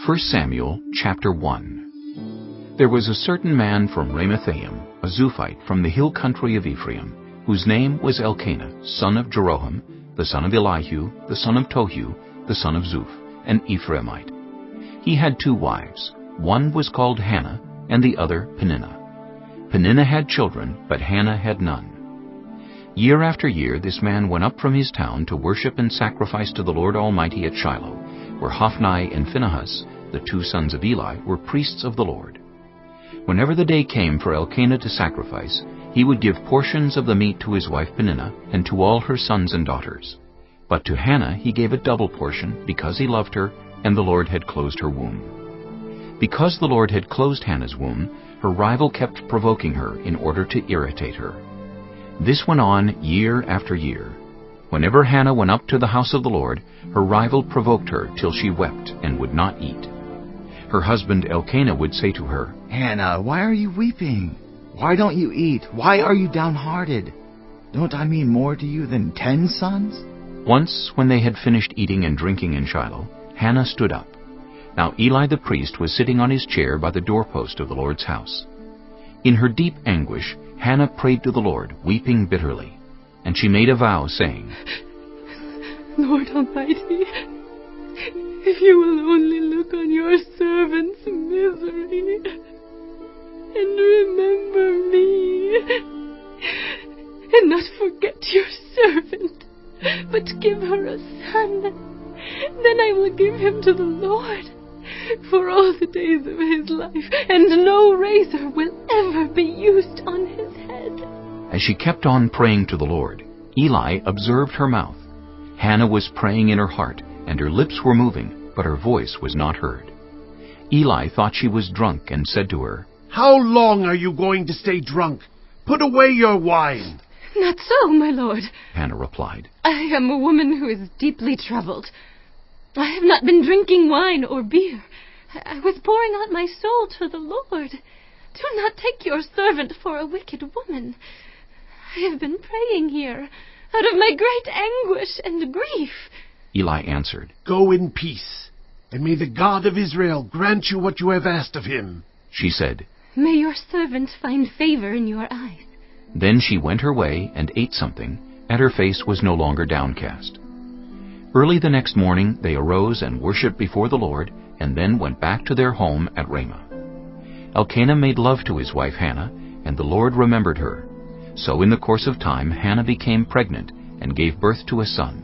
1 Samuel chapter 1. There was a certain man from Ramathaim, a Zuphite from the hill country of Ephraim, whose name was Elkanah, son of Jeroham, the son of Elihu, the son of Tohu, the son of Zuph, an Ephraimite. He had 2 wives. One was called Hannah, and the other Peninnah. Peninnah had children, but Hannah had none. Year after year this man went up from his town to worship and sacrifice to the Lord Almighty at Shiloh, where Hophni and Phinehas, the 2 sons of Eli, were priests of the Lord. Whenever the day came for Elkanah to sacrifice, he would give portions of the meat to his wife Peninnah and to all her sons and daughters. But to Hannah he gave a double portion, because he loved her, and the Lord had closed her womb. Because the Lord had closed Hannah's womb, her rival kept provoking her in order to irritate her. This went on year after year. Whenever Hannah went up to the house of the Lord, her rival provoked her till she wept and would not eat. Her husband Elkanah would say to her, "Hannah, why are you weeping? Why don't you eat? Why are you downhearted? Don't I mean more to you than 10 sons?" Once, when they had finished eating and drinking in Shiloh, Hannah stood up. Now Eli the priest was sitting on his chair by the doorpost of the Lord's house. In her deep anguish, Hannah prayed to the Lord, weeping bitterly. And she made a vow, saying, "Lord Almighty, if you will only look on your servant's misery and remember me, and not forget your servant, but give her a son, then I will give him to the Lord for all the days of his life, and no razor will ever be used on his head." As she kept on praying to the Lord, Eli observed her mouth. Hannah was praying in her heart, and her lips were moving, but her voice was not heard. Eli thought she was drunk and said to her, "How long are you going to stay drunk? Put away your wine." "Not so, my lord," Hannah replied. "I am a woman who is deeply troubled. I have not been drinking wine or beer. I was pouring out my soul to the Lord. Do not take your servant for a wicked woman. I have been praying here out of my great anguish and grief." Eli answered, "Go in peace, and may the God of Israel grant you what you have asked of him." She said, "May your servant find favor in your eyes." Then she went her way and ate something, and her face was no longer downcast. Early the next morning they arose and worshipped before the Lord, and then went back to their home at Ramah. Elkanah made love to his wife Hannah, and the Lord remembered her. So in the course of time Hannah became pregnant and gave birth to a son.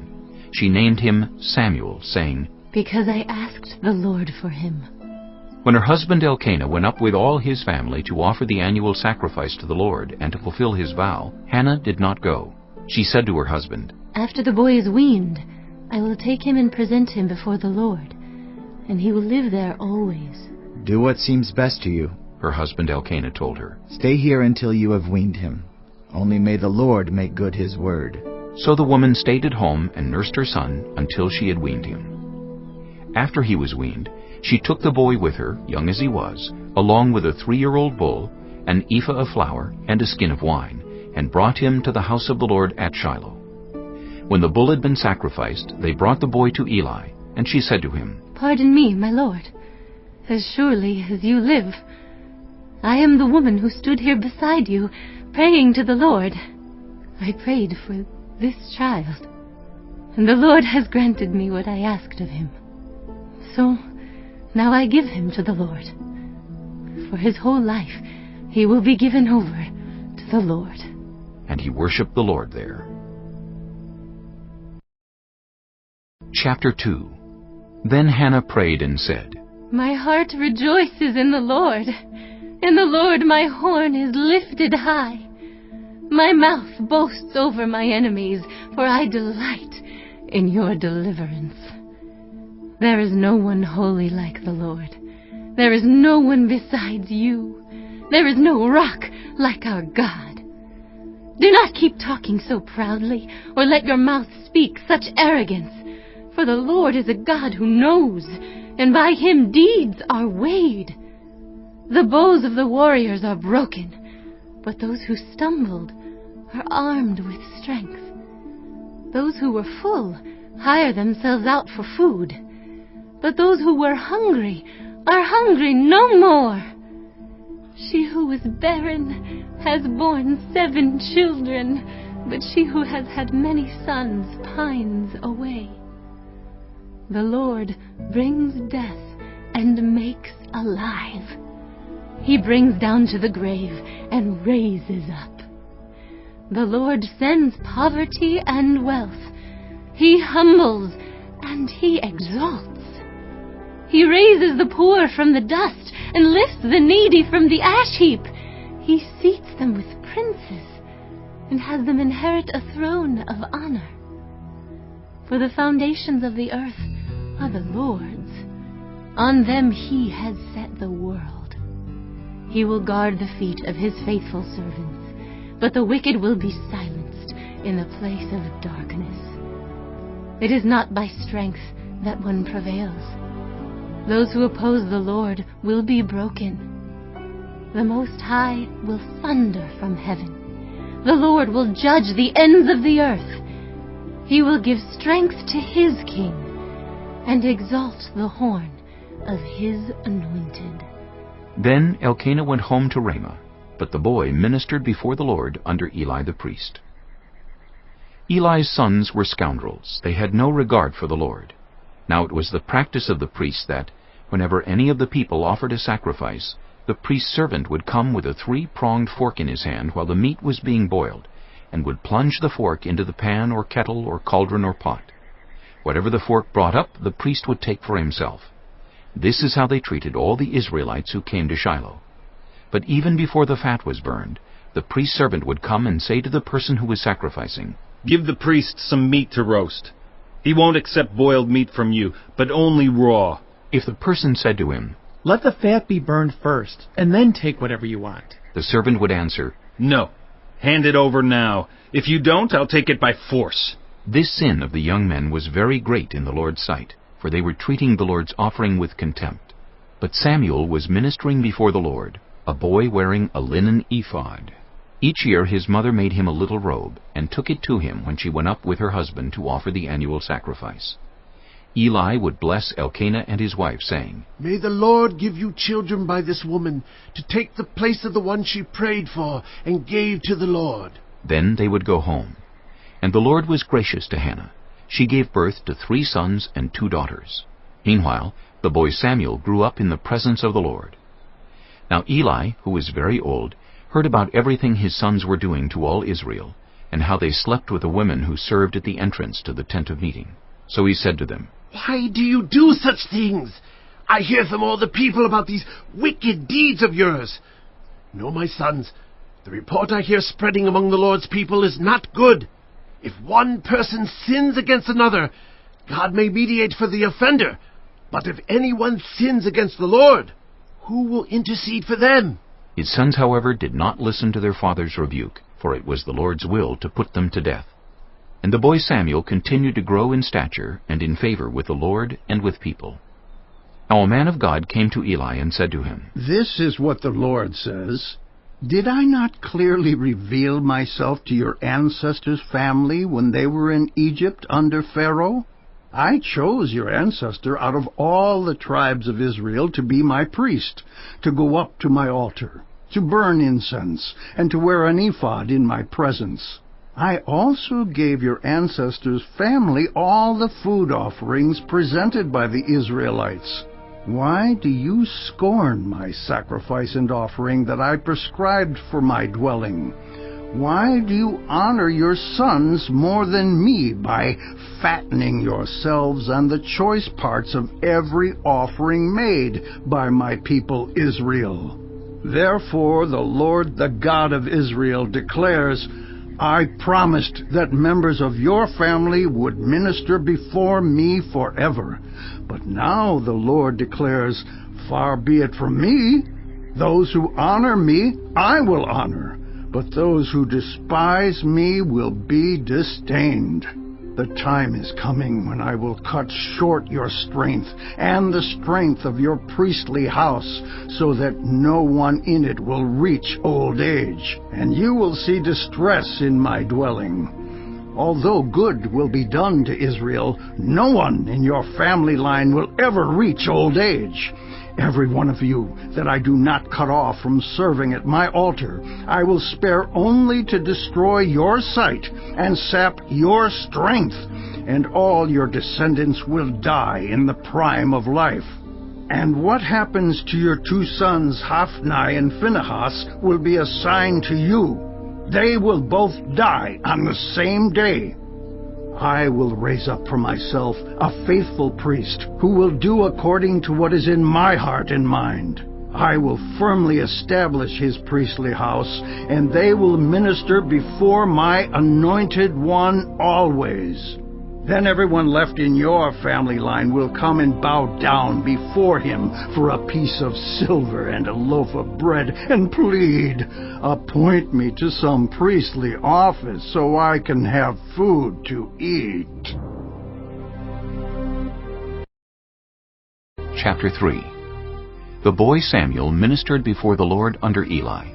She named him Samuel, saying, "Because I asked the Lord for him." When her husband Elkanah went up with all his family to offer the annual sacrifice to the Lord and to fulfill his vow, Hannah did not go. She said to her husband, "After the boy is weaned, I will take him and present him before the Lord, and he will live there always." "Do what seems best to you," her husband Elkanah told her. "Stay here until you have weaned him. Only may the Lord make good his word." So the woman stayed at home and nursed her son until she had weaned him. After he was weaned, she took the boy with her, young as he was, along with a 3-year-old bull, an ephah of flour, and a skin of wine, and brought him to the house of the Lord at Shiloh. When the bull had been sacrificed, they brought the boy to Eli, and she said to him, "Pardon me, my lord. As surely as you live, I am the woman who stood here beside you, praying to the Lord. I prayed for this child, and the Lord has granted me what I asked of him. So now I give him to the Lord. For his whole life he will be given over to the Lord." And he worshipped the Lord there. Chapter 2. Then Hannah prayed and said, "My heart rejoices in the Lord. In the Lord my horn is lifted high. My mouth boasts over my enemies, for I delight in your deliverance. There is no one holy like the Lord. There is no one besides you. There is no rock like our God. Do not keep talking so proudly, or let your mouth speak such arrogance. For the Lord is a God who knows, and by him deeds are weighed. The bows of the warriors are broken, but those who stumbled are armed with strength. Those who were full hire themselves out for food, but those who were hungry are hungry no more. She who was barren has borne 7 children, but she who has had many sons pines away. The Lord brings death and makes alive. He brings down to the grave and raises up. The Lord sends poverty and wealth. He humbles and he exalts. He raises the poor from the dust and lifts the needy from the ash heap. He seats them with princes and has them inherit a throne of honor. For the foundations of the earth are the Lord's. On them he has set the world. He will guard the feet of his faithful servants, but the wicked will be silenced in the place of darkness. It is not by strength that one prevails. Those who oppose the Lord will be broken. The Most High will thunder from heaven. The Lord will judge the ends of the earth. He will give strength to his king and exalt the horn of his anointed. Then Elkanah went home to Ramah, but the boy ministered before the Lord under Eli the priest. Eli's sons were scoundrels. They had no regard for the Lord. Now it was the practice of the priests that, whenever any of the people offered a sacrifice, the priest's servant would come with a 3-pronged fork in his hand while the meat was being boiled, and would plunge the fork into the pan or kettle or cauldron or pot. Whatever the fork brought up, the priest would take for himself. This is how they treated all the Israelites who came to Shiloh. But even before the fat was burned, the priest's servant would come and say to the person who was sacrificing, "Give the priest some meat to roast. He won't accept boiled meat from you, but only raw." If the person said to him, "Let the fat be burned first, and then take whatever you want," the servant would answer, "No, hand it over now. If you don't, I'll take it by force." This sin of the young men was very great in the Lord's sight, for they were treating the Lord's offering with contempt. But Samuel was ministering before the Lord, a boy wearing a linen ephod. Each year his mother made him a little robe, and took it to him when she went up with her husband to offer the annual sacrifice. Eli would bless Elkanah and his wife, saying, "May the Lord give you children by this woman, to take the place of the one she prayed for and gave to the Lord." Then they would go home. And the Lord was gracious to Hannah. She gave birth to 3 sons and 2 daughters. Meanwhile, the boy Samuel grew up in the presence of the Lord. Now Eli, who was very old, heard about everything his sons were doing to all Israel, and how they slept with the women who served at the entrance to the tent of meeting. So he said to them, "Why do you do such things? I hear from all the people about these wicked deeds of yours. No, my sons, the report I hear spreading among the Lord's people is not good. If one person sins against another, God may mediate for the offender. But if anyone sins against the Lord, who will intercede for them?" His sons, however, did not listen to their father's rebuke, for it was the Lord's will to put them to death. And the boy Samuel continued to grow in stature and in favor with the Lord and with people. Now a man of God came to Eli and said to him, "This is what the Lord says. Did I not clearly reveal myself to your ancestors' family when they were in Egypt under Pharaoh? I chose your ancestor out of all the tribes of Israel to be my priest, to go up to my altar, to burn incense, and to wear an ephod in my presence. I also gave your ancestors' family all the food offerings presented by the Israelites. Why do you scorn my sacrifice and offering that I prescribed for my dwelling? Why do you honor your sons more than me by fattening yourselves on the choice parts of every offering made by my people Israel? Therefore the Lord, the God of Israel, declares, I promised that members of your family would minister before me forever. But now the Lord declares, far be it from me. Those who honor me, I will honor. But those who despise me will be disdained. The time is coming when I will cut short your strength and the strength of your priestly house, so that no one in it will reach old age, and you will see distress in my dwelling. Although good will be done to Israel, no one in your family line will ever reach old age. Every one of you that I do not cut off from serving at my altar, I will spare only to destroy your sight and sap your strength, and all your descendants will die in the prime of life. And what happens to your 2 sons, Hophni and Phinehas, will be a sign to you. They will both die on the same day. I will raise up for myself a faithful priest who will do according to what is in my heart and mind. I will firmly establish his priestly house, and they will minister before my anointed one always. Then everyone left in your family line will come and bow down before him for a piece of silver and a loaf of bread, and plead, appoint me to some priestly office so I can have food to eat. Chapter 3. The boy Samuel ministered before the Lord under Eli.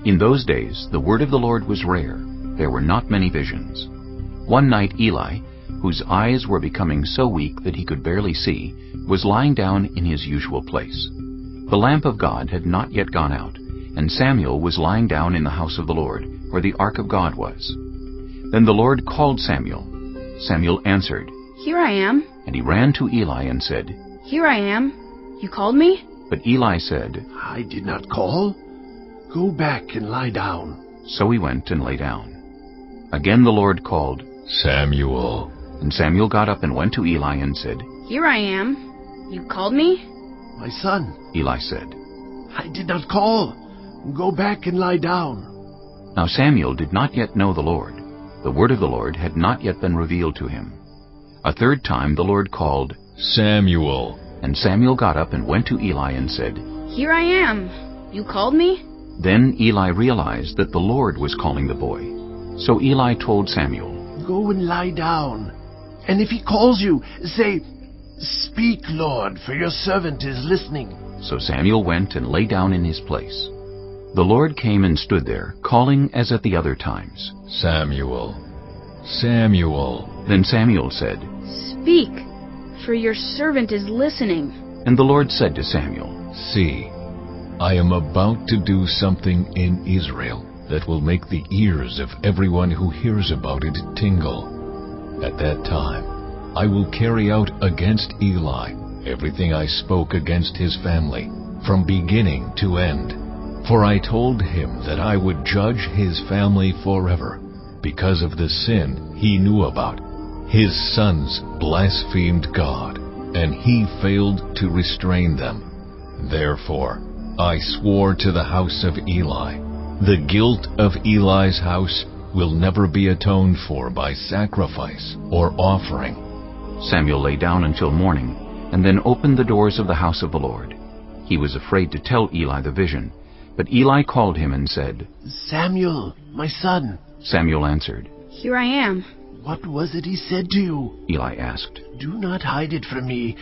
In those days the word of the Lord was rare. There were not many visions. One night Eli, whose eyes were becoming so weak that he could barely see, was lying down in his usual place. The lamp of God had not yet gone out, and Samuel was lying down in the house of the Lord, where the ark of God was. Then the Lord called Samuel. Samuel answered, Here I am. And he ran to Eli and said, Here I am. You called me? But Eli said, I did not call. Go back and lie down. So he went and lay down. Again the Lord called, Samuel. And Samuel got up and went to Eli and said, Here I am. You called me? My son, Eli said, I did not call. Go back and lie down. Now Samuel did not yet know the Lord. The word of the Lord had not yet been revealed to him. A third time the Lord called, Samuel. And Samuel got up and went to Eli and said, Here I am. You called me? Then Eli realized that the Lord was calling the boy. So Eli told Samuel, Go and lie down. And if he calls you, say, Speak, Lord, for your servant is listening. So Samuel went and lay down in his place. The Lord came and stood there, calling as at the other times, Samuel. Samuel. Then Samuel said, Speak, for your servant is listening. And the Lord said to Samuel, See, I am about to do something in Israel that will make the ears of everyone who hears about it tingle. At that time, I will carry out against Eli everything I spoke against his family, from beginning to end. For I told him that I would judge his family forever, because of the sin he knew about. His sons blasphemed God, and he failed to restrain them. Therefore, I swore to the house of Eli, the guilt of Eli's house will never be atoned for by sacrifice or offering. Samuel lay down until morning, and then opened the doors of the house of the Lord. He was afraid to tell Eli the vision, but Eli called him and said, Samuel, my son. Samuel answered, Here I am. What was it he said to you? Eli asked. Do not hide it from me.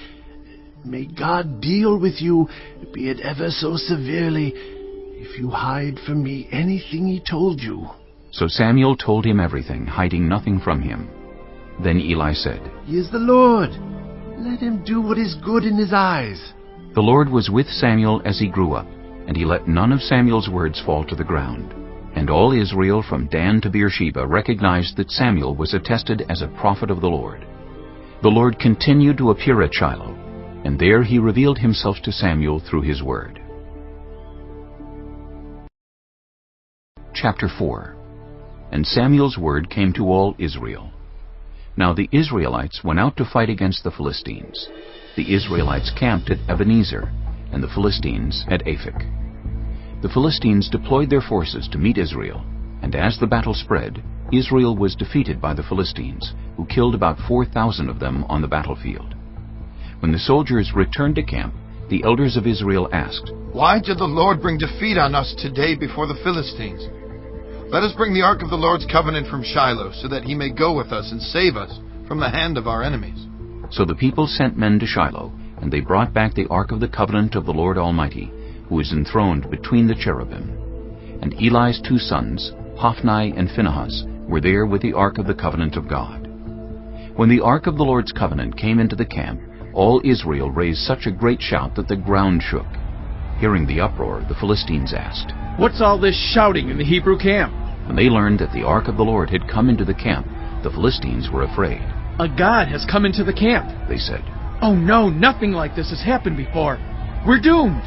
May God deal with you, be it ever so severely, if you hide from me anything he told you. So Samuel told him everything, hiding nothing from him. Then Eli said, He is the Lord. Let him do what is good in his eyes. The Lord was with Samuel as he grew up, and he let none of Samuel's words fall to the ground. And all Israel from Dan to Beersheba recognized that Samuel was attested as a prophet of the Lord. The Lord continued to appear at Shiloh, and there he revealed himself to Samuel through his word. Chapter 4. And Samuel's word came to all Israel. Now the Israelites went out to fight against the Philistines. The Israelites camped at Ebenezer, and the Philistines at Aphek. The Philistines deployed their forces to meet Israel, and as the battle spread, Israel was defeated by the Philistines, who killed about 4,000 of them on the battlefield. When the soldiers returned to camp, the elders of Israel asked, Why did the Lord bring defeat on us today before the Philistines? Let us bring the ark of the Lord's covenant from Shiloh, so that he may go with us and save us from the hand of our enemies. So the people sent men to Shiloh, and they brought back the ark of the covenant of the Lord Almighty, who is enthroned between the cherubim. And Eli's 2 sons, Hophni and Phinehas, were there with the ark of the covenant of God. When the ark of the Lord's covenant came into the camp, all Israel raised such a great shout that the ground shook. Hearing the uproar, the Philistines asked, "What's all this shouting in the Hebrew camp?" When they learned that the ark of the Lord had come into the camp, the Philistines were afraid. "A god has come into the camp," they said. "Oh no, nothing like this has happened before. We're doomed.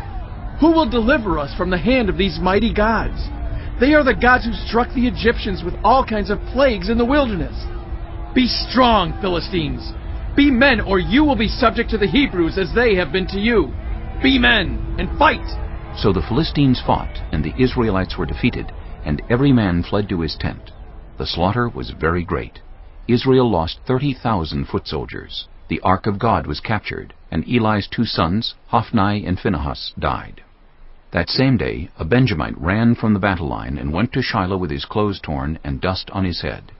Who will deliver us from the hand of these mighty gods? They are the gods who struck the Egyptians with all kinds of plagues in the wilderness. Be strong, Philistines. Be men, or you will be subject to the Hebrews as they have been to you. Be men, and fight!" So the Philistines fought, and the Israelites were defeated, and every man fled to his tent. The slaughter was very great. Israel lost 30,000 foot soldiers. The ark of God was captured, and Eli's 2 sons, Hophni and Phinehas, died. That same day, a Benjamite ran from the battle line and went to Shiloh with his clothes torn and dust on his head.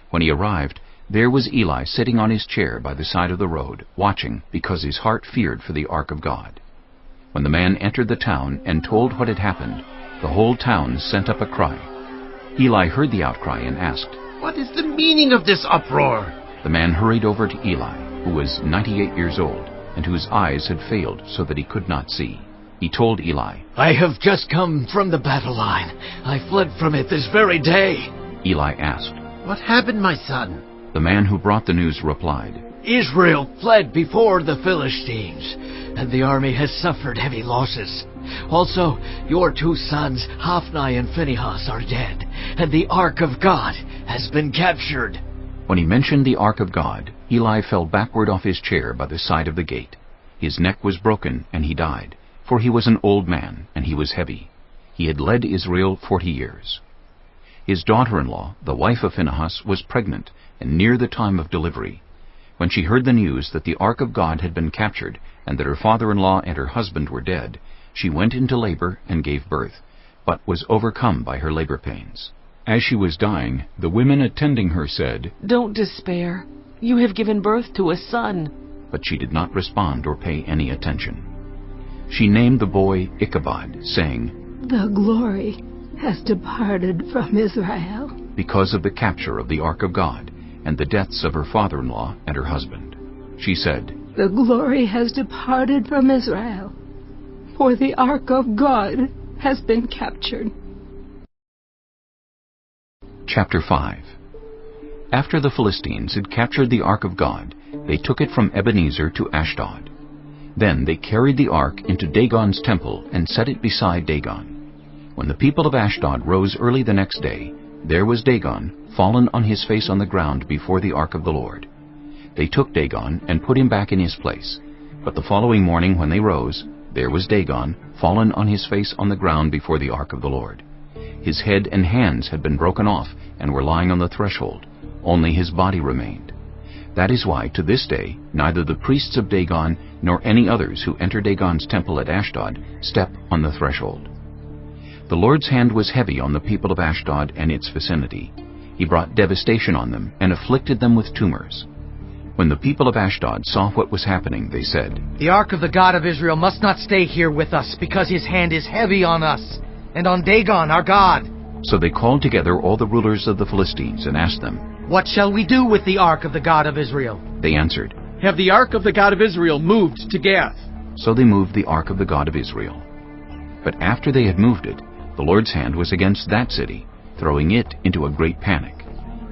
When he arrived, there was Eli sitting on his chair by the side of the road, watching, because his heart feared for the ark of God. When the man entered the town and told what had happened, the whole town sent up a cry. Eli heard the outcry and asked, "What is the meaning of this uproar?" The man hurried over to Eli, who was 98 years old, and whose eyes had failed so that he could not see. He told Eli, "I have just come from the battle line. I fled from it this very day." Eli asked, "What happened, my son?" The man who brought the news replied, "Israel fled before the Philistines, and the army has suffered heavy losses. Also, your 2 sons, Hophni and Phinehas, are dead, and the ark of God has been captured." When he mentioned the ark of God, Eli fell backward off his chair by the side of the gate. His neck was broken, and he died, for he was an old man, and he was heavy. He had led Israel 40 years. His daughter-in-law, the wife of Phinehas, was pregnant, and near the time of delivery. When she heard the news that the ark of God had been captured, and that her father-in-law and her husband were dead, she went into labor and gave birth, but was overcome by her labor pains. As she was dying, the women attending her said, "Don't despair. You have given birth to a son." But she did not respond or pay any attention. She named the boy Ichabod, saying, "The glory has departed from Israel," because of the capture of the ark of God and the deaths of her father-in-law and her husband. She said, "The glory has departed from Israel, for the ark of God has been captured." Chapter 5. After the Philistines had captured the ark of God, they took it from Ebenezer to Ashdod. Then they carried the ark into Dagon's temple and set it beside Dagon. When the people of Ashdod rose early the next day, there was Dagon, fallen on his face on the ground before the ark of the Lord. They took Dagon and put him back in his place. But the following morning when they rose, there was Dagon, fallen on his face on the ground before the ark of the Lord. His head and hands had been broken off and were lying on the threshold. Only his body remained. That is why, to this day, neither the priests of Dagon nor any others who enter Dagon's temple at Ashdod step on the threshold. The Lord's hand was heavy on the people of Ashdod and its vicinity. He brought devastation on them and afflicted them with tumors. When the people of Ashdod saw what was happening, they said, "The ark of the God of Israel must not stay here with us, because his hand is heavy on us, and on Dagon our God." So they called together all the rulers of the Philistines and asked them, "What shall we do with the ark of the God of Israel?" They answered, "Have the ark of the God of Israel moved to Gath." So they moved the ark of the God of Israel. But after they had moved it, the Lord's hand was against that city, throwing it into a great panic.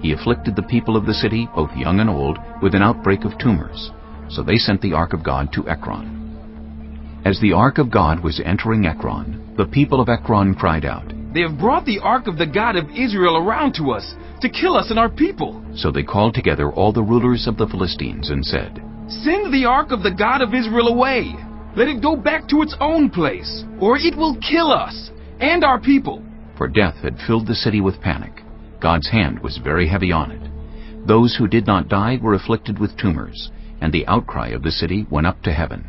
He afflicted the people of the city, both young and old, with an outbreak of tumors. So they sent the ark of God to Ekron. As the ark of God was entering Ekron, the people of Ekron cried out, "They have brought the ark of the God of Israel around to us, to kill us and our people." So they called together all the rulers of the Philistines and said, "Send the ark of the God of Israel away. Let it go back to its own place, or it will kill us and our people." For death had filled the city with panic. God's hand was very heavy on it. Those who did not die were afflicted with tumors, and the outcry of the city went up to heaven.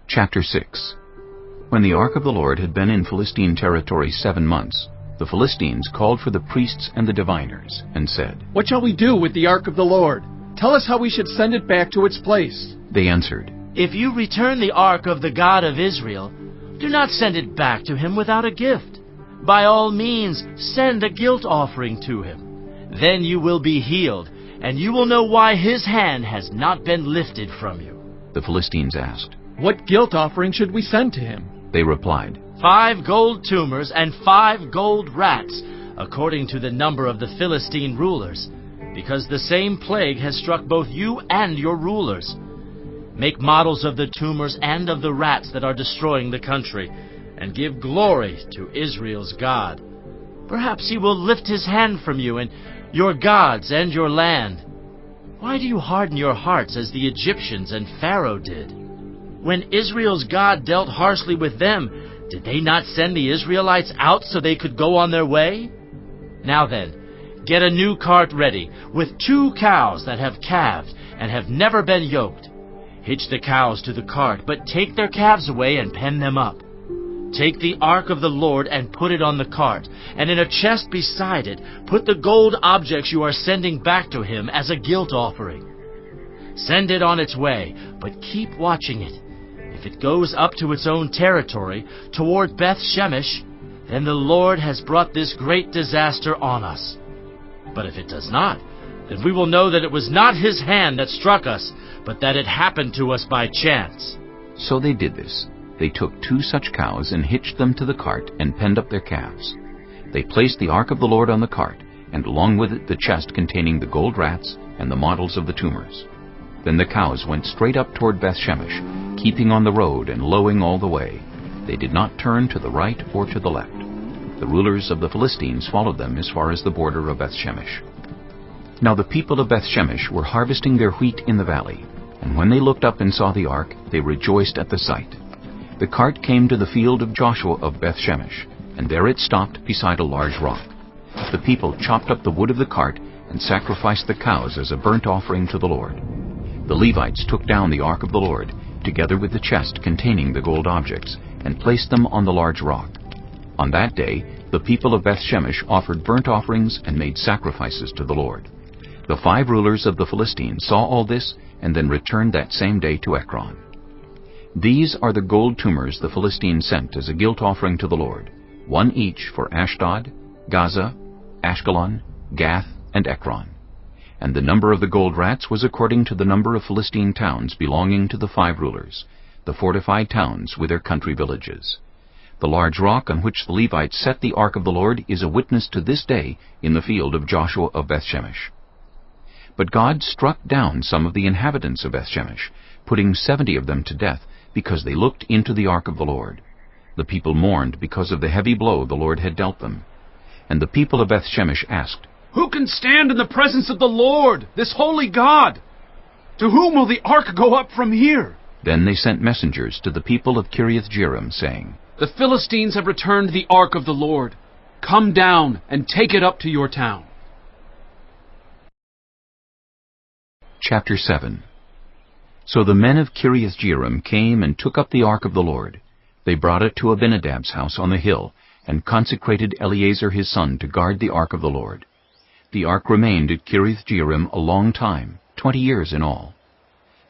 Chapter 6. When the ark of the Lord had been in Philistine territory 7 months, the Philistines called for the priests and the diviners, and said, "What shall we do with the ark of the Lord? Tell us how we should send it back to its place." They answered, "If you return the ark of the God of Israel, do not send it back to him without a gift. by all means send a guilt offering to him. Then you will be healed, and you will know why his hand has not been lifted from you." The Philistines asked. "What guilt offering should we send to him?" They replied, 5 gold tumors and 5 gold rats, according to the number of the Philistine rulers, because the same plague has struck both you and your rulers. Make models of the tumors and of the rats that are destroying the country, and give glory to Israel's God. Perhaps he will lift his hand from you and your gods and your land. Why do you harden your hearts as the Egyptians and Pharaoh did? When Israel's God dealt harshly with them, did they not send the Israelites out so they could go on their way? Now then, get a new cart ready, with 2 cows that have calved and have never been yoked. Hitch the cows to the cart, but take their calves away and pen them up. Take the ark of the Lord and put it on the cart, and in a chest beside it put the gold objects you are sending back to him as a guilt offering. Send it on its way, but keep watching it. If it goes up to its own territory, toward Beth Shemesh, then the Lord has brought this great disaster on us. But if it does not, then we will know that it was not his hand that struck us, but that it happened to us by chance." So they did this. They took 2 such cows and hitched them to the cart and penned up their calves. They placed the ark of the Lord on the cart, and along with it the chest containing the gold rats and the models of the tumors. Then the cows went straight up toward Beth Shemesh, keeping on the road and lowing all the way. They did not turn to the right or to the left. The rulers of the Philistines followed them as far as the border of Beth Shemesh. Now the people of Beth Shemesh were harvesting their wheat in the valley, and when they looked up and saw the ark, they rejoiced at the sight. The cart came to the field of Joshua of Beth Shemesh, and there it stopped beside a large rock. The people chopped up the wood of the cart and sacrificed the cows as a burnt offering to the Lord. The Levites took down the ark of the Lord, together with the chest containing the gold objects, and placed them on the large rock. On that day, the people of Beth Shemesh offered burnt offerings and made sacrifices to the Lord. The 5 rulers of the Philistines saw all this, and then returned that same day to Ekron. These are the gold tumors the Philistines sent as a guilt offering to the Lord, 1 each for Ashdod, Gaza, Ashkelon, Gath, and Ekron. And the number of the gold rats was according to the number of Philistine towns belonging to the 5 rulers, the fortified towns with their country villages. The large rock on which the Levites set the ark of the Lord is a witness to this day in the field of Joshua of Beth Shemesh. But God struck down some of the inhabitants of Beth Shemesh, putting 70 of them to death, because they looked into the ark of the Lord. The people mourned because of the heavy blow the Lord had dealt them. And the people of Beth Shemesh asked, "Who can stand in the presence of the Lord, this holy God? To whom will the ark go up from here?" Then they sent messengers to the people of Kiriath-Jearim, saying, "The Philistines have returned the ark of the Lord. Come down and take it up to your town." Chapter 7. So the men of Kiriath-Jearim came and took up the ark of the Lord. They brought it to Abinadab's house on the hill, and consecrated Eleazar his son to guard the ark of the Lord. The ark remained at Kiriath-Jearim a long time, 20 years in all.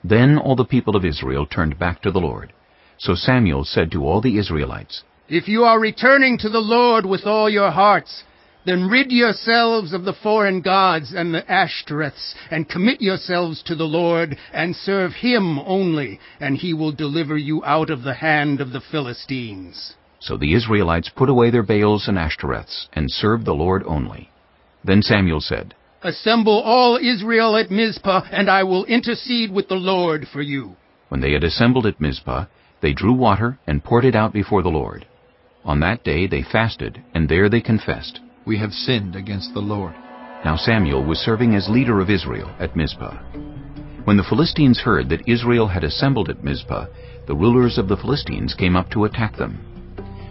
Then all the people of Israel turned back to the Lord. So Samuel said to all the Israelites, "If you are returning to the Lord with all your hearts, then rid yourselves of the foreign gods and the Ashtoreths, and commit yourselves to the Lord, and serve him only, and he will deliver you out of the hand of the Philistines." So the Israelites put away their Baals and Ashtoreths, and served the Lord only. Then Samuel said, "Assemble all Israel at Mizpah, and I will intercede with the Lord for you." When they had assembled at Mizpah, they drew water and poured it out before the Lord. On that day they fasted, and there they confessed, "We have sinned against the Lord." Now Samuel was serving as leader of Israel at Mizpah. When the Philistines heard that Israel had assembled at Mizpah, the rulers of the Philistines came up to attack them.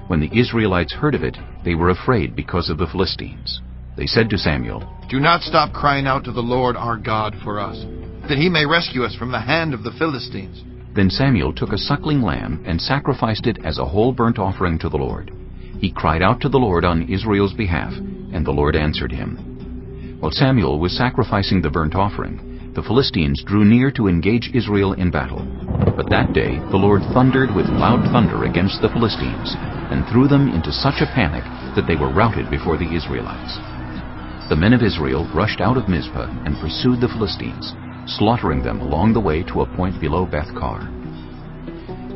When the Israelites heard of it, they were afraid because of the Philistines. They said to Samuel, "Do not stop crying out to the Lord our God for us, that he may rescue us from the hand of the Philistines." Then Samuel took a suckling lamb and sacrificed it as a whole burnt offering to the Lord. He cried out to the Lord on Israel's behalf, and the Lord answered him. While Samuel was sacrificing the burnt offering, the Philistines drew near to engage Israel in battle. But that day the Lord thundered with loud thunder against the Philistines, and threw them into such a panic that they were routed before the Israelites. The men of Israel rushed out of Mizpah and pursued the Philistines, slaughtering them along the way to a point below Beth-kar.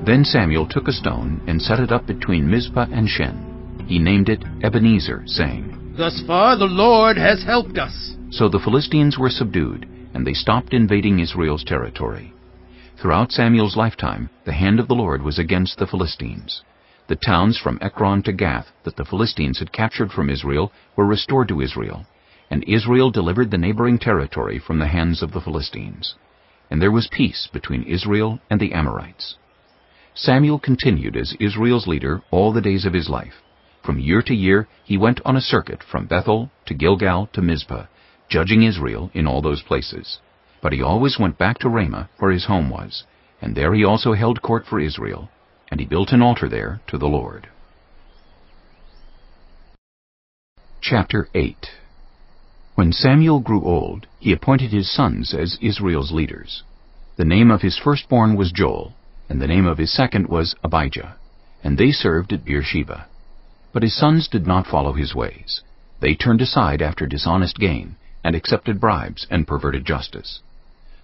Then Samuel took a stone and set it up between Mizpah and Shen. He named it Ebenezer, saying, "Thus far the Lord has helped us." So the Philistines were subdued, and they stopped invading Israel's territory. Throughout Samuel's lifetime, the hand of the Lord was against the Philistines. The towns from Ekron to Gath that the Philistines had captured from Israel were restored to Israel, and Israel delivered the neighboring territory from the hands of the Philistines. And there was peace between Israel and the Amorites. Samuel continued as Israel's leader all the days of his life. From year to year he went on a circuit from Bethel to Gilgal to Mizpah, judging Israel in all those places. But he always went back to Ramah, where his home was, and there he also held court for Israel, and he built an altar there to the Lord. Chapter 8. When Samuel grew old, he appointed his sons as Israel's leaders. The name of his firstborn was Joel, and the name of his second was Abijah, and they served at Beersheba. But his sons did not follow his ways. They turned aside after dishonest gain, and accepted bribes and perverted justice.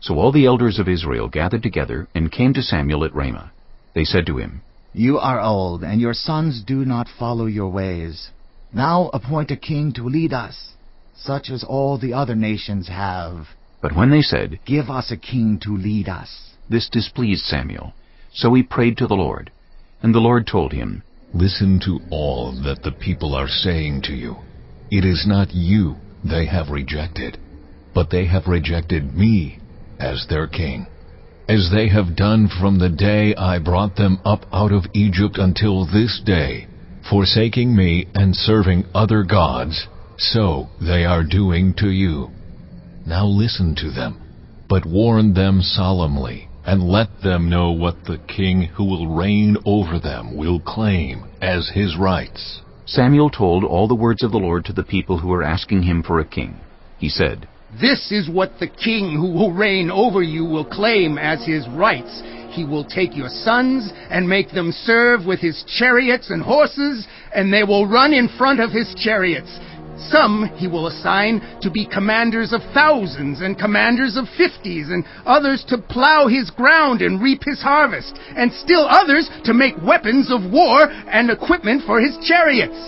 So all the elders of Israel gathered together and came to Samuel at Ramah. They said to him, "You are old, and your sons do not follow your ways. Now appoint a king to lead us, such as all the other nations have." But when they said, "Give us a king to lead us," this displeased Samuel. So he prayed to the Lord. And the Lord told him, "Listen to all that the people are saying to you. It is not you they have rejected, but they have rejected me as their king, as they have done from the day I brought them up out of Egypt until this day, forsaking me and serving other gods, so they are doing to you. Now listen to them, but warn them solemnly, and let them know what the king who will reign over them will claim as his rights." Samuel told all the words of the Lord to the people who were asking him for a king. He said, "This is what the king who will reign over you will claim as his rights. He will take your sons and make them serve with his chariots and horses, and they will run in front of his chariots. Some he will assign to be commanders of thousands and commanders of 50s, and others to plow his ground and reap his harvest, and still others to make weapons of war and equipment for his chariots.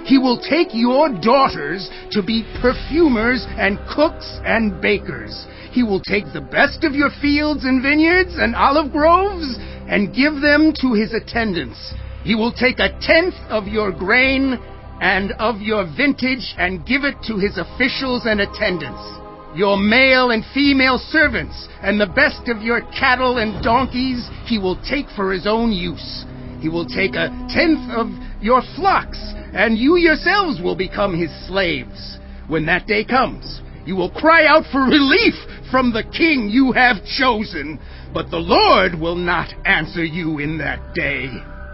He will take your daughters to be perfumers and cooks and bakers. He will take the best of your fields and vineyards and olive groves and give them to his attendants. He will take 1/10 of your grain and of your vintage and give it to his officials and attendants. Your male and female servants and the best of your cattle and donkeys he will take for his own use. He will take 1/10 of your flocks, and you yourselves will become his slaves. When that day comes, you will cry out for relief from the king you have chosen, but the Lord will not answer you in that day."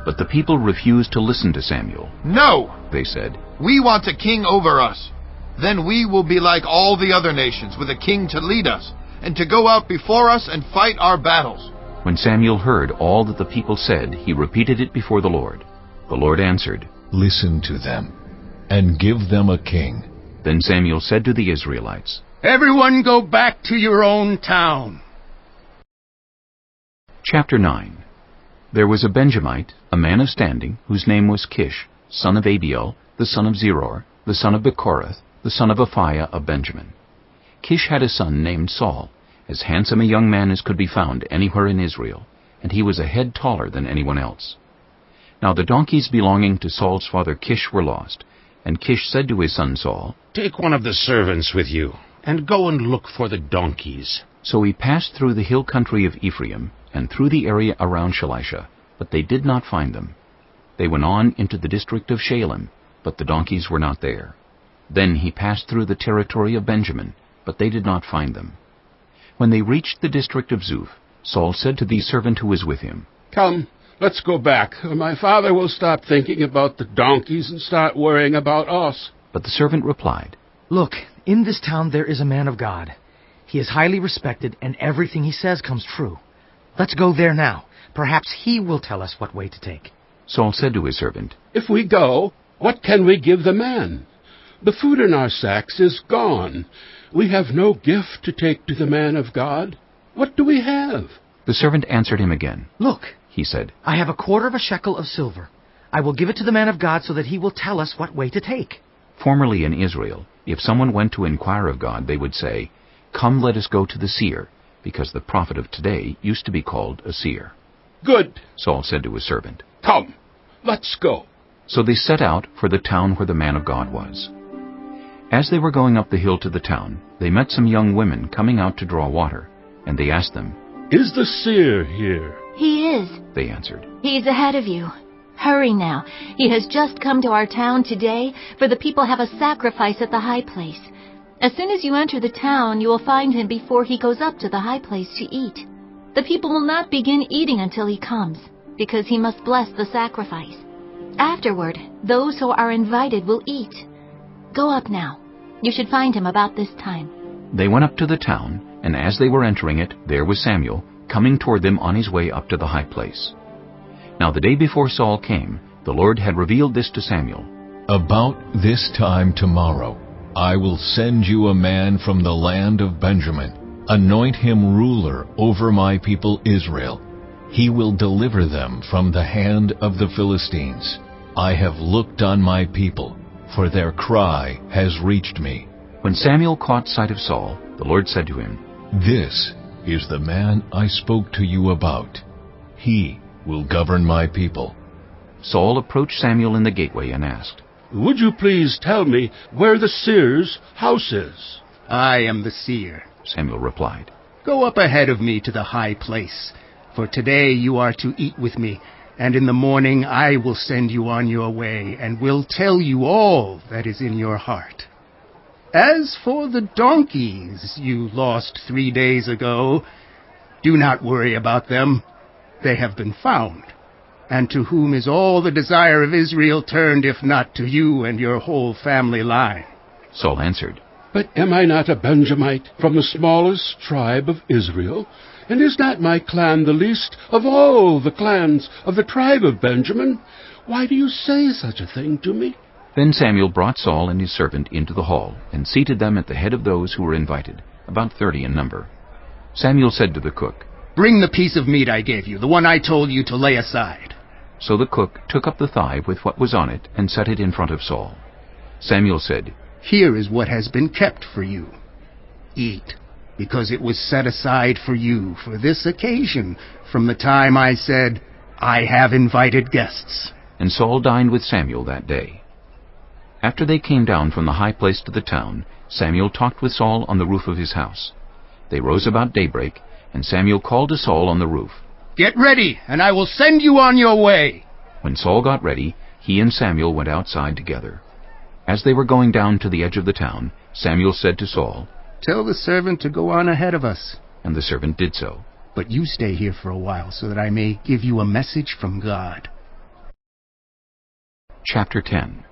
But the people refused to listen to Samuel. "No," they said. "We want a king over us. Then we will be like all the other nations, with a king to lead us, and to go out before us and fight our battles." When Samuel heard all that the people said, he repeated it before the Lord. The Lord answered, "Listen to them, and give them a king." Then Samuel said to the Israelites, "Everyone go back to your own town." Chapter 9. There was a Benjamite, a man of standing, whose name was Kish, son of Abiel, the son of Zeror, the son of Bechorath, the son of Aphiah of Benjamin. Kish had a son named Saul, as handsome a young man as could be found anywhere in Israel, and he was a head taller than anyone else. Now the donkeys belonging to Saul's father Kish were lost, and Kish said to his son Saul, "Take one of the servants with you, and go and look for the donkeys." So he passed through the hill country of Ephraim, and through the area around Shalisha, but they did not find them. They went on into the district of Shalem, but the donkeys were not there. Then he passed through the territory of Benjamin, but they did not find them. When they reached the district of Zuph, Saul said to the servant who was with him, "Come, let's go back. My father will stop thinking about the donkeys and start worrying about us." But the servant replied, "Look, in this town there is a man of God. He is highly respected, and everything he says comes true. Let's go there now. Perhaps he will tell us what way to take." Saul said to his servant, "If we go, what can we give the man? The food in our sacks is gone. We have no gift to take to the man of God. What do we have?" The servant answered him again. "Look," he said, "I have a quarter of a shekel of silver. I will give it to the man of God so that he will tell us what way to take." Formerly in Israel, if someone went to inquire of God, they would say, "Come, let us go to the seer," because the prophet of today used to be called a seer. "Good," Saul said to his servant. "Come, let's go." So they set out for the town where the man of God was. As they were going up the hill to the town, they met some young women coming out to draw water, and they asked them, "Is the seer here?" "He is," they answered. "He's ahead of you. Hurry now. He has just come to our town today, for the people have a sacrifice at the high place. As soon as you enter the town, you will find him before he goes up to the high place to eat. The people will not begin eating until he comes, because he must bless the sacrifice. Afterward, those who are invited will eat. Go up now. You should find him about this time." They went up to the town, and as they were entering it, there was Samuel, coming toward them on his way up to the high place. Now the day before Saul came, the Lord had revealed this to Samuel. "About this time tomorrow, I will send you a man from the land of Benjamin. Anoint him ruler over my people Israel. He will deliver them from the hand of the Philistines. I have looked on my people, for their cry has reached me." When Samuel caught sight of Saul, the Lord said to him, "This is the man I spoke to you about. He will govern my people." Saul approached Samuel in the gateway and asked, "Would you please tell me where the seer's house is?" "I am the seer," Samuel replied. "Go up ahead of me to the high place, for today you are to eat with me, and in the morning I will send you on your way, and will tell you all that is in your heart. As for the donkeys you lost 3 days ago, do not worry about them. They have been found. And to whom is all the desire of Israel turned, if not to you and your whole family line?" Saul answered, "But am I not a Benjamite from the smallest tribe of Israel? And is not my clan the least of all the clans of the tribe of Benjamin? Why do you say such a thing to me?" Then Samuel brought Saul and his servant into the hall, and seated them at the head of those who were invited, about 30 in number. Samuel said to the cook, "Bring the piece of meat I gave you, the one I told you to lay aside." So the cook took up the thigh with what was on it and set it in front of Saul. Samuel said, "Here is what has been kept for you. Eat, because it was set aside for you for this occasion, from the time I said, 'I have invited guests.'" And Saul dined with Samuel that day. After they came down from the high place to the town, Samuel talked with Saul on the roof of his house. They rose about daybreak, and Samuel called to Saul on the roof, "Get ready, and I will send you on your way." When Saul got ready, he and Samuel went outside together. As they were going down to the edge of the town, Samuel said to Saul, "Tell the servant to go on ahead of us." And the servant did so. "But you stay here for a while, so that I may give you a message from God." Chapter 10.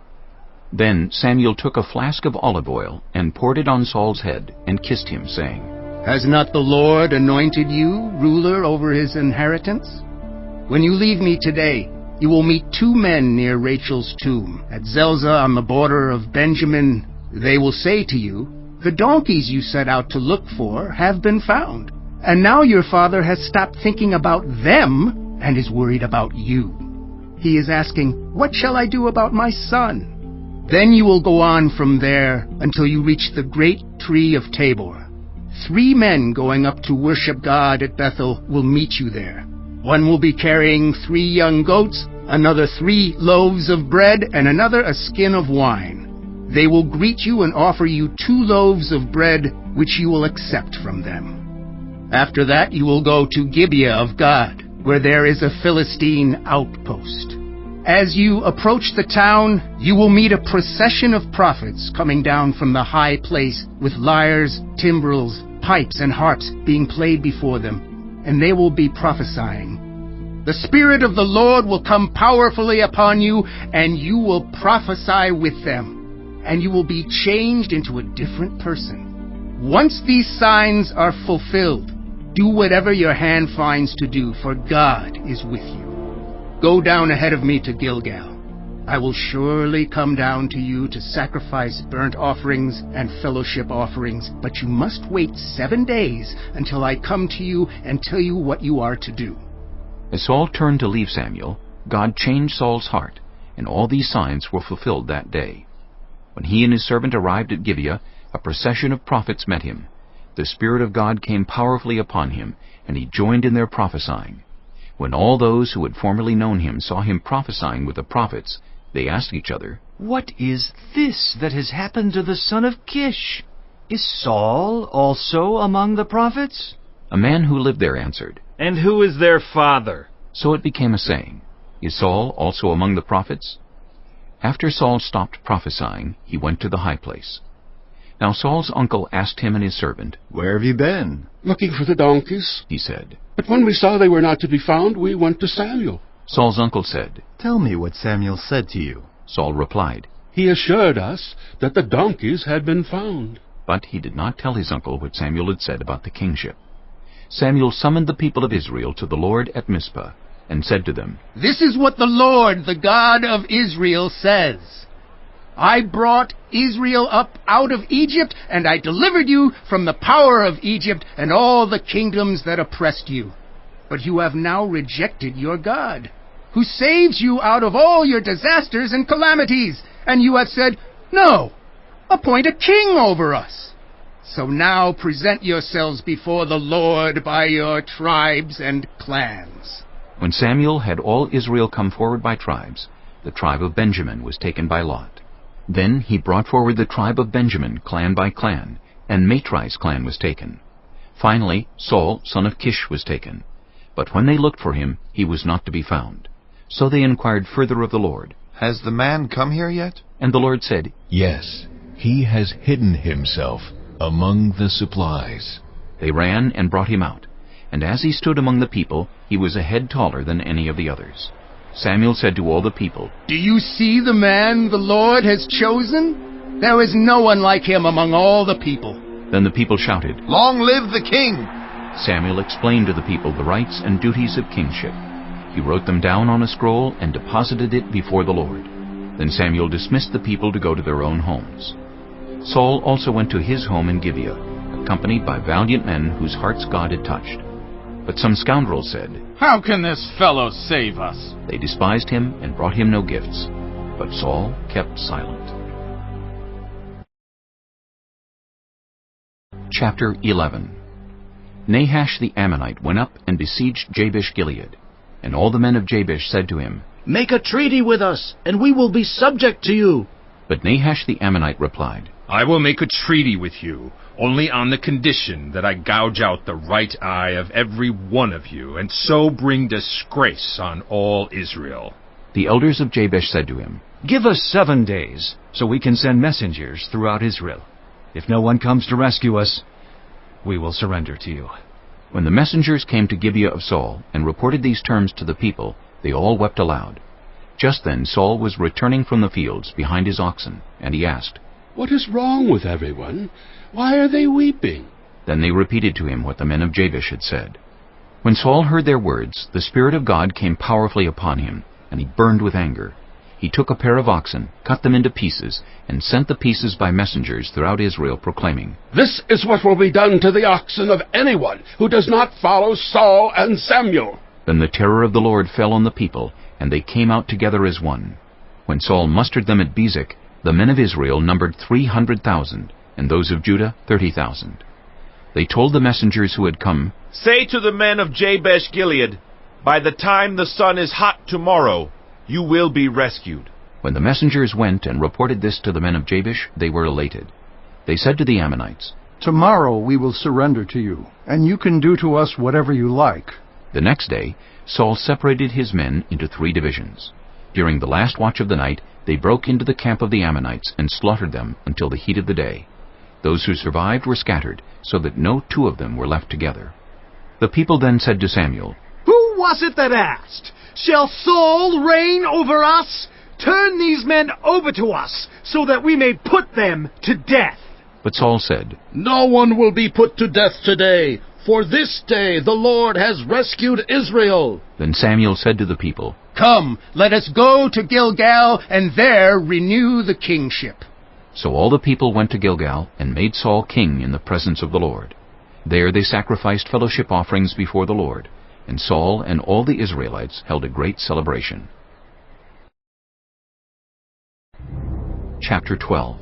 Then Samuel took a flask of olive oil and poured it on Saul's head and kissed him, saying, "Has not the Lord anointed you ruler over his inheritance? When you leave me today, you will meet 2 men near Rachel's tomb, at Zelzah on the border of Benjamin. They will say to you, 'The donkeys you set out to look for have been found.' And now your father has stopped thinking about them and is worried about you. He is asking, 'What shall I do about my son?' Then you will go on from there until you reach the great tree of Tabor. 3 men going up to worship God at Bethel will meet you there. One will be carrying 3 young goats, another 3 loaves of bread, and another a skin of wine. They will greet you and offer you 2 loaves of bread, which you will accept from them. After that you will go to Gibeah of God, where there is a Philistine outpost. As you approach the town, you will meet a procession of prophets coming down from the high place with lyres, timbrels, pipes, and harps being played before them, and they will be prophesying. The Spirit of the Lord will come powerfully upon you, and you will prophesy with them, and you will be changed into a different person. Once these signs are fulfilled, do whatever your hand finds to do, for God is with you." Go down ahead of me to Gilgal. I will surely come down to you to sacrifice burnt offerings and fellowship offerings, but you must wait 7 days until I come to you and tell you what you are to do." As Saul turned to leave Samuel, God changed Saul's heart, and all these signs were fulfilled that day. When he and his servant arrived at Gibeah, a procession of prophets met him. The Spirit of God came powerfully upon him, and he joined in their prophesying. When all those who had formerly known him saw him prophesying with the prophets, they asked each other, "What is this that has happened to the son of Kish? Is Saul also among the prophets?" A man who lived there answered, "And who is their father?" So it became a saying, "Is Saul also among the prophets?" After Saul stopped prophesying, he went to the high place. Now Saul's uncle asked him and his servant, "Where have you been?" "Looking for the donkeys," he said. "But when we saw they were not to be found, we went to Samuel." Saul's uncle said, "Tell me what Samuel said to you." Saul replied, "He assured us that the donkeys had been found." But he did not tell his uncle what Samuel had said about the kingship. Samuel summoned the people of Israel to the Lord at Mizpah, and said to them, "This is what the Lord, the God of Israel, says. I brought Israel up out of Egypt, and I delivered you from the power of Egypt and all the kingdoms that oppressed you. But you have now rejected your God, who saves you out of all your disasters and calamities, and you have said, 'No, appoint a king over us.' So now present yourselves before the Lord by your tribes and clans." When Samuel had all Israel come forward by tribes, the tribe of Benjamin was taken by lot. Then he brought forward the tribe of Benjamin, clan by clan, and Matri's clan was taken. Finally, Saul, son of Kish, was taken. But when they looked for him, he was not to be found. So they inquired further of the Lord, "Has the man come here yet?" And the Lord said, "Yes, he has hidden himself among the supplies." They ran and brought him out, and as he stood among the people, he was a head taller than any of the others. Samuel said to all the people, "Do you see the man the Lord has chosen? There is no one like him among all the people." Then the people shouted, "Long live the king!" Samuel explained to the people the rights and duties of kingship. He wrote them down on a scroll and deposited it before the Lord. Then Samuel dismissed the people to go to their own homes. Saul also went to his home in Gibeah, accompanied by valiant men whose hearts God had touched. But some scoundrels said, "How can this fellow save us?" They despised him and brought him no gifts. But Saul kept silent. Chapter 11. Nahash the Ammonite went up and besieged Jabesh-Gilead. And all the men of Jabesh said to him, "Make a treaty with us, and we will be subject to you." But Nahash the Ammonite replied, "I will make a treaty with you, only on the condition that I gouge out the right eye of every one of you, and so bring disgrace on all Israel." The elders of Jabesh said to him, "Give us 7 days, so we can send messengers throughout Israel. If no one comes to rescue us, we will surrender to you." When the messengers came to Gibeah of Saul and reported these terms to the people, they all wept aloud. Just then Saul was returning from the fields behind his oxen, and he asked, "What is wrong with everyone? Why are they weeping?" Then they repeated to him what the men of Jabesh had said. When Saul heard their words, the Spirit of God came powerfully upon him, and he burned with anger. He took a pair of oxen, cut them into pieces, and sent the pieces by messengers throughout Israel, proclaiming, "This is what will be done to the oxen of anyone who does not follow Saul and Samuel." Then the terror of the Lord fell on the people, and they came out together as one. When Saul mustered them at Bezek, the men of Israel numbered 300,000, and those of Judah 30,000. They told the messengers who had come, "Say to the men of Jabesh-Gilead, by the time the sun is hot tomorrow, you will be rescued." When the messengers went and reported this to the men of Jabesh, they were elated. They said to the Ammonites, "Tomorrow we will surrender to you, and you can do to us whatever you like." The next day, Saul separated his men into 3 divisions. During the last watch of the night, they broke into the camp of the Ammonites and slaughtered them until the heat of the day. Those who survived were scattered, so that no 2 of them were left together. The people then said to Samuel, "Who was it that asked, 'Shall Saul reign over us? Turn these men over to us, so that we may put them to death.'" But Saul said, "No one will be put to death today, For this day the Lord has rescued Israel. Then Samuel said to the people, Come, let us go to Gilgal, and there renew the kingship. So all the people went to Gilgal, and made Saul king in the presence of the Lord. There they sacrificed fellowship offerings before the Lord, and Saul and all the Israelites held a great celebration. Chapter 12.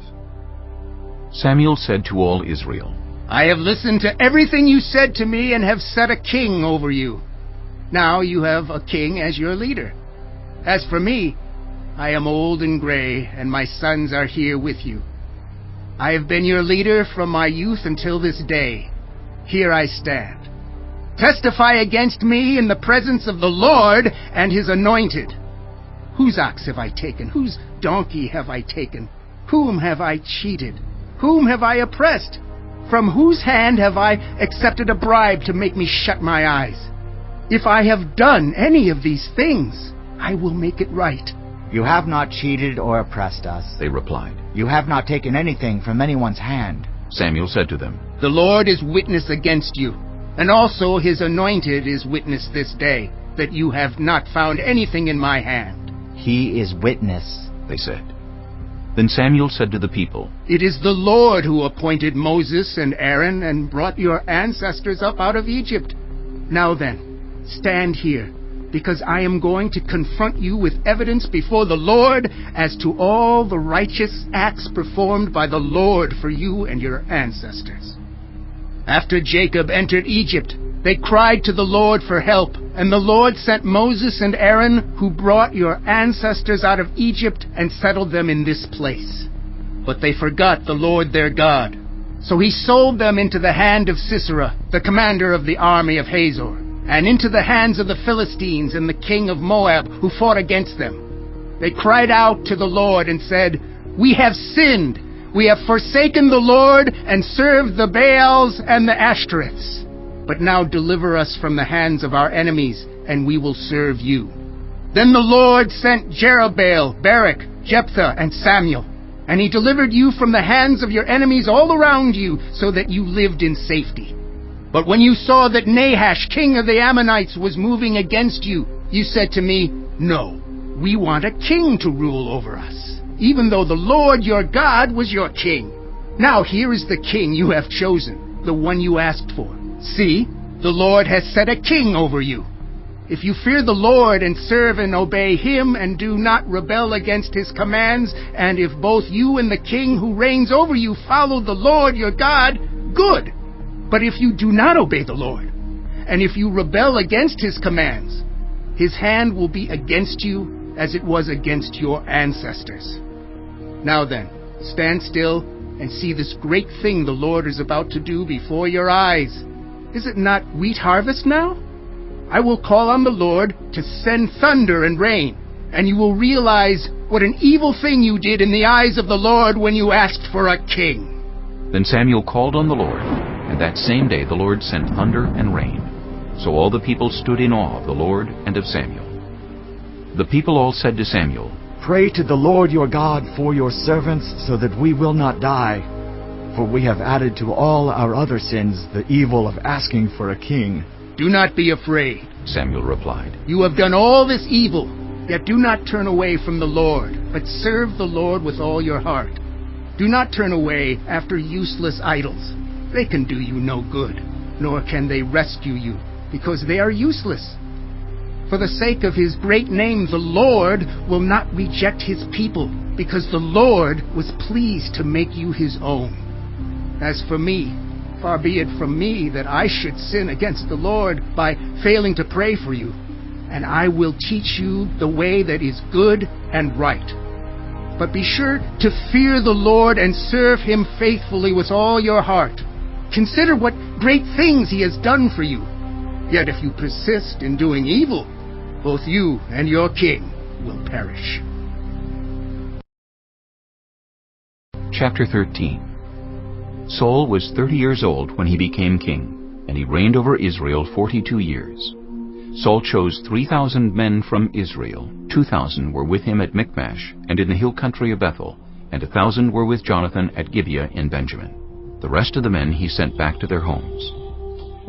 Samuel said to all Israel, I have listened to everything you said to me and have set a king over you. Now you have a king as your leader. As for me, I am old and gray, and my sons are here with you. I have been your leader from my youth until this day. Here I stand. Testify against me in the presence of the Lord and his anointed. Whose ox have I taken? Whose donkey have I taken? Whom have I cheated? Whom have I oppressed? From whose hand have I accepted a bribe to make me shut my eyes? If I have done any of these things, I will make it right. You have not cheated or oppressed us, they replied. You have not taken anything from anyone's hand. Samuel said to them, The Lord is witness against you, and also his anointed is witness this day, that you have not found anything in my hand. He is witness, they said. Then Samuel said to the people, It is the Lord who appointed Moses and Aaron and brought your ancestors up out of Egypt. Now then, stand here, because I am going to confront you with evidence before the Lord as to all the righteous acts performed by the Lord for you and your ancestors. After Jacob entered Egypt, they cried to the Lord for help, and the Lord sent Moses and Aaron, who brought your ancestors out of Egypt and settled them in this place. But they forgot the Lord their God. So he sold them into the hand of Sisera, the commander of the army of Hazor, and into the hands of the Philistines and the king of Moab, who fought against them. They cried out to the Lord and said, We have sinned. We have forsaken the Lord and served the Baals and the Ashtoreths. But now deliver us from the hands of our enemies, and we will serve you. Then the Lord sent Jerubbaal, Barak, Jephthah, and Samuel, and he delivered you from the hands of your enemies all around you, so that you lived in safety. But when you saw that Nahash, king of the Ammonites, was moving against you, you said to me, No, we want a king to rule over us, even though the Lord your God was your king. Now here is the king you have chosen, the one you asked for. See, the Lord has set a king over you. If you fear the Lord and serve and obey him and do not rebel against his commands, and if both you and the king who reigns over you follow the Lord your God, good. But if you do not obey the Lord, and if you rebel against his commands, his hand will be against you as it was against your ancestors. Now then, stand still and see this great thing the Lord is about to do before your eyes. Is it not wheat harvest now? I will call on the Lord to send thunder and rain, and you will realize what an evil thing you did in the eyes of the Lord when you asked for a king. Then Samuel called on the Lord, and that same day the Lord sent thunder and rain. So all the people stood in awe of the Lord and of Samuel. The people all said to Samuel, Pray to the Lord your God for your servants, so that we will not die. For we have added to all our other sins the evil of asking for a king. Do not be afraid, Samuel replied. You have done all this evil, yet do not turn away from the Lord, but serve the Lord with all your heart. Do not turn away after useless idols. They can do you no good, nor can they rescue you, because they are useless. For the sake of his great name, the Lord will not reject his people, because the Lord was pleased to make you his own. As for me, far be it from me that I should sin against the Lord by failing to pray for you, and I will teach you the way that is good and right. But be sure to fear the Lord and serve him faithfully with all your heart. Consider what great things he has done for you. Yet if you persist in doing evil, both you and your king will perish. Chapter 13. Saul was 30 years old when he became king, and he reigned over Israel 42 years. Saul chose 3,000 men from Israel. 2,000 were with him at Michmash and in the hill country of Bethel, and 1,000 were with Jonathan at Gibeah in Benjamin. The rest of the men he sent back to their homes.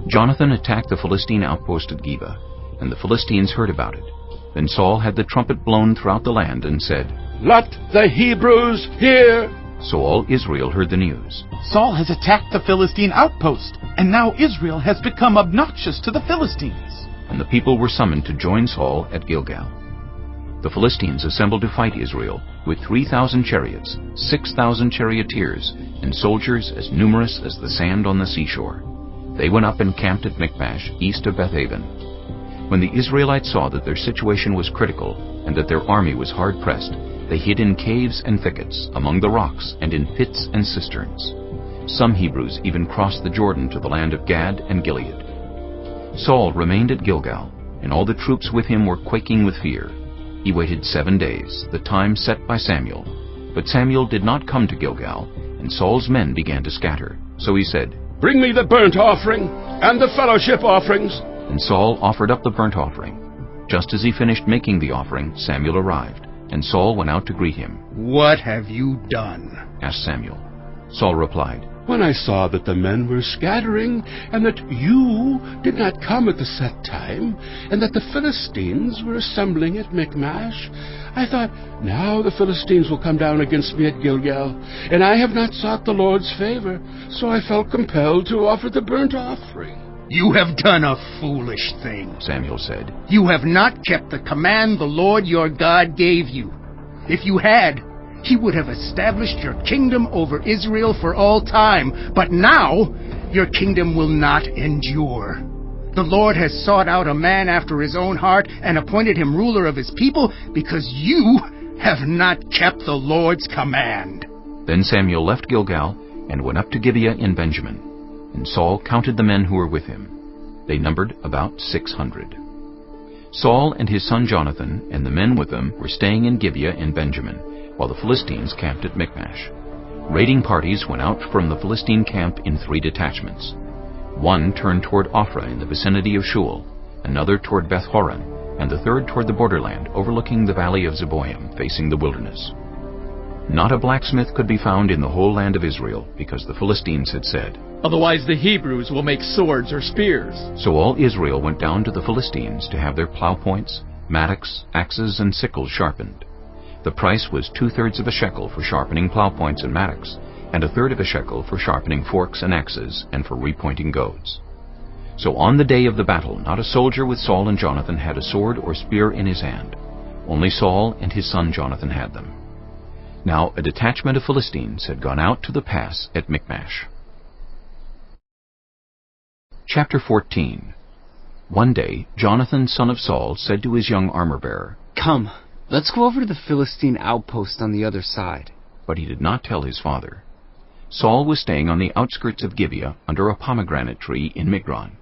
Jonathan attacked the Philistine outpost at Geba, and the Philistines heard about it. Then Saul had the trumpet blown throughout the land and said, "Let the Hebrews hear!" So all Israel heard the news. Saul has attacked the Philistine outpost, and now Israel has become obnoxious to the Philistines. And the people were summoned to join Saul at Gilgal. The Philistines assembled to fight Israel with 3,000 chariots, 6,000 charioteers, and soldiers as numerous as the sand on the seashore. They went up and camped at Michmash, east of Bethaven. When the Israelites saw that their situation was critical and that their army was hard-pressed, they hid in caves and thickets, among the rocks, and in pits and cisterns. Some Hebrews even crossed the Jordan to the land of Gad and Gilead. Saul remained at Gilgal, and all the troops with him were quaking with fear. He waited 7 days, the time set by Samuel. But Samuel did not come to Gilgal, and Saul's men began to scatter. So he said, "Bring me the burnt offering and the fellowship offerings." And Saul offered up the burnt offering. Just as he finished making the offering, Samuel arrived, and Saul went out to greet him. "What have you done?" asked Samuel. Saul replied, "When I saw that the men were scattering, and that you did not come at the set time, and that the Philistines were assembling at Michmash, I thought, now the Philistines will come down against me at Gilgal, and I have not sought the Lord's favor, so I felt compelled to offer the burnt offering." "You have done a foolish thing," Samuel said. "You have not kept the command the Lord your God gave you. If you had, He would have established your kingdom over Israel for all time. But now, your kingdom will not endure. The Lord has sought out a man after His own heart and appointed him ruler of His people because you have not kept the Lord's command." Then Samuel left Gilgal and went up to Gibeah in Benjamin. And Saul counted the men who were with him. They numbered about 600. Saul and his son Jonathan and the men with them were staying in Gibeah in Benjamin, while the Philistines camped at Michmash. Raiding parties went out from the Philistine camp in 3 detachments. One turned toward Ophrah in the vicinity of Shual, another toward Beth-horon, and the third toward the borderland overlooking the valley of Zeboim, facing the wilderness. Not a blacksmith could be found in the whole land of Israel, because the Philistines had said, "Otherwise the Hebrews will make swords or spears." So all Israel went down to the Philistines to have their plow points, mattocks, axes, and sickles sharpened. The price was 2/3 of a shekel for sharpening plow points and mattocks, and 1/3 of a shekel for sharpening forks and axes, and for repointing goads. So on the day of the battle, not a soldier with Saul and Jonathan had a sword or spear in his hand. Only Saul and his son Jonathan had them. Now a detachment of Philistines had gone out to the pass at Michmash. Chapter 14. One day, Jonathan, son of Saul, said to his young armor-bearer, "Come, let's go over to the Philistine outpost on the other side." But he did not tell his father. Saul was staying on the outskirts of Gibeah under a pomegranate tree in Migron.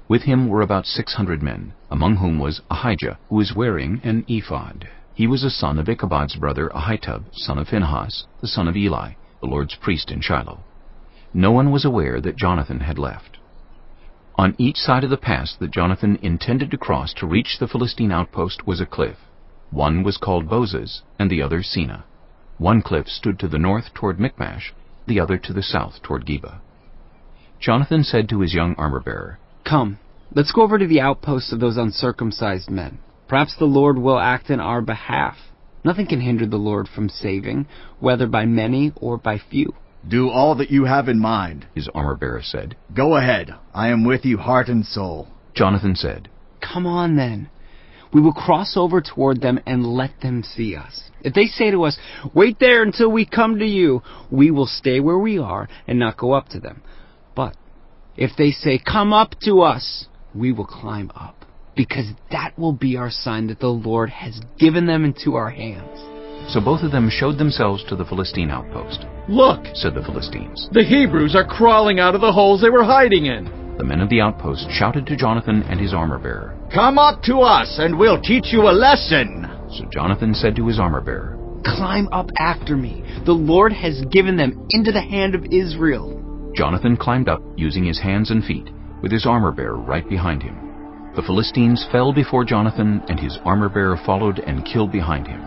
With him were about 600 men, among whom was Ahijah, who was wearing an ephod. He was a son of Ichabod's brother Ahitub, son of Phinehas, the son of Eli, the Lord's priest in Shiloh. No one was aware that Jonathan had left. On each side of the pass that Jonathan intended to cross to reach the Philistine outpost was a cliff. One was called Bozez, and the other Sina. One cliff stood to the north toward Michmash, the other to the south toward Geba. Jonathan said to his young armor-bearer, "Come, let's go over to the outposts of those uncircumcised men. Perhaps the Lord will act in our behalf. Nothing can hinder the Lord from saving, whether by many or by few." "Do all that you have in mind," his armor-bearer said. "Go ahead. I am with you heart and soul." Jonathan said, "Come on then. We will cross over toward them and let them see us. If they say to us, 'Wait there until we come to you,' we will stay where we are and not go up to them. But if they say, 'Come up to us,' we will climb up, because that will be our sign that the Lord has given them into our hands." So both of them showed themselves to the Philistine outpost. "Look," said the Philistines, "the Hebrews are crawling out of the holes they were hiding in." The men of the outpost shouted to Jonathan and his armor-bearer, "Come up to us, and we'll teach you a lesson." So Jonathan said to his armor-bearer, "Climb up after me. The Lord has given them into the hand of Israel." Jonathan climbed up, using his hands and feet, with his armor-bearer right behind him. The Philistines fell before Jonathan, and his armor-bearer followed and killed behind him.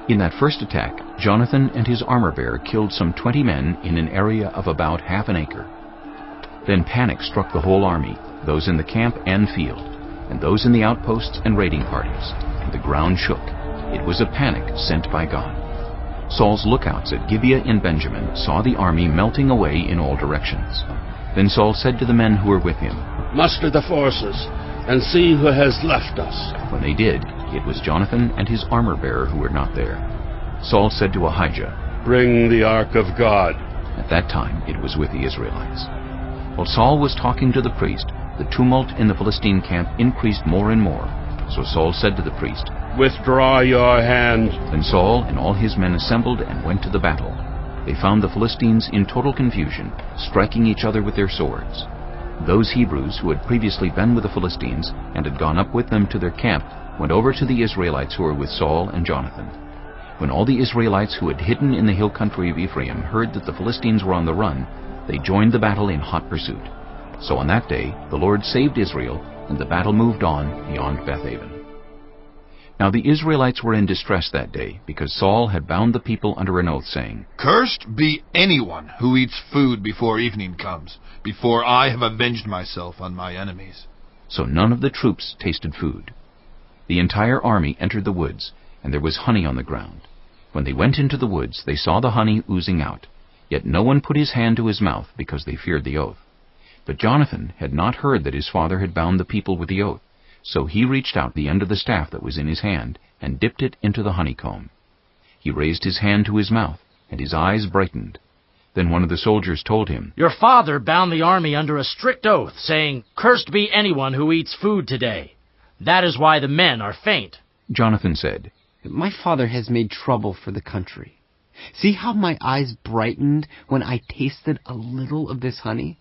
In that first attack, Jonathan and his armor-bearer killed some 20 men in an area of about half an acre. Then panic struck the whole army, those in the camp and field, and those in the outposts and raiding parties, and the ground shook. It was a panic sent by God. Saul's lookouts at Gibeah in Benjamin saw the army melting away in all directions. Then Saul said to the men who were with him, "Muster the forces, and see who has left us." When they did, it was Jonathan and his armor-bearer who were not there. Saul said to Ahijah, "Bring the ark of God." At that time it was with the Israelites. While Saul was talking to the priest, the tumult in the Philistine camp increased more and more. So Saul said to the priest, "Withdraw your hand." Then Saul and all his men assembled and went to the battle. They found the Philistines in total confusion, striking each other with their swords. Those Hebrews who had previously been with the Philistines and had gone up with them to their camp went over to the Israelites who were with Saul and Jonathan. When all the Israelites who had hidden in the hill country of Ephraim heard that the Philistines were on the run, they joined the battle in hot pursuit. So on that day the Lord saved Israel, and the battle moved on beyond Bethaven. Now the Israelites were in distress that day, because Saul had bound the people under an oath, saying, "Cursed be anyone who eats food before evening comes, before I have avenged myself on my enemies." So none of the troops tasted food. The entire army entered the woods, and there was honey on the ground. When they went into the woods, they saw the honey oozing out. Yet no one put his hand to his mouth, because they feared the oath. But Jonathan had not heard that his father had bound the people with the oath. So he reached out the end of the staff that was in his hand, and dipped it into the honeycomb. He raised his hand to his mouth, and his eyes brightened. Then one of the soldiers told him, "Your father bound the army under a strict oath, saying, 'Cursed be anyone who eats food today.' That is why the men are faint." Jonathan said, "My father has made trouble for the country. See how my eyes brightened when I tasted a little of this honey?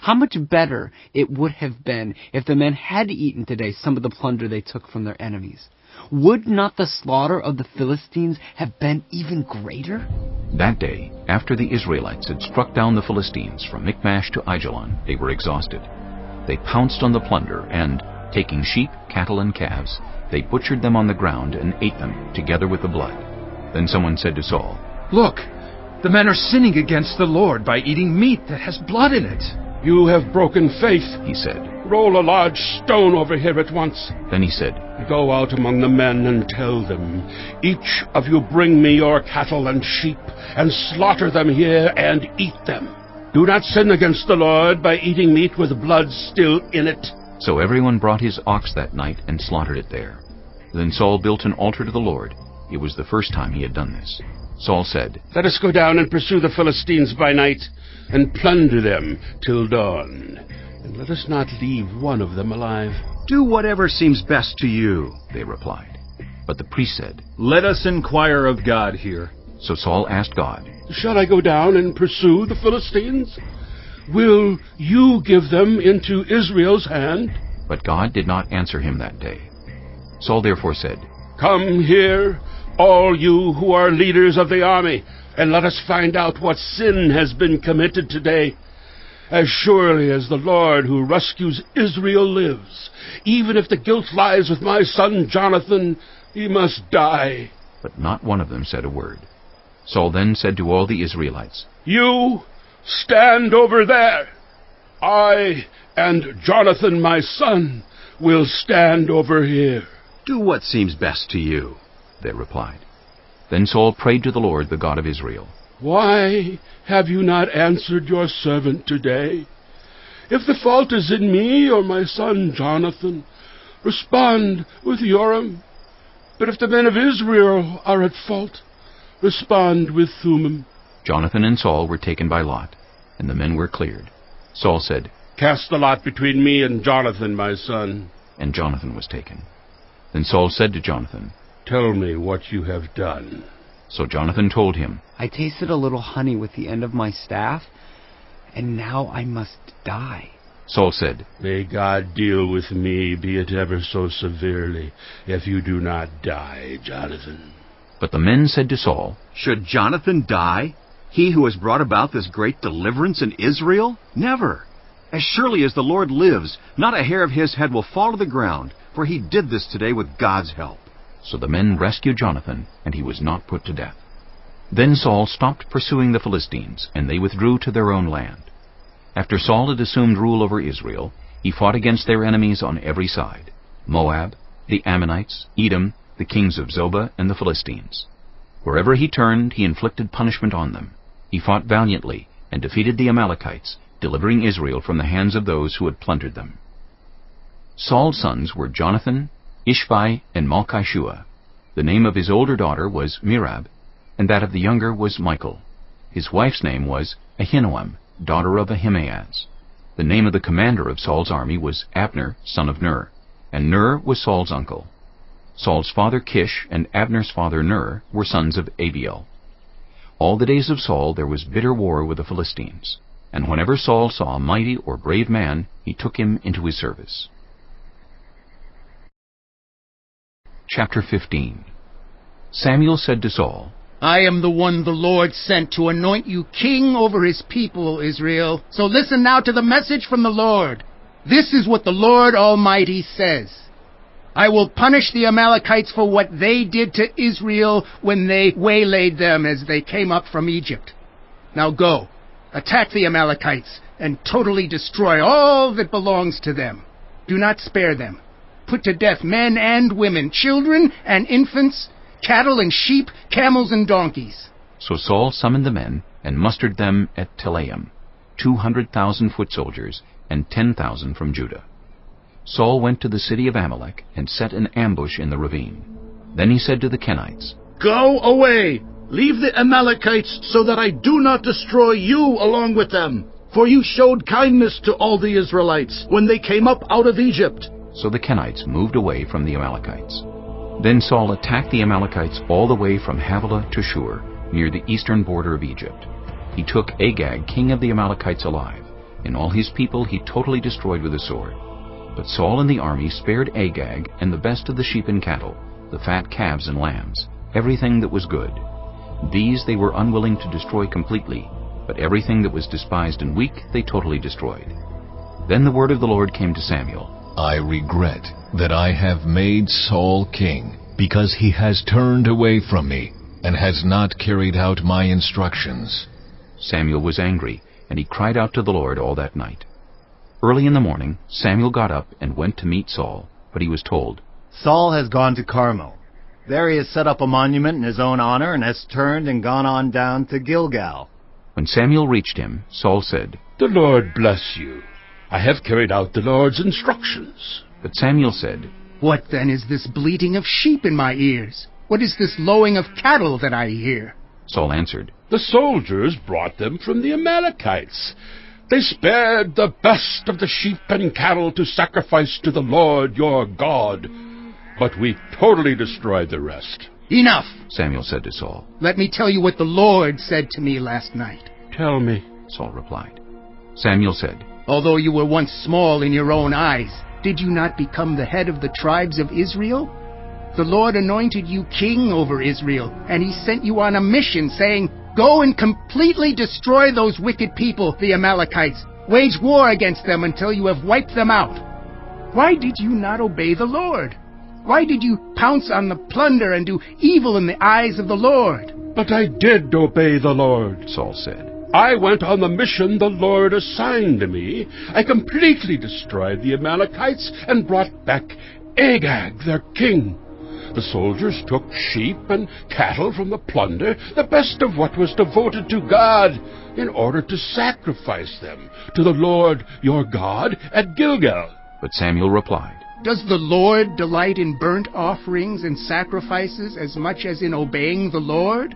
How much better it would have been if the men had eaten today some of the plunder they took from their enemies. Would not the slaughter of the Philistines have been even greater?" That day, after the Israelites had struck down the Philistines from Michmash to Aijalon, they were exhausted. They pounced on the plunder, and, taking sheep, cattle, and calves, they butchered them on the ground and ate them, together with the blood. Then someone said to Saul, "Look, the men are sinning against the Lord by eating meat that has blood in it." "You have broken faith," he said. "Roll a large stone over here at once." Then he said, "Go out among the men and tell them, each of you bring me your cattle and sheep, and slaughter them here and eat them. Do not sin against the Lord by eating meat with blood still in it." So everyone brought his ox that night and slaughtered it there. Then Saul built an altar to the Lord. It was the first time he had done this. Saul said, "Let us go down and pursue the Philistines by night, and plunder them till dawn. And let us not leave one of them alive." "Do whatever seems best to you," they replied. But the priest said, "Let us inquire of God here." So Saul asked God, "Shall I go down and pursue the Philistines? Will you give them into Israel's hand?" But God did not answer him that day. Saul therefore said, "Come here, all you who are leaders of the army, and let us find out what sin has been committed today. As surely as the Lord who rescues Israel lives, even if the guilt lies with my son Jonathan, he must die." But not one of them said a word. Saul then said to all the Israelites, "You stand over there. I and Jonathan my son will stand over here." "Do what seems best to you," they replied. Then Saul prayed to the Lord, the God of Israel, "Why have you not answered your servant today? If the fault is in me or my son Jonathan, respond with Joram. But if the men of Israel are at fault, respond with Thummim." Jonathan and Saul were taken by lot, and the men were cleared. Saul said, "Cast the lot between me and Jonathan my son." And Jonathan was taken. Then Saul said to Jonathan, "Tell me what you have done." So Jonathan told him, "I tasted a little honey with the end of my staff, and now I must die." Saul said, "May God deal with me, be it ever so severely, if you do not die, Jonathan." But the men said to Saul, "Should Jonathan die, he who has brought about this great deliverance in Israel? Never! As surely as the Lord lives, not a hair of his head will fall to the ground, for he did this today with God's help." So the men rescued Jonathan, and he was not put to death. Then Saul stopped pursuing the Philistines, and they withdrew to their own land. After Saul had assumed rule over Israel, he fought against their enemies on every side: Moab, the Ammonites, Edom, the kings of Zobah, and the Philistines. Wherever he turned, he inflicted punishment on them. He fought valiantly and defeated the Amalekites, delivering Israel from the hands of those who had plundered them. Saul's sons were Jonathan, Ishvi, and Malchishua. The name of his older daughter was Merab, and that of the younger was Michal. His wife's name was Ahinoam, daughter of Ahimaaz. The name of the commander of Saul's army was Abner, son of Ner, and Ner was Saul's uncle. Saul's father Kish and Abner's father Ner were sons of Abigail. All the days of Saul there was bitter war with the Philistines, and whenever Saul saw a mighty or brave man, he took him into his service. Chapter 15. Samuel said to Saul, I am the one the Lord sent to anoint you king over his people, Israel. So listen now to the message from the Lord. This is what the Lord Almighty says. I will punish the Amalekites for what they did to Israel when they waylaid them as they came up from Egypt. Now go, attack the Amalekites, and totally destroy all that belongs to them. Do not spare them. Put to death men and women, children and infants, cattle and sheep, camels and donkeys. So Saul summoned the men and mustered them at Telaim, 200,000 foot soldiers and 10,000 from Judah. Saul went to the city of Amalek and set an ambush in the ravine. Then he said to the Kenites, Go away! Leave the Amalekites so that I do not destroy you along with them. For you showed kindness to all the Israelites when they came up out of Egypt. So the Kenites moved away from the Amalekites. Then Saul attacked the Amalekites all the way from Havilah to Shur, near the eastern border of Egypt. He took Agag, king of the Amalekites, alive, and all his people he totally destroyed with the sword. But Saul and the army spared Agag and the best of the sheep and cattle, the fat calves and lambs, everything that was good. These they were unwilling to destroy completely, but everything that was despised and weak they totally destroyed. Then the word of the Lord came to Samuel. I regret that I have made Saul king, because he has turned away from me, and has not carried out my instructions. Samuel was angry, and he cried out to the Lord all that night. Early in the morning, Samuel got up and went to meet Saul, but he was told, Saul has gone to Carmel. There he has set up a monument in his own honor, and has turned and gone on down to Gilgal. When Samuel reached him, Saul said, The Lord bless you. I have carried out the Lord's instructions. But Samuel said, What then is this bleating of sheep in my ears? What is this lowing of cattle that I hear? Saul answered, The soldiers brought them from the Amalekites. They spared the best of the sheep and cattle to sacrifice to the Lord your God, but we totally destroyed the rest. Enough, Samuel said to Saul. Let me tell you what the Lord said to me last night. Tell me, Saul replied. Samuel said, Although you were once small in your own eyes, did you not become the head of the tribes of Israel? The Lord anointed you king over Israel, and he sent you on a mission, saying, Go and completely destroy those wicked people, the Amalekites. Wage war against them until you have wiped them out. Why did you not obey the Lord? Why did you pounce on the plunder and do evil in the eyes of the Lord? But I did obey the Lord, Saul said. I went on the mission the Lord assigned to me. I completely destroyed the Amalekites and brought back Agag, their king. The soldiers took sheep and cattle from the plunder, the best of what was devoted to God, in order to sacrifice them to the Lord your God at Gilgal. But Samuel replied, Does the Lord delight in burnt offerings and sacrifices as much as in obeying the Lord?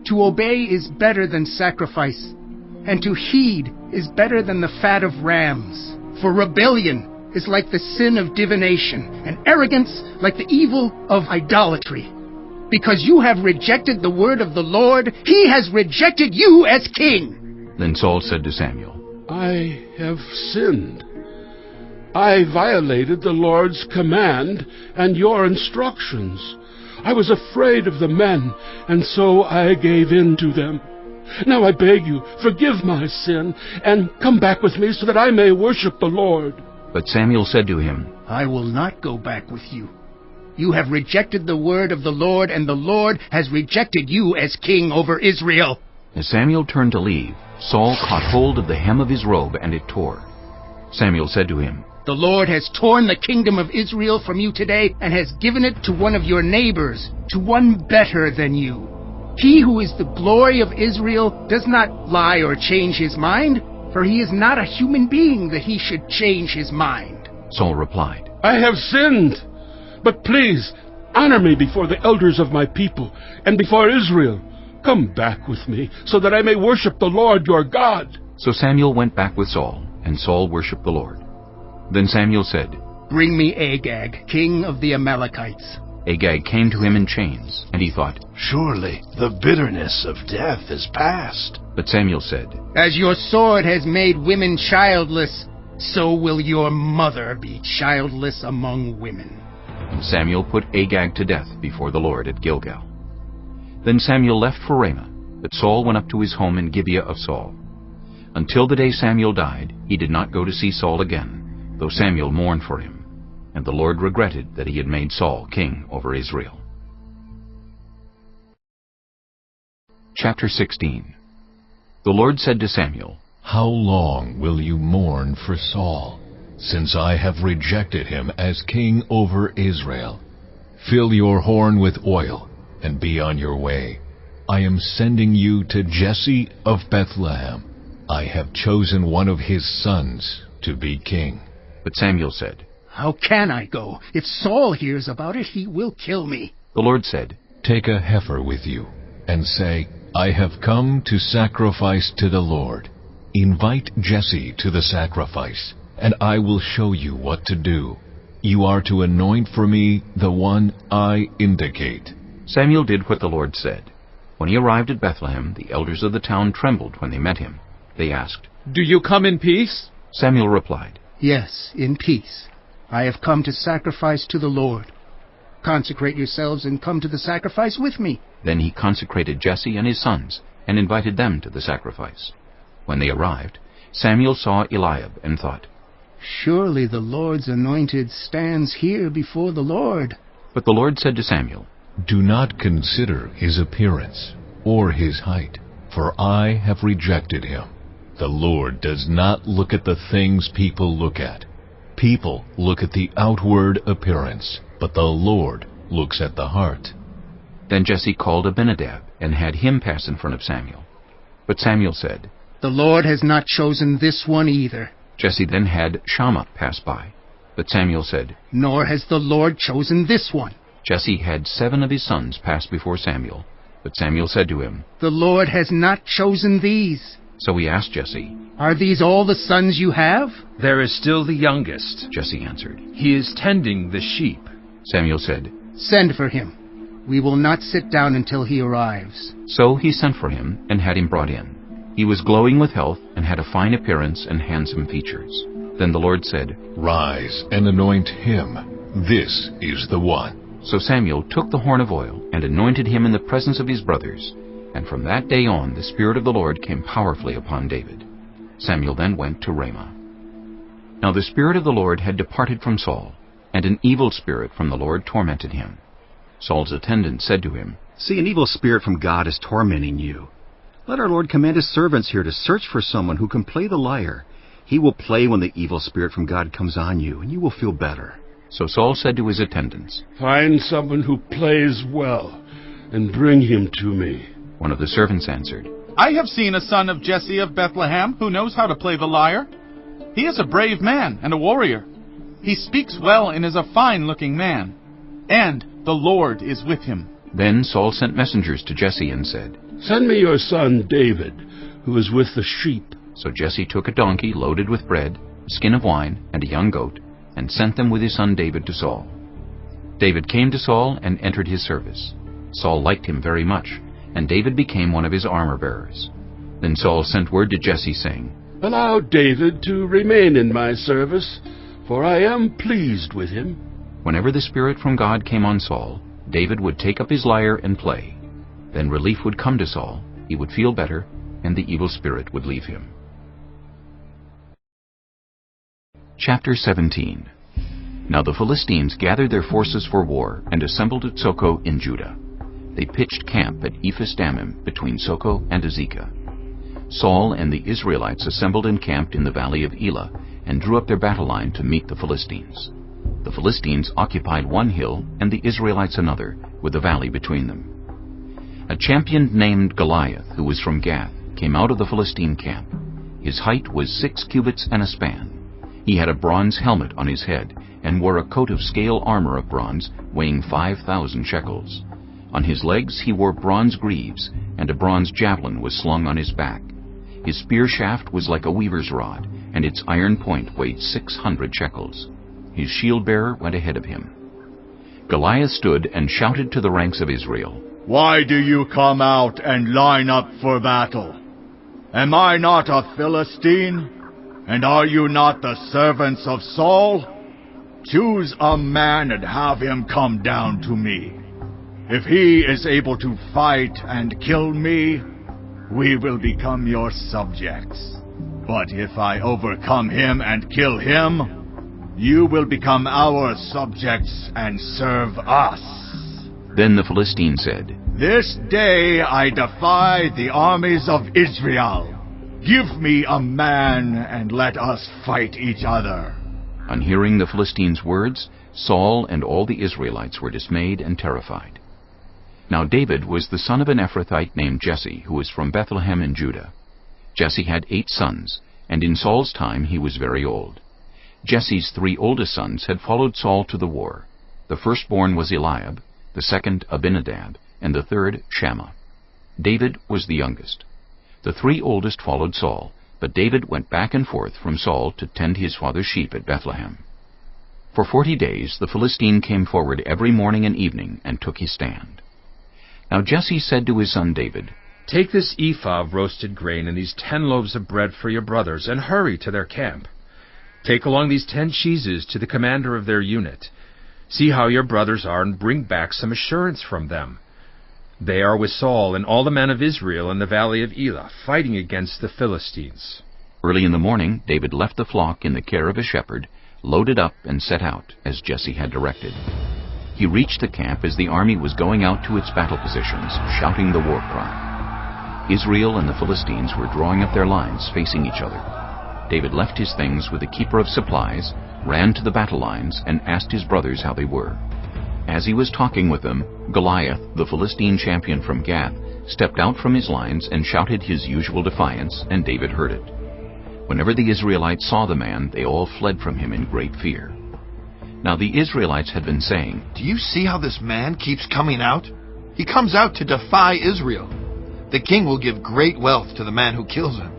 To obey is better than sacrifice, and to heed is better than the fat of rams. For rebellion is like the sin of divination, and arrogance like the evil of idolatry. Because you have rejected the word of the Lord, he has rejected you as king. Then Saul said to Samuel, I have sinned. I violated the Lord's command and your instructions. I was afraid of the men, and so I gave in to them. Now I beg you, forgive my sin, and come back with me so that I may worship the Lord. But Samuel said to him, I will not go back with you. You have rejected the word of the Lord, and the Lord has rejected you as king over Israel. As Samuel turned to leave, Saul caught hold of the hem of his robe, and it tore. Samuel said to him, The Lord has torn the kingdom of Israel from you today and has given it to one of your neighbors, to one better than you. He who is the glory of Israel does not lie or change his mind, for he is not a human being that he should change his mind. Saul replied, I have sinned, but please honor me before the elders of my people and before Israel. Come back with me, so that I may worship the Lord your God. So Samuel went back with Saul, and Saul worshipped the Lord. Then Samuel said, Bring me Agag, king of the Amalekites. Agag came to him in chains, and he thought, Surely the bitterness of death is past. But Samuel said, As your sword has made women childless, so will your mother be childless among women. And Samuel put Agag to death before the Lord at Gilgal. Then Samuel left for Ramah, but Saul went up to his home in Gibeah of Saul. Until the day Samuel died, he did not go to see Saul again, though Samuel mourned for him. And the Lord regretted that he had made Saul king over Israel. Chapter 16. The Lord said to Samuel, How long will you mourn for Saul, since I have rejected him as king over Israel? Fill your horn with oil, and be on your way. I am sending you to Jesse of Bethlehem. I have chosen one of his sons to be king. But Samuel said, How can I go? If Saul hears about it, he will kill me. The Lord said, Take a heifer with you, and say, I have come to sacrifice to the Lord. Invite Jesse to the sacrifice, and I will show you what to do. You are to anoint for me the one I indicate. Samuel did what the Lord said. When he arrived at Bethlehem, the elders of the town trembled when they met him. They asked, Do you come in peace? Samuel replied, Yes, in peace. I have come to sacrifice to the Lord. Consecrate yourselves and come to the sacrifice with me. Then he consecrated Jesse and his sons, and invited them to the sacrifice. When they arrived, Samuel saw Eliab and thought, Surely the Lord's anointed stands here before the Lord. But the Lord said to Samuel, Do not consider his appearance or his height, for I have rejected him. The Lord does not look at the things people look at. People look at the outward appearance, but the Lord looks at the heart. Then Jesse called Abinadab, and had him pass in front of Samuel. But Samuel said, The Lord has not chosen this one either. Jesse then had Shammah pass by. But Samuel said, Nor has the Lord chosen this one. Jesse had 7 of his sons pass before Samuel. But Samuel said to him, The Lord has not chosen these. So he asked Jesse, Are these all the sons you have? There is still the youngest, Jesse answered. He is tending the sheep. Samuel said, Send for him. We will not sit down until he arrives. So he sent for him, and had him brought in. He was glowing with health, and had a fine appearance and handsome features. Then the Lord said, Rise and anoint him. This is the one. So Samuel took the horn of oil, and anointed him in the presence of his brothers. And from that day on the Spirit of the Lord came powerfully upon David. Samuel then went to Ramah. Now the Spirit of the Lord had departed from Saul, and an evil spirit from the Lord tormented him. Saul's attendant said to him, See, an evil spirit from God is tormenting you. Let our Lord command his servants here to search for someone who can play the lyre. He will play when the evil spirit from God comes on you, and you will feel better. So Saul said to his attendants, Find someone who plays well, and bring him to me. One of the servants answered, I have seen a son of Jesse of Bethlehem who knows how to play the lyre. He is a brave man and a warrior. He speaks well and is a fine-looking man. And the Lord is with him. Then Saul sent messengers to Jesse and said, Send me your son David, who is with the sheep. So Jesse took a donkey loaded with bread, a skin of wine, and a young goat, and sent them with his son David to Saul. David came to Saul and entered his service. Saul liked him very much, and David became one of his armor-bearers. Then Saul sent word to Jesse, saying, Allow David to remain in my service, for I am pleased with him. Whenever the Spirit from God came on Saul, David would take up his lyre and play. Then relief would come to Saul, he would feel better, and the evil spirit would leave him. Chapter 17. Now the Philistines gathered their forces for war, and assembled at Socoh in Judah. they pitched camp at Ephes-dammim between Soko and Azekah. Saul and the Israelites assembled and camped in the valley of Elah and drew up their battle line to meet the Philistines. The Philistines occupied one hill and the Israelites another, with a valley between them. A champion named Goliath, who was from Gath, came out of the Philistine camp. His height was 6 cubits and a span. He had a bronze helmet on his head and wore a coat of scale armor of bronze weighing 5,000 shekels. On his legs he wore bronze greaves, and a bronze javelin was slung on his back. His spear shaft was like a weaver's rod, and its iron point weighed 600 shekels. His shield-bearer went ahead of him. Goliath stood and shouted to the ranks of Israel, "Why do you come out and line up for battle? Am I not a Philistine? And are you not the servants of Saul? Choose a man and have him come down to me. If he is able to fight and kill me, we will become your subjects. But if I overcome him and kill him, you will become our subjects and serve us." Then the Philistine said, "This day I defy the armies of Israel. Give me a man and let us fight each other." On hearing the Philistines' words, Saul and all the Israelites were dismayed and terrified. Now David was the son of an Ephrathite named Jesse, who was from Bethlehem in Judah. Jesse had 8 sons, and in Saul's time he was very old. Jesse's 3 oldest sons had followed Saul to the war. The firstborn was Eliab, the second Abinadab, and the third Shammah. David was the youngest. The 3 oldest followed Saul, but David went back and forth from Saul to tend his father's sheep at Bethlehem. For 40 days the Philistine came forward every morning and evening and took his stand. Now Jesse said to his son David, "Take this ephah of roasted grain and these 10 loaves of bread for your brothers, and hurry to their camp. Take along these 10 cheeses to the commander of their unit. See how your brothers are, and bring back some assurance from them. They are with Saul and all the men of Israel in the valley of Elah, fighting against the Philistines." Early in the morning David left the flock in the care of a shepherd, loaded up and set out, as Jesse had directed. He reached the camp as the army was going out to its battle positions, shouting the war cry. Israel and the Philistines were drawing up their lines, facing each other. David left his things with the keeper of supplies, ran to the battle lines, and asked his brothers how they were. As he was talking with them, Goliath, the Philistine champion from Gath, stepped out from his lines and shouted his usual defiance, and David heard it. Whenever the Israelites saw the man, they all fled from him in great fear. Now the Israelites had been saying, "Do you see how this man keeps coming out? He comes out to defy Israel. The king will give great wealth to the man who kills him.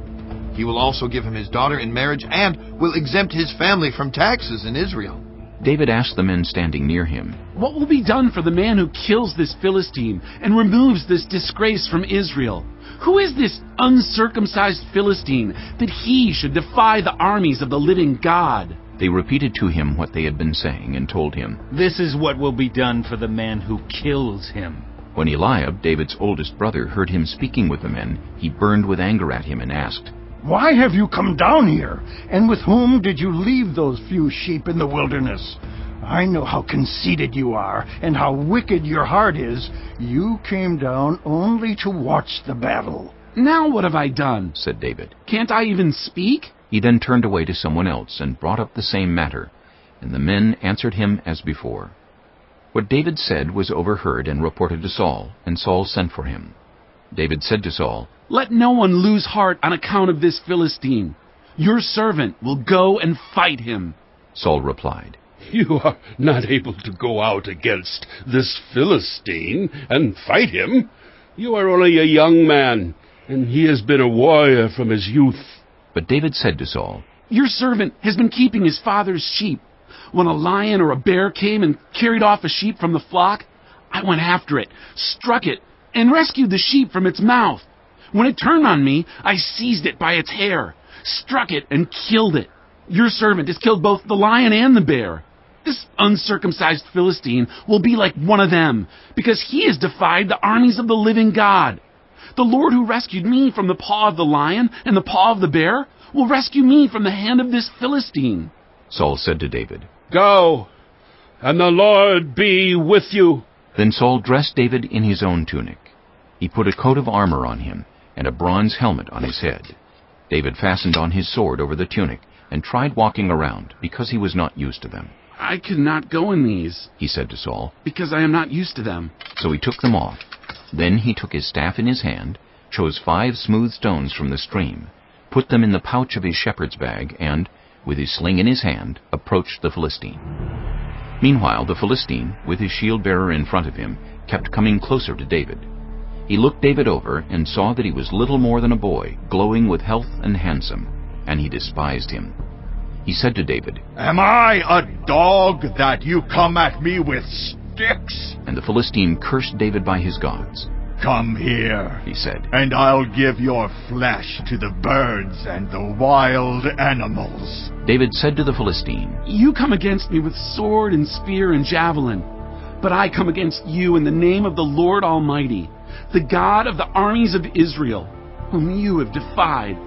He will also give him his daughter in marriage and will exempt his family from taxes in Israel." David asked the men standing near him, "What will be done for the man who kills this Philistine and removes this disgrace from Israel? Who is this uncircumcised Philistine that he should defy the armies of the living God?" They repeated to him what they had been saying and told him, "This is what will be done for the man who kills him." When Eliab, David's oldest brother, heard him speaking with the men, he burned with anger at him and asked, "Why have you come down here? And with whom did you leave those few sheep in the wilderness? I know how conceited you are, and how wicked your heart is. You came down only to watch the battle." "Now what have I done?" said David. "Can't I even speak?" He then turned away to someone else and brought up the same matter, and the men answered him as before. What David said was overheard and reported to Saul, and Saul sent for him. David said to Saul, "Let no one lose heart on account of this Philistine. Your servant will go and fight him." Saul replied, "You are not able to go out against this Philistine and fight him. You are only a young man, and he has been a warrior from his youth." But David said to Saul, "Your servant has been keeping his father's sheep. When a lion or a bear came and carried off a sheep from the flock, I went after it, struck it, and rescued the sheep from its mouth. When it turned on me, I seized it by its hair, struck it, and killed it. Your servant has killed both the lion and the bear. This uncircumcised Philistine will be like one of them, because he has defied the armies of the living God. The Lord who rescued me from the paw of the lion and the paw of the bear will rescue me from the hand of this Philistine." Saul said to David, "Go, and the Lord be with you." Then Saul dressed David in his own tunic. He put a coat of armor on him and a bronze helmet on his head. David fastened on his sword over the tunic and tried walking around because he was not used to them. I cannot go in these, he said to Saul, because I am not used to them. So he took them off. Then he took his staff in his hand, chose 5 smooth stones from the stream, put them in the pouch of his shepherd's bag, and, with his sling in his hand, approached the Philistine. Meanwhile, the Philistine, with his shield-bearer in front of him, kept coming closer to David. He looked David over and saw that he was little more than a boy, glowing with health and handsome, and he despised him. He said to David, "Am I a dog that you come at me with sticks?" And the Philistine cursed David by his gods. "Come here," he said, "and I'll give your flesh to the birds and the wild animals." David said to the Philistine, "You come against me with sword and spear and javelin, but I come against you in the name of the Lord Almighty, the God of the armies of Israel, whom you have defied.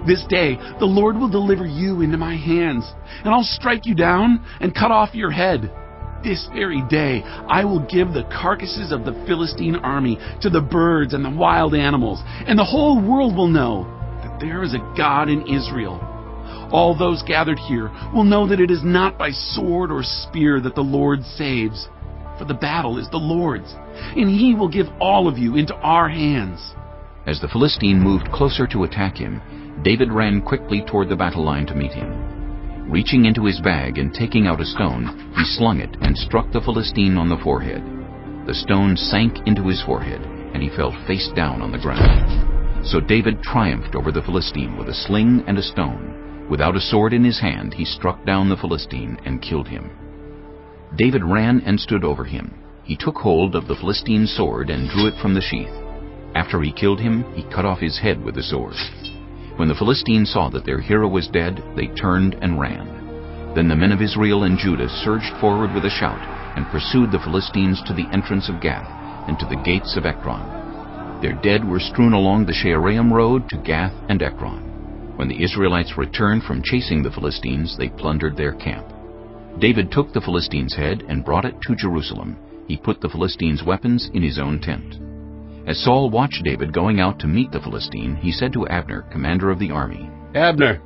This day the Lord will deliver you into my hands, and I'll strike you down and cut off your head. This very day I will give the carcasses of the Philistine army to the birds and the wild animals, and the whole world will know that there is a God in Israel. All those gathered here will know that it is not by sword or spear that the Lord saves, for the battle is the Lord's, and he will give all of you into our hands." As the Philistine moved closer to attack him, David ran quickly toward the battle line to meet him. Reaching into his bag and taking out a stone, he slung it and struck the Philistine on the forehead. The stone sank into his forehead, and he fell face down on the ground. So David triumphed over the Philistine with a sling and a stone. Without a sword in his hand, he struck down the Philistine and killed him. David ran and stood over him. He took hold of the Philistine's sword and drew it from the sheath. After he killed him, he cut off his head with the sword. When the Philistines saw that their hero was dead, they turned and ran. Then the men of Israel and Judah surged forward with a shout and pursued the Philistines to the entrance of Gath and to the gates of Ekron. Their dead were strewn along the Shearaim road to Gath and Ekron. When the Israelites returned from chasing the Philistines, they plundered their camp. David took the Philistine's head and brought it to Jerusalem. He put the Philistine's weapons in his own tent. As Saul watched David going out to meet the Philistine, he said to Abner, commander of the army, "Abner,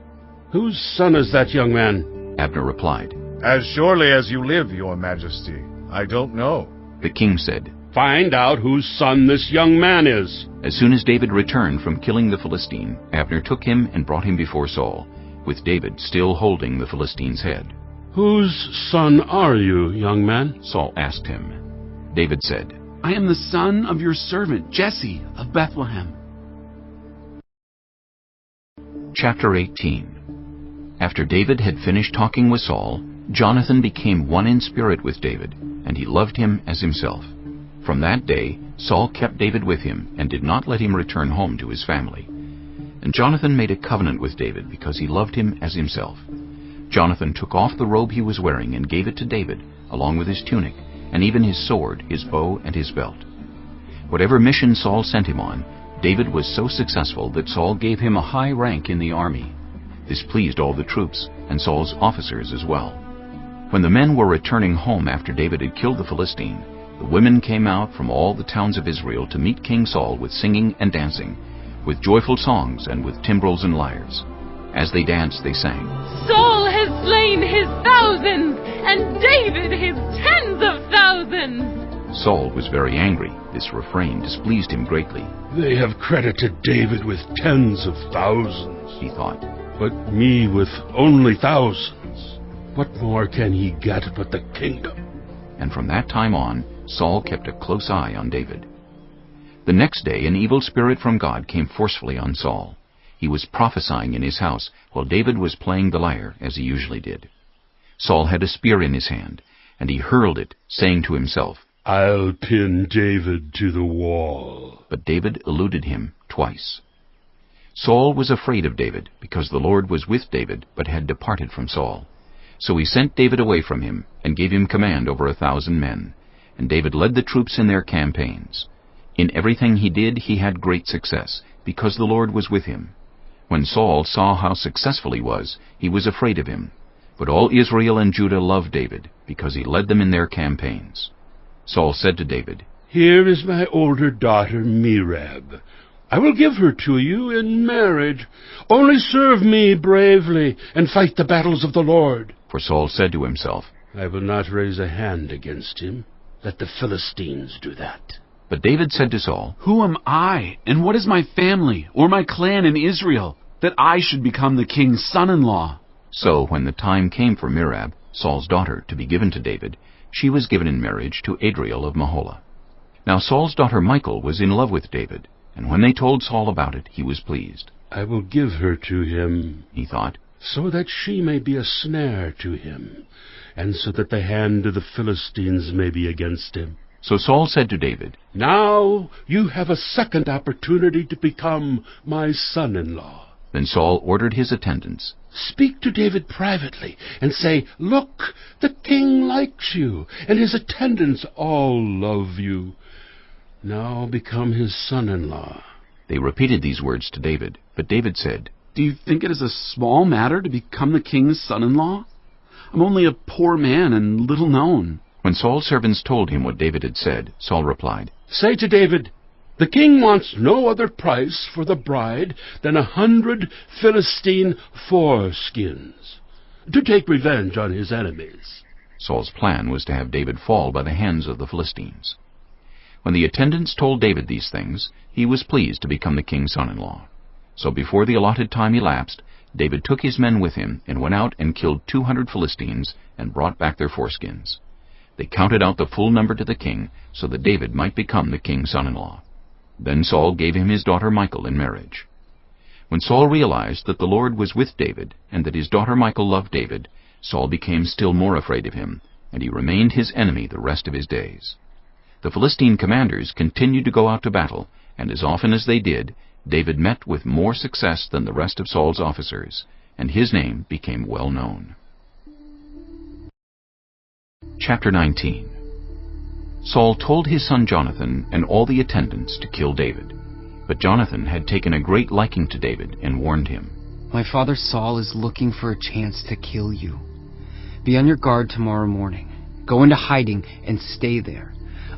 whose son is that young man?" Abner replied, "As surely as you live, your majesty, I don't know." The king said, "Find out whose son this young man is." As soon as David returned from killing the Philistine, Abner took him and brought him before Saul, with David still holding the Philistine's head. "Whose son are you, young man?" Saul asked him. David said, "I am the son of your servant Jesse of Bethlehem." Chapter 18. After David had finished talking with Saul, Jonathan became one in spirit with David, and he loved him as himself. From that day, Saul kept David with him and did not let him return home to his family. And Jonathan made a covenant with David because he loved him as himself. Jonathan took off the robe he was wearing and gave it to David, along with his tunic, and even his sword, his bow, and his belt. Whatever mission Saul sent him on, David was so successful that Saul gave him a high rank in the army. This pleased all the troops, and Saul's officers as well. When the men were returning home after David had killed the Philistine, the women came out from all the towns of Israel to meet King Saul with singing and dancing, with joyful songs and with timbrels and lyres. As they danced, they sang, "Saul has slain his thousands, and David his tens of thousands." Saul was very angry. This refrain displeased him greatly. "They have credited David with tens of thousands," he thought, "but me with only thousands. What more can he get but the kingdom?" And from that time on, Saul kept a close eye on David. The next day, an evil spirit from God came forcefully on Saul. He was prophesying in his house, while David was playing the lyre, as he usually did. Saul had a spear in his hand, and he hurled it, saying to himself, "I'll pin David to the wall." But David eluded him twice. Saul was afraid of David, because the Lord was with David, but had departed from Saul. So he sent David away from him, and gave him command over 1,000 men. And David led the troops in their campaigns. In everything he did, he had great success, because the Lord was with him. When Saul saw how successful he was afraid of him. But all Israel and Judah loved David, because he led them in their campaigns. Saul said to David, "Here is my older daughter Merab. I will give her to you in marriage. Only serve me bravely and fight the battles of the Lord." For Saul said to himself, "I will not raise a hand against him. Let the Philistines do that." But David said to Saul, "Who am I, and what is my family, or my clan in Israel, that I should become the king's son-in-law?" So when the time came for Merab, Saul's daughter, to be given to David, she was given in marriage to Adriel of Meholah. Now Saul's daughter Michal was in love with David, and when they told Saul about it, he was pleased. "I will give her to him," he thought, "so that she may be a snare to him, and so that the hand of the Philistines may be against him." So Saul said to David, "Now you have a second opportunity to become my son-in-law." Then Saul ordered his attendants, "Speak to David privately, and say, 'Look, the king likes you, and his attendants all love you. Now become his son-in-law.'" They repeated these words to David, but David said, "Do you think it is a small matter to become the king's son-in-law? I'm only a poor man and little known." When Saul's servants told him what David had said, Saul replied, "Say to David, 'The king wants no other price for the bride than 100 Philistine foreskins, to take revenge on his enemies.'" Saul's plan was to have David fall by the hands of the Philistines. When the attendants told David these things, he was pleased to become the king's son-in-law. So before the allotted time elapsed, David took his men with him and went out and killed 200 Philistines and brought back their foreskins. They counted out the full number to the king, so that David might become the king's son-in-law. Then Saul gave him his daughter Michal in marriage. When Saul realized that the Lord was with David, and that his daughter Michal loved David, Saul became still more afraid of him, and he remained his enemy the rest of his days. The Philistine commanders continued to go out to battle, and as often as they did, David met with more success than the rest of Saul's officers, and his name became well known. Chapter 19. Saul told his son Jonathan and all the attendants to kill David. But Jonathan had taken a great liking to David and warned him, "My father Saul is looking for a chance to kill you. Be on your guard tomorrow morning. Go into hiding and stay there.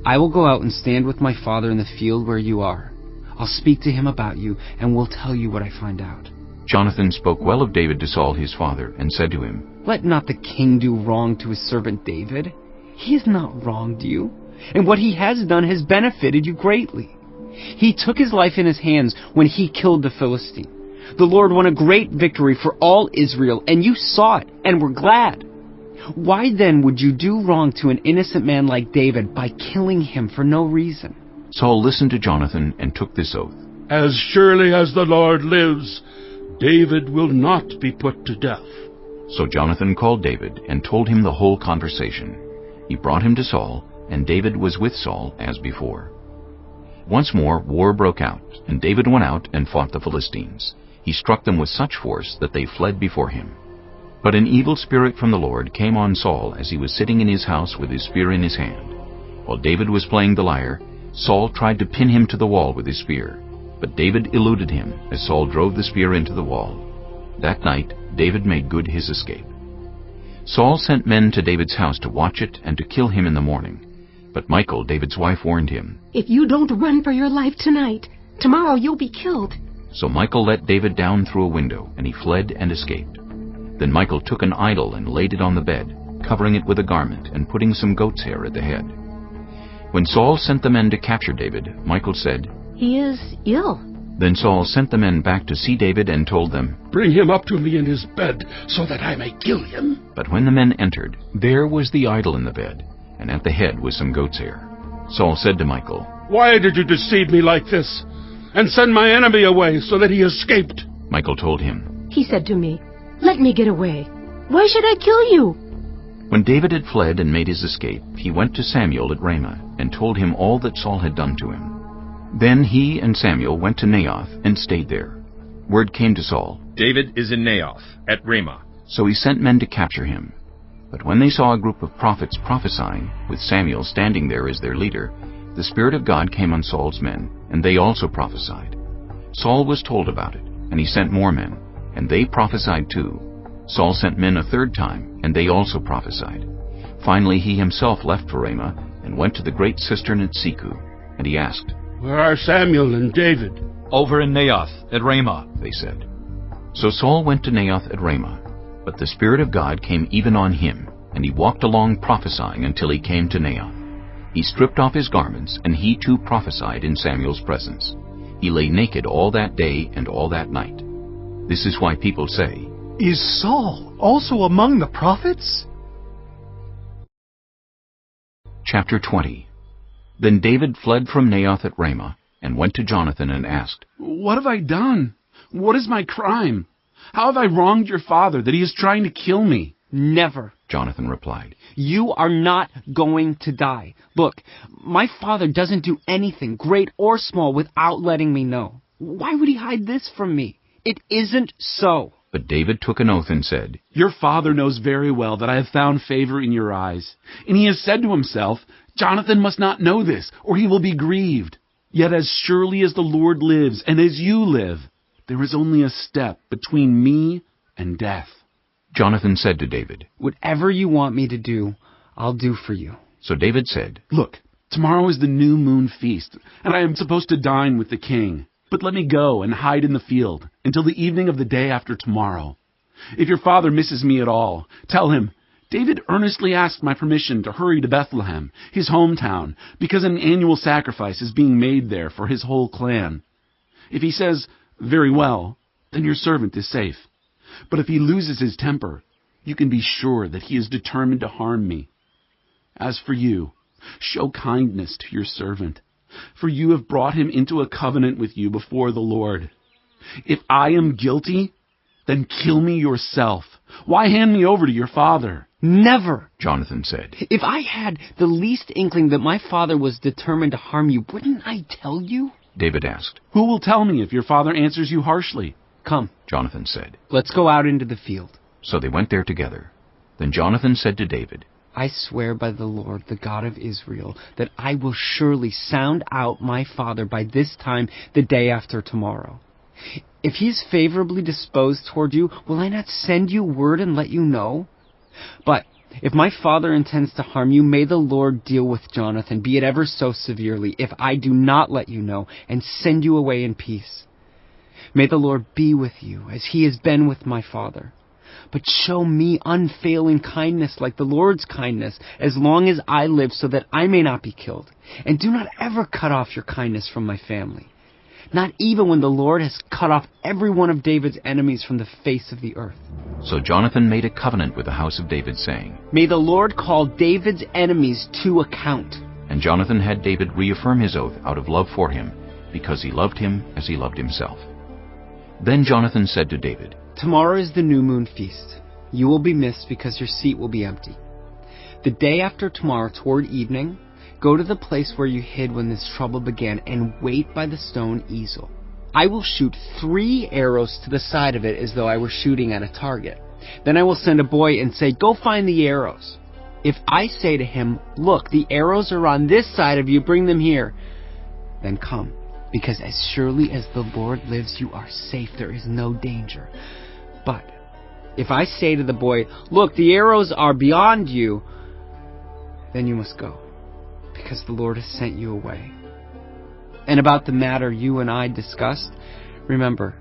I will go out and stand with my father in the field where you are. I'll speak to him about you and will tell you what I find out." Jonathan spoke well of David to Saul his father, and said to him, "Let not the king do wrong to his servant David. He has not wronged you, and what he has done has benefited you greatly. He took his life in his hands when he killed the Philistine. The Lord won a great victory for all Israel, and you saw it and were glad. Why then would you do wrong to an innocent man like David by killing him for no reason?" Saul listened to Jonathan and took this oath, "As surely as the Lord lives, David will not be put to death." So Jonathan called David and told him the whole conversation. He brought him to Saul, and David was with Saul as before. Once more war broke out, and David went out and fought the Philistines. He struck them with such force that they fled before him. But an evil spirit from the Lord came on Saul as he was sitting in his house with his spear in his hand. While David was playing the lyre, Saul tried to pin him to the wall with his spear, but David eluded him as Saul drove the spear into the wall. That night David made good his escape. Saul sent men to David's house to watch it and to kill him in the morning. But Michal, David's wife, warned him, "If you don't run for your life tonight, tomorrow you'll be killed." So Michal let David down through a window, and he fled and escaped. Then Michal took an idol and laid it on the bed, covering it with a garment and putting some goat's hair at the head. When Saul sent the men to capture David, Michal said, "He is ill." Then Saul sent the men back to see David and told them, "Bring him up to me in his bed, so that I may kill him." But when the men entered, there was the idol in the bed, and at the head was some goat's hair. Saul said to Michal, "Why did you deceive me like this, and send my enemy away so that he escaped?" Michal told him, "He said to me, 'Let me get away. Why should I kill you?'" When David had fled and made his escape, he went to Samuel at Ramah and told him all that Saul had done to him. Then he and Samuel went to Naioth and stayed there. Word came to Saul, "David is in Naioth at Ramah." So he sent men to capture him. But when they saw a group of prophets prophesying, with Samuel standing there as their leader, the Spirit of God came on Saul's men, and they also prophesied. Saul was told about it, and he sent more men, and they prophesied too. Saul sent men a third time, and they also prophesied. Finally he himself left for Ramah, and went to the great cistern at Siku. And he asked, "Where are Samuel and David?" "Over in Naioth at Ramah," they said. So Saul went to Naioth at Ramah, but the Spirit of God came even on him, and he walked along prophesying until he came to Naioth. He stripped off his garments, and he too prophesied in Samuel's presence. He lay naked all that day and all that night. This is why people say, "Is Saul also among the prophets?" Chapter 20. Then David fled from Naioth at Ramah, and went to Jonathan and asked, "What have I done? What is my crime? How have I wronged your father that he is trying to kill me?" "Never," Jonathan replied. "You are not going to die. Look, my father doesn't do anything, great or small, without letting me know. Why would he hide this from me? It isn't so." But David took an oath and said, "Your father knows very well that I have found favor in your eyes, and he has said to himself, 'Jonathan must not know this, or he will be grieved.' Yet as surely as the Lord lives, and as you live, there is only a step between me and death." Jonathan said to David, "Whatever you want me to do, I'll do for you." So David said, "Look, tomorrow is the new moon feast, and I am supposed to dine with the king. But let me go and hide in the field until the evening of the day after tomorrow. If your father misses me at all, tell him, 'David earnestly asked my permission to hurry to Bethlehem, his hometown, because an annual sacrifice is being made there for his whole clan.' If he says, 'Very well,' then your servant is safe. But if he loses his temper, you can be sure that he is determined to harm me. As for you, show kindness to your servant, for you have brought him into a covenant with you before the Lord. If I am guilty, then kill me yourself. Why hand me over to your father?" "Never," Jonathan said. "If I had the least inkling that my father was determined to harm you, wouldn't I tell you?" David asked. "Who will tell me if your father answers you harshly?" "Come," Jonathan said. "Let's go out into the field." So they went there together. Then Jonathan said to David, "I swear by the Lord, the God of Israel, that I will surely sound out my father by this time the day after tomorrow. If he is favorably disposed toward you, will I not send you word and let you know? But if my father intends to harm you, may the Lord deal with Jonathan, be it ever so severely, if I do not let you know and send you away in peace. May the Lord be with you, as he has been with my father. But show me unfailing kindness like the Lord's kindness, as long as I live, so that I may not be killed. And do not ever cut off your kindness from my family, not even when the Lord has cut off every one of David's enemies from the face of the earth." So Jonathan made a covenant with the house of David, saying, "May the Lord call David's enemies to account." And Jonathan had David reaffirm his oath out of love for him, because he loved him as he loved himself. Then Jonathan said to David, "Tomorrow is the new moon feast. You will be missed because your seat will be empty. The day after tomorrow, toward evening, go to the place where you hid when this trouble began and wait by the stone easel. I will shoot 3 arrows to the side of it as though I were shooting at a target. Then I will send a boy and say, 'Go find the arrows.' If I say to him, 'Look, the arrows are on this side of you, bring them here,' then come. Because as surely as the Lord lives, you are safe. There is no danger. But if I say to the boy, 'Look, the arrows are beyond you,' then you must go, because the Lord has sent you away. And about the matter you and I discussed, remember,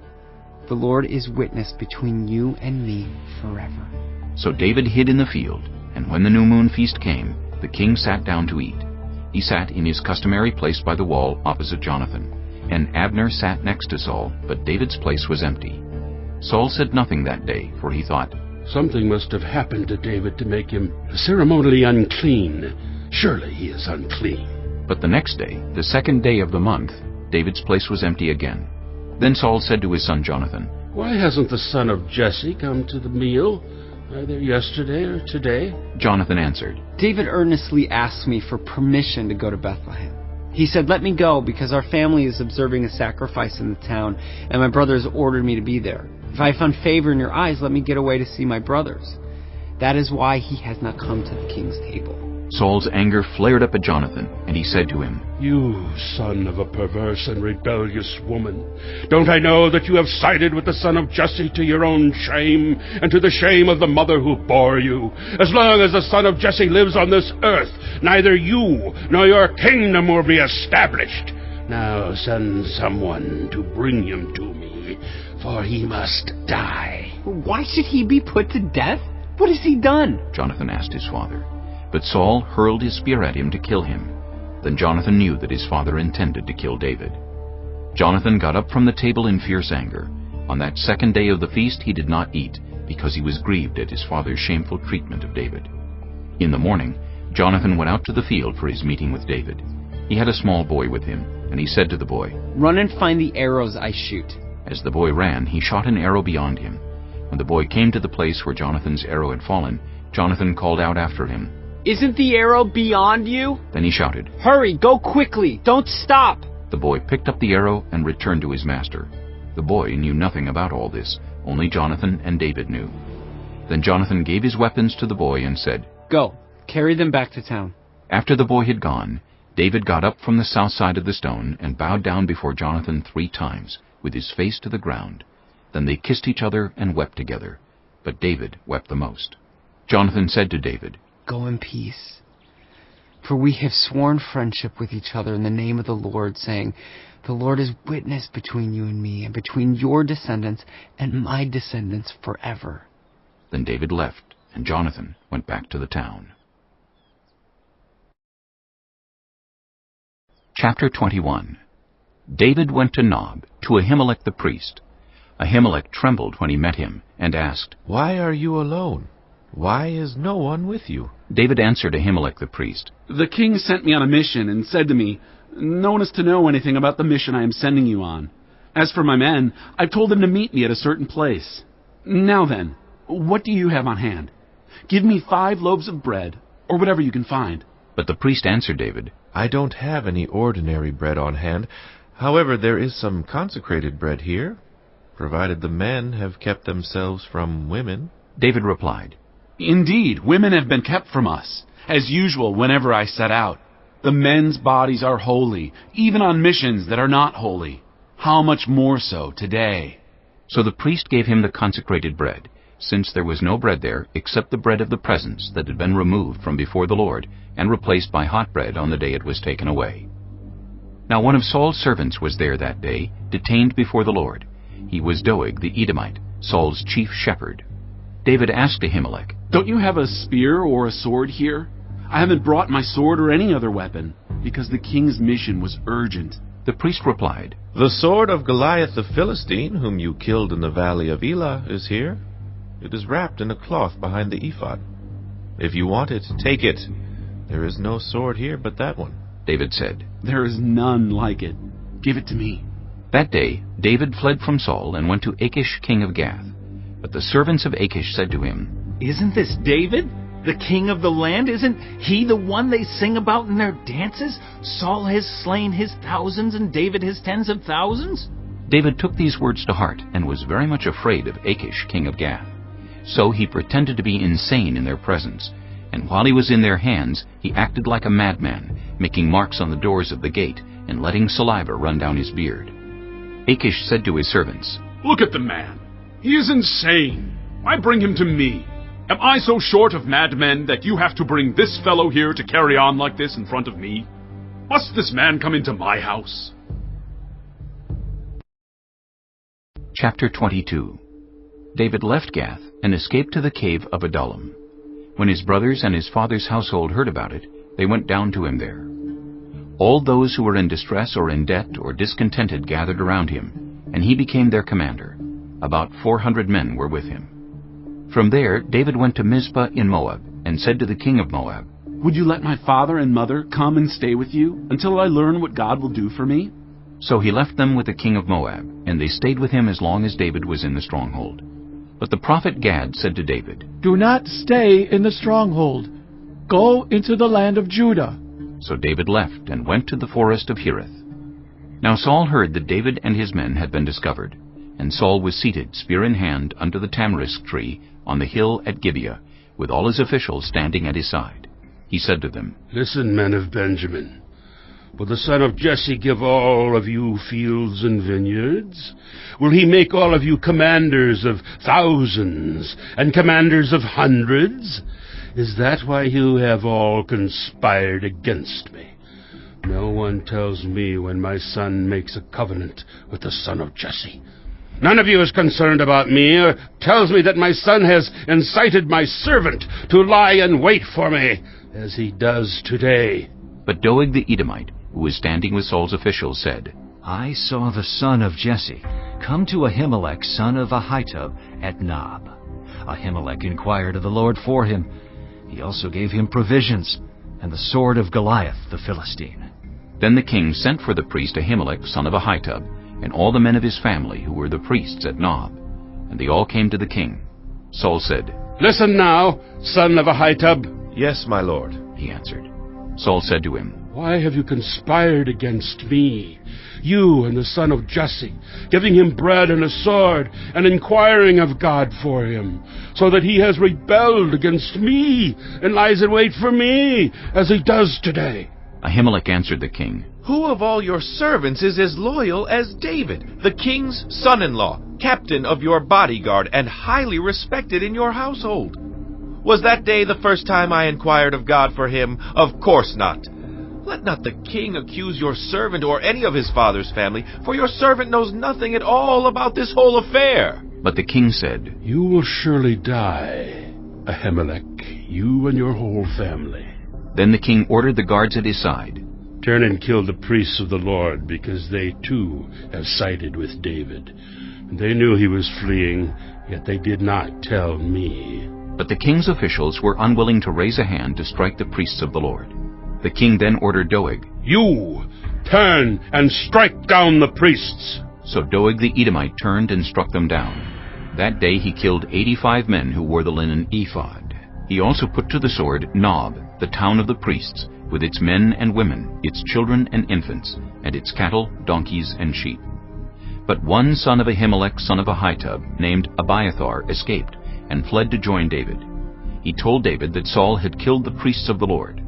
the Lord is witness between you and me forever." So David hid in the field, and when the new moon feast came, the king sat down to eat. He sat in his customary place by the wall opposite Jonathan, and Abner sat next to Saul, but David's place was empty. Saul said nothing that day, for he thought, "Something must have happened to David to make him ceremonially unclean. Surely he is unclean." But the next day, the 2nd day of the month, David's place was empty again. Then Saul said to his son Jonathan, "Why hasn't the son of Jesse come to the meal, either yesterday or today?" Jonathan answered, "David earnestly asked me for permission to go to Bethlehem. He said, 'Let me go, because our family is observing a sacrifice in the town, and my brothers ordered me to be there. If I found favor in your eyes, let me get away to see my brothers.' That is why he has not come to the king's table." Saul's anger flared up at Jonathan, and he said to him, "You son of a perverse and rebellious woman, don't I know that you have sided with the son of Jesse to your own shame, and to the shame of the mother who bore you? As long as the son of Jesse lives on this earth, neither you nor your kingdom will be established. Now send someone to bring him to me, for he must die." Why should he be put to death? What has he done? Jonathan asked his father. But Saul hurled his spear at him to kill him. Then Jonathan knew that his father intended to kill David. Jonathan got up from the table in fierce anger. On that second day of the feast he did not eat, because he was grieved at his father's shameful treatment of David. In the morning, Jonathan went out to the field for his meeting with David. He had a small boy with him, and he said to the boy, "Run and find the arrows I shoot." As the boy ran, he shot an arrow beyond him. When the boy came to the place where Jonathan's arrow had fallen, Jonathan called out after him, "Isn't the arrow beyond you?" Then he shouted, "Hurry, go quickly, don't stop!" The boy picked up the arrow and returned to his master. The boy knew nothing about all this, only Jonathan and David knew. Then Jonathan gave his weapons to the boy and said, "Go, carry them back to town." After the boy had gone, David got up from the south side of the stone and bowed down before Jonathan 3 times, with his face to the ground. Then they kissed each other and wept together. But David wept the most. Jonathan said to David, "Go in peace. For we have sworn friendship with each other in the name of the Lord, saying, 'The Lord is witness between you and me, and between your descendants and my descendants forever.'" Then David left, and Jonathan went back to the town. Chapter 21. David went to Nob, to Ahimelech the priest. Ahimelech trembled when he met him, and asked, "Why are you alone? Why is no one with you?" David answered Ahimelech the priest, "The king sent me on a mission and said to me, 'No one is to know anything about the mission I am sending you on. As for my men, I've told them to meet me at a certain place. Now then, what do you have on hand? Give me 5 loaves of bread, or whatever you can find." But the priest answered David, "I don't have any ordinary bread on hand. However, there is some consecrated bread here, provided the men have kept themselves from women." David replied, "Indeed, women have been kept from us, as usual whenever I set out. The men's bodies are holy, even on missions that are not holy. How much more so today?" So the priest gave him the consecrated bread, since there was no bread there except the bread of the presence that had been removed from before the Lord and replaced by hot bread on the day it was taken away. Now one of Saul's servants was there that day, detained before the Lord. He was Doeg the Edomite, Saul's chief shepherd. David asked Ahimelech, "Don't you have a spear or a sword here? I haven't brought my sword or any other weapon, because the king's mission was urgent." The priest replied, "The sword of Goliath the Philistine, whom you killed in the valley of Elah, is here. It is wrapped in a cloth behind the ephod. If you want it, take it. There is no sword here but that one." David said, "There is none like it. Give it to me." That day David fled from Saul and went to Achish king of Gath. But the servants of Achish said to him, "Isn't this David, the king of the land? Isn't he the one they sing about in their dances? Saul has slain his thousands and David his tens of thousands." David took these words to heart and was very much afraid of Achish king of Gath. So he pretended to be insane in their presence, and while he was in their hands he acted like a madman, making marks on the doors of the gate and letting saliva run down his beard. Achish said to his servants, "Look at the man. He is insane. Why bring him to me? Am I so short of madmen that you have to bring this fellow here to carry on like this in front of me? Must this man come into my house?" Chapter 22. David left Gath and escaped to the cave of Adullam. When his brothers and his father's household heard about it, they went down to him there. All those who were in distress or in debt or discontented gathered around him, and he became their commander. About 400 men were with him. From there David went to Mizpah in Moab, and said to the king of Moab, "Would you let my father and mother come and stay with you until I learn what God will do for me?" So he left them with the king of Moab, and they stayed with him as long as David was in the stronghold. But the prophet Gad said to David, "Do not stay in the stronghold. Go into the land of Judah." So David left and went to the forest of Hereth. Now Saul heard that David and his men had been discovered, and Saul was seated, spear in hand, under the tamarisk tree on the hill at Gibeah, with all his officials standing at his side. He said to them, Listen, men of Benjamin. Will the son of Jesse give all of you fields and vineyards? Will he make all of you commanders of thousands and commanders of hundreds? Is that why you have all conspired against me? No one tells me when my son makes a covenant with the son of Jesse. None of you is concerned about me, or tells me that my son has incited my servant to lie in wait for me, as he does today. But Doeg the Edomite, who was standing with Saul's officials, said, I saw the son of Jesse come to Ahimelech, son of Ahitub, at Nob. Ahimelech inquired of the Lord for him. He also gave him provisions, and the sword of Goliath the Philistine. Then the king sent for the priest Ahimelech, son of Ahitub, and all the men of his family who were the priests at Nob. And they all came to the king. Saul said, Listen now, son of Ahitub. Yes, my lord, he answered. Saul said to him, Why have you conspired against me, you and the son of Jesse, giving him bread and a sword, and inquiring of God for him, so that he has rebelled against me, and lies in wait for me, as he does today? Ahimelech answered the king, Who of all your servants is as loyal as David, the king's son-in-law, captain of your bodyguard, and highly respected in your household? Was that day the first time I inquired of God for him? Of course not. Let not the king accuse your servant or any of his father's family, for your servant knows nothing at all about this whole affair. But the king said, You will surely die, Ahimelech, you and your whole family. Then the king ordered the guards at his side, Turn and kill the priests of the Lord, because they too have sided with David. They knew he was fleeing, yet they did not tell me. But the king's officials were unwilling to raise a hand to strike the priests of the Lord. The king then ordered Doeg, You, turn and strike down the priests. So Doeg the Edomite turned and struck them down. That day he killed 85 men who wore the linen ephod. He also put to the sword Nob, the town of the priests, with its men and women, its children and infants, and its cattle, donkeys, and sheep. But one son of Ahimelech, son of Ahitub, named Abiathar, escaped, and fled to join David. He told David that Saul had killed the priests of the Lord.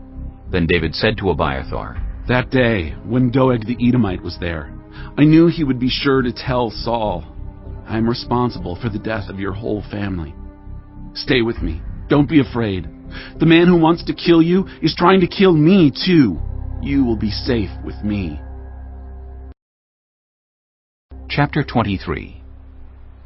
Then David said to Abiathar, That day, when Doeg the Edomite was there, I knew he would be sure to tell Saul, I am responsible for the death of your whole family. Stay with me. Don't be afraid. The man who wants to kill you is trying to kill me too. You will be safe with me. Chapter 23.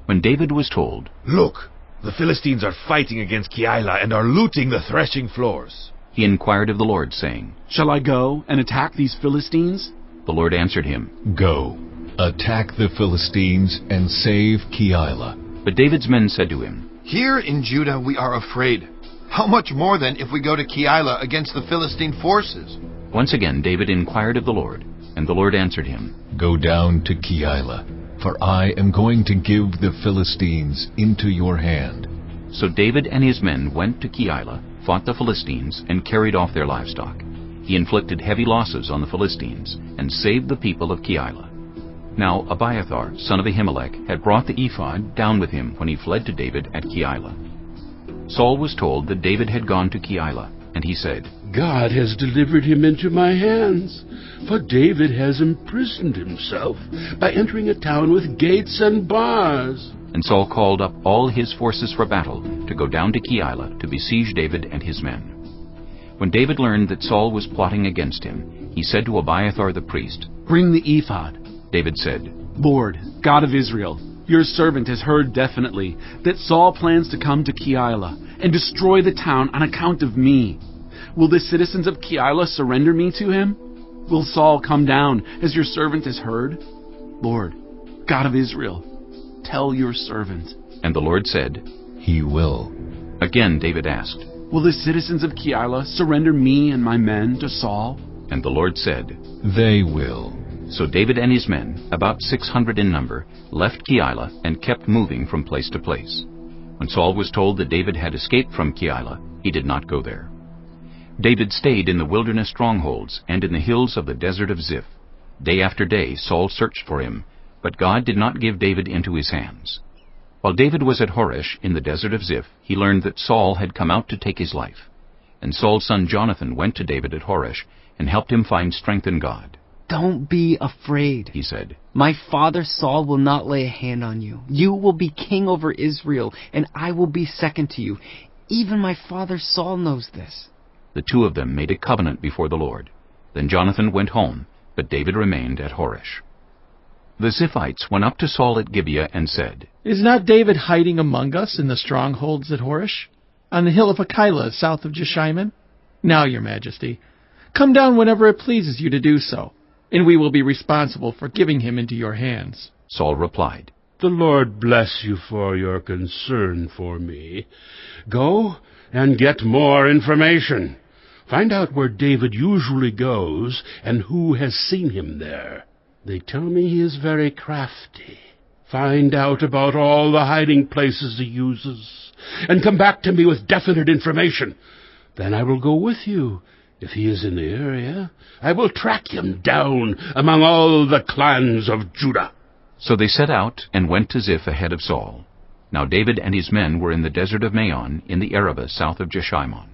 When David was told, Look, the Philistines are fighting against Keilah and are looting the threshing floors, he inquired of the Lord, saying, Shall I go and attack these Philistines? The Lord answered him, Go, attack the Philistines and save Keilah. But David's men said to him, Here in Judah we are afraid. How much more then if we go to Keilah against the Philistine forces? Once again David inquired of the Lord, and the Lord answered him, Go down to Keilah, for I am going to give the Philistines into your hand. So David and his men went to Keilah, fought the Philistines, and carried off their livestock. He inflicted heavy losses on the Philistines, and saved the people of Keilah. Now Abiathar, son of Ahimelech, had brought the ephod down with him when he fled to David at Keilah. Saul was told that David had gone to Keilah, and he said, God has delivered him into my hands, for David has imprisoned himself by entering a town with gates and bars. And Saul called up all his forces for battle to go down to Keilah to besiege David and his men. When David learned that Saul was plotting against him, he said to Abiathar the priest, Bring the ephod. David said, Lord, God of Israel, your servant has heard definitely that Saul plans to come to Keilah and destroy the town on account of me. Will the citizens of Keilah surrender me to him? Will Saul come down as your servant has heard? Lord, God of Israel, tell your servant. And the Lord said, He will. Again David asked, Will the citizens of Keilah surrender me and my men to Saul? And the Lord said, They will. So David and his men, about 600 in number, left Keilah and kept moving from place to place. When Saul was told that David had escaped from Keilah, he did not go there. David stayed in the wilderness strongholds and in the hills of the desert of Ziph. Day after day Saul searched for him, but God did not give David into his hands. While David was at Horesh in the desert of Ziph, he learned that Saul had come out to take his life. And Saul's son Jonathan went to David at Horesh and helped him find strength in God. "Don't be afraid," he said. "My father Saul will not lay a hand on you. You will be king over Israel, and I will be second to you. Even my father Saul knows this." The two of them made a covenant before the Lord. Then Jonathan went home, but David remained at Horesh. The Ziphites went up to Saul at Gibeah and said, "Is not David hiding among us in the strongholds at Horesh, on the hill of Keilah, south of Jeshimon? Now, your majesty, come down whenever it pleases you to do so, and we will be responsible for giving him into your hands." Saul replied, "The Lord bless you for your concern for me. Go and get more information. Find out where David usually goes and who has seen him there. They tell me he is very crafty. Find out about all the hiding places he uses, and come back to me with definite information. Then I will go with you. If he is in the area, I will track him down among all the clans of Judah." So they set out and went to Ziph ahead of Saul. Now David and his men were in the desert of Maon in the Arabah south of Jeshimon.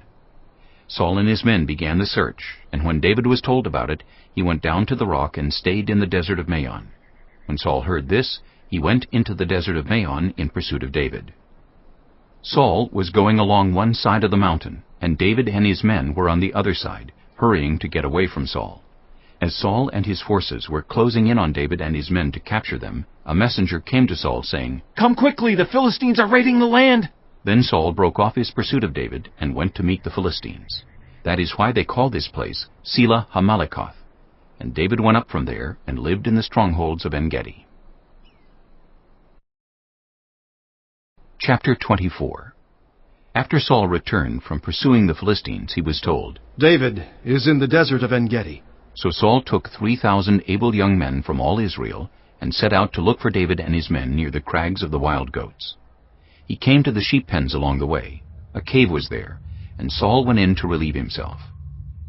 Saul and his men began the search, and when David was told about it, he went down to the rock and stayed in the desert of Maon. When Saul heard this, he went into the desert of Maon in pursuit of David. Saul was going along one side of the mountain, and David and his men were on the other side, hurrying to get away from Saul. As Saul and his forces were closing in on David and his men to capture them, a messenger came to Saul, saying, "Come quickly, the Philistines are raiding the land!" Then Saul broke off his pursuit of David and went to meet the Philistines. That is why they call this place Selah Hamaleketh. And David went up from there and lived in the strongholds of En-gedi. Chapter 24. After Saul returned from pursuing the Philistines, he was told, "David is in the desert of En-gedi." So Saul took 3,000 able young men from all Israel and set out to look for David and his men near the crags of the wild goats. He came to the sheep pens along the way. A cave was there, and Saul went in to relieve himself.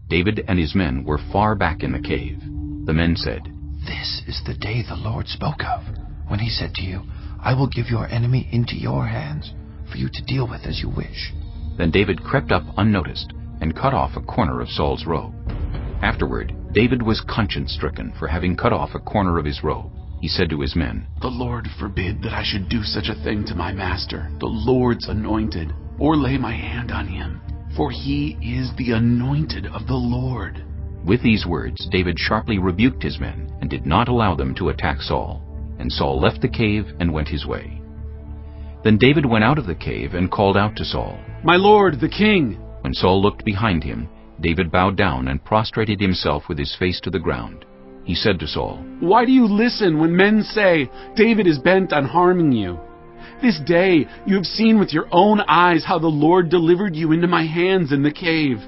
David and his men were far back in the cave. The men said, "This is the day the Lord spoke of, when he said to you, 'I will give your enemy into your hands, for you to deal with as you wish.'" Then David crept up unnoticed and cut off a corner of Saul's robe. Afterward, David was conscience-stricken for having cut off a corner of his robe. He said to his men, "The Lord forbid that I should do such a thing to my master, the Lord's anointed, or lay my hand on him, for he is the anointed of the Lord." With these words, David sharply rebuked his men and did not allow them to attack Saul. And Saul left the cave and went his way. Then David went out of the cave and called out to Saul, "My lord, the king!" When Saul looked behind him, David bowed down and prostrated himself with his face to the ground. He said to Saul, "Why do you listen when men say, 'David is bent on harming you'? This day you have seen with your own eyes how the Lord delivered you into my hands in the cave.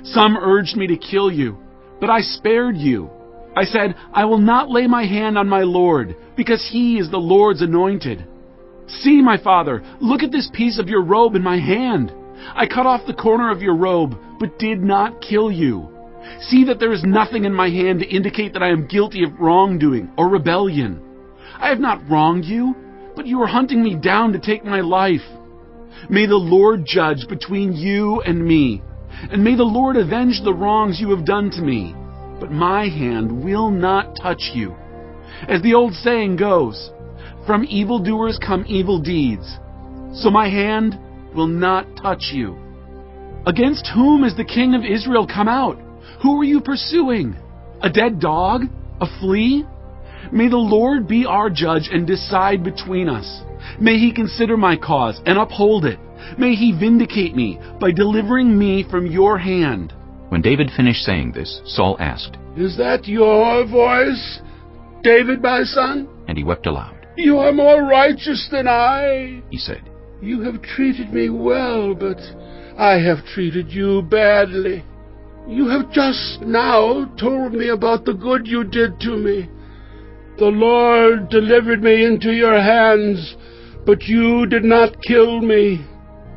Some urged me to kill you, but I spared you. I said, 'I will not lay my hand on my Lord, because he is the Lord's anointed.' See, my father, look at this piece of your robe in my hand. I cut off the corner of your robe, but did not kill you. See that there is nothing in my hand to indicate that I am guilty of wrongdoing or rebellion. I have not wronged you, but you are hunting me down to take my life. May the Lord judge between you and me, and may the Lord avenge the wrongs you have done to me. But my hand will not touch you. As the old saying goes, 'From evildoers come evil deeds.' So my hand will not touch you. Against whom has the king of Israel come out? Who are you pursuing? A dead dog? A flea? May the Lord be our judge and decide between us. May he consider my cause and uphold it. May he vindicate me by delivering me from your hand." When David finished saying this, Saul asked, "Is that your voice, David, my son?" And he wept aloud. "You are more righteous than I," he said. "You have treated me well, but I have treated you badly. You have just now told me about the good you did to me. The Lord delivered me into your hands, but you did not kill me.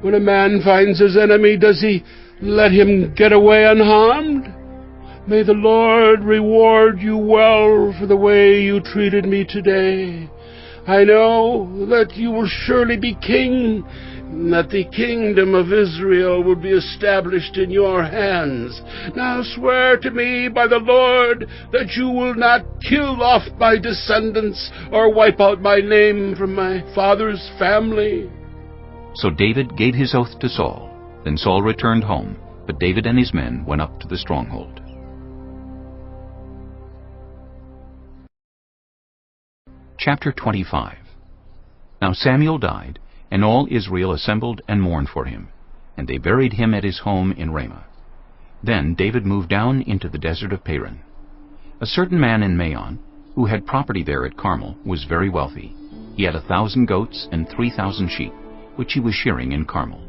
When a man finds his enemy, does he let him get away unharmed? May the Lord reward you well for the way you treated me today. I know that you will surely be king, that the kingdom of Israel will be established in your hands. Now swear to me by the Lord that you will not kill off my descendants or wipe out my name from my father's family." So David gave his oath to Saul. Then Saul returned home, but David and his men went up to the stronghold. Chapter 25. Now Samuel died, and all Israel assembled and mourned for him, and they buried him at his home in Ramah. Then David moved down into the desert of Paran. A certain man in Maon, who had property there at Carmel, was very wealthy. He had 1,000 goats and 3,000 sheep, which he was shearing in Carmel.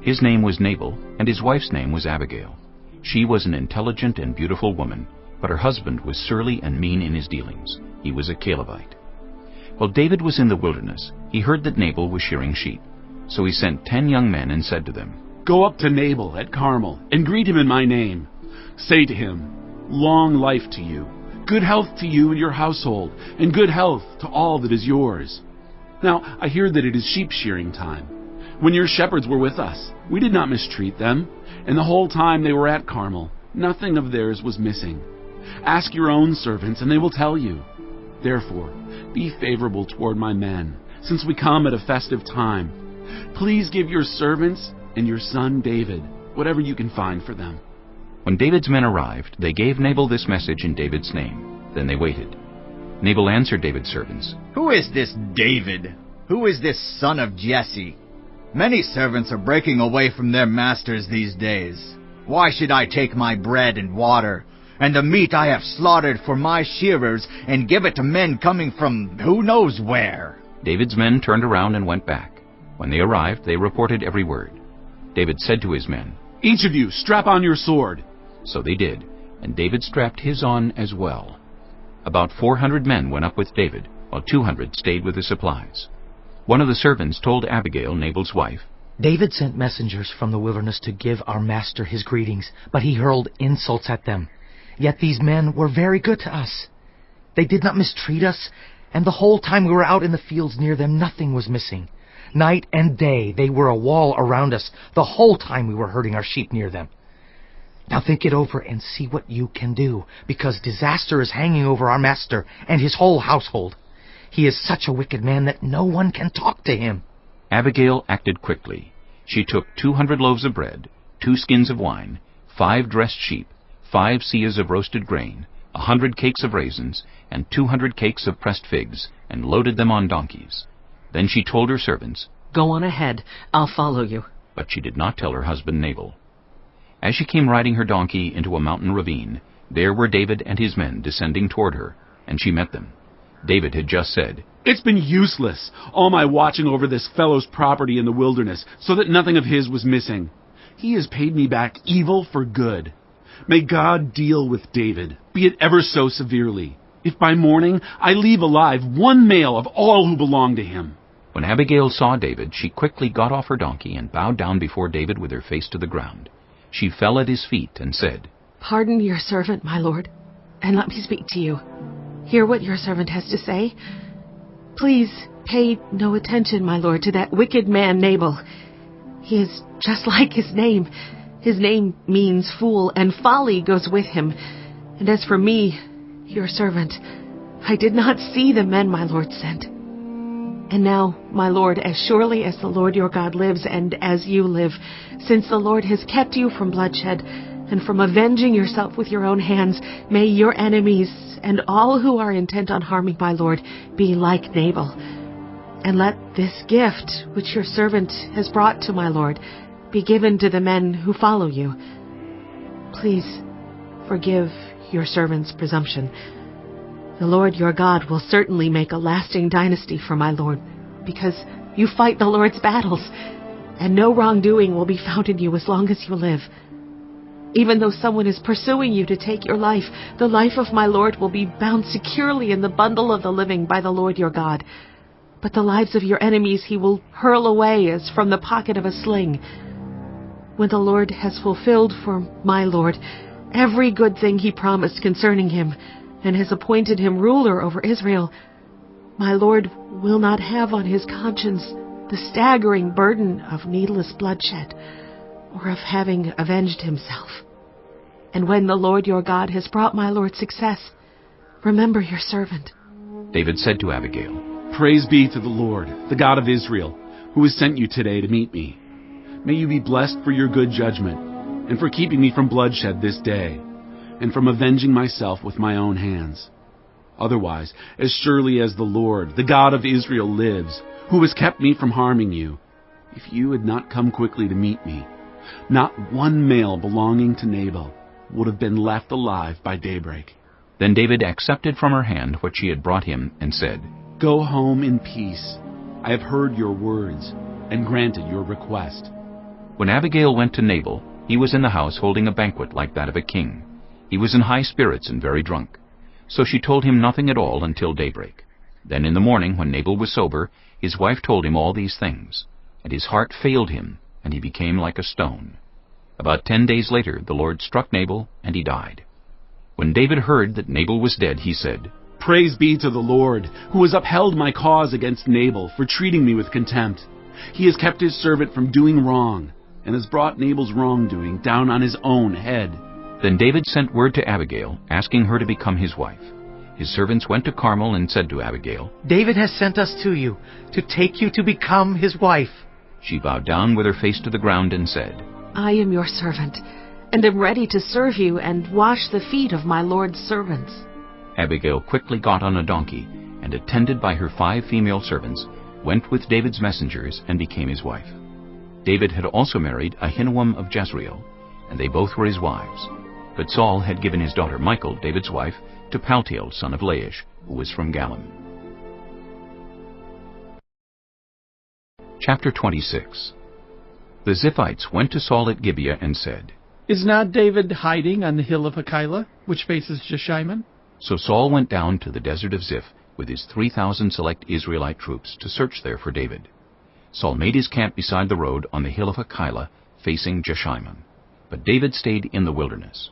His name was Nabal, and his wife's name was Abigail. She was an intelligent and beautiful woman, but her husband was surly and mean in his dealings. He was a Keilahite. While David was in the wilderness, he heard that Nabal was shearing sheep. So he sent 10 young men and said to them, "Go up to Nabal at Carmel and greet him in my name. Say to him, 'Long life to you, good health to you and your household, and good health to all that is yours.' Now I hear that it is sheep shearing time. When your shepherds were with us, we did not mistreat them, and the whole time they were at Carmel, nothing of theirs was missing. Ask your own servants, and they will tell you. Therefore, be favorable toward my men, since we come at a festive time. Please give your servants and your son David whatever you can find for them." When David's men arrived, they gave Nabal this message in David's name. Then they waited. Nabal answered David's servants, "Who is this David? Who is this son of Jesse? Many servants are breaking away from their masters these days. Why should I take my bread and water, and the meat I have slaughtered for my shearers, and give it to men coming from who knows where?" David's men turned around and went back. When they arrived, they reported every word. David said to his men, "Each of you, strap on your sword." So they did, and David strapped his on as well. About 400 men went up with David, while 200 stayed with the supplies. One of the servants told Abigail, Nabal's wife, "David sent messengers from the wilderness to give our master his greetings, but he hurled insults at them. Yet these men were very good to us. They did not mistreat us, and the whole time we were out in the fields near them, nothing was missing. Night and day they were a wall around us the whole time we were herding our sheep near them. Now think it over and see what you can do, because disaster is hanging over our master and his whole household. He is such a wicked man that no one can talk to him." Abigail acted quickly. She took 200 loaves of bread, 2 skins of wine, 5 dressed sheep, 5 seahs of roasted grain, 100 cakes of raisins, and 200 cakes of pressed figs, and loaded them on donkeys. Then she told her servants, "Go on ahead. I'll follow you." But she did not tell her husband Nabal. As she came riding her donkey into a mountain ravine, there were David and his men descending toward her, and she met them. David had just said, "It's been useless, all my watching over this fellow's property in the wilderness, so that nothing of his was missing. He has paid me back evil for good. May God deal with David, be it ever so severely, if by morning I leave alive one male of all who belong to him." When Abigail saw David, she quickly got off her donkey and bowed down before David with her face to the ground. She fell at his feet and said, "Pardon your servant, my lord, and let me speak to you. Hear what your servant has to say. Please pay no attention, my lord, to that wicked man Nabal. He is just like his name. His name means fool, and folly goes with him. And as for me, your servant, I did not see the men my lord sent. And now, my lord, as surely as the Lord your God lives, and as you live, since the Lord has kept you from bloodshed, and from avenging yourself with your own hands, may your enemies and all who are intent on harming my lord be like Nabal. And let this gift, which your servant has brought to my lord, be given to the men who follow you. Please forgive your servant's presumption. The Lord your God will certainly make a lasting dynasty for my lord, because you fight the Lord's battles, and no wrongdoing will be found in you as long as you live. Even though someone is pursuing you to take your life, the life of my lord will be bound securely in the bundle of the living by the Lord your God. But the lives of your enemies he will hurl away as from the pocket of a sling. When the Lord has fulfilled for my lord every good thing he promised concerning him, and has appointed him ruler over Israel, my lord will not have on his conscience the staggering burden of needless bloodshed, or of having avenged himself. And when the Lord your God has brought my lord success, remember your servant." David said to Abigail, "Praise be to the Lord, the God of Israel, who has sent you today to meet me. May you be blessed for your good judgment, and for keeping me from bloodshed this day, and from avenging myself with my own hands. Otherwise, as surely as the Lord, the God of Israel, lives, who has kept me from harming you, if you had not come quickly to meet me, not one male belonging to Nabal would have been left alive by daybreak." Then David accepted from her hand what she had brought him and said, "Go home in peace. I have heard your words and granted your request." When Abigail went to Nabal, he was in the house holding a banquet like that of a king. He was in high spirits and very drunk. So she told him nothing at all until daybreak. Then in the morning, when Nabal was sober, his wife told him all these things, and his heart failed him, and he became like a stone. About 10 days later, the Lord struck Nabal, and he died. When David heard that Nabal was dead, he said, "Praise be to the Lord, who has upheld my cause against Nabal for treating me with contempt. He has kept his servant from doing wrong, and has brought Nabal's wrongdoing down on his own head." Then David sent word to Abigail, asking her to become his wife. His servants went to Carmel and said to Abigail, "David has sent us to you, to take you to become his wife." She bowed down with her face to the ground and said, "I am your servant, and am ready to serve you and wash the feet of my lord's servants." Abigail quickly got on a donkey, and attended by her 5 female servants, went with David's messengers and became his wife. David had also married Ahinoam of Jezreel, and they both were his wives. But Saul had given his daughter Michal, David's wife, to Paltiel, son of Laish, who was from Galim. Chapter 26. The Ziphites went to Saul at Gibeah and said, "Is not David hiding on the hill of Keilah, which faces Jeshimon?" So Saul went down to the desert of Ziph with his 3,000 select Israelite troops to search there for David. Saul made his camp beside the road on the hill of Keilah, facing Jeshimon. But David stayed in the wilderness.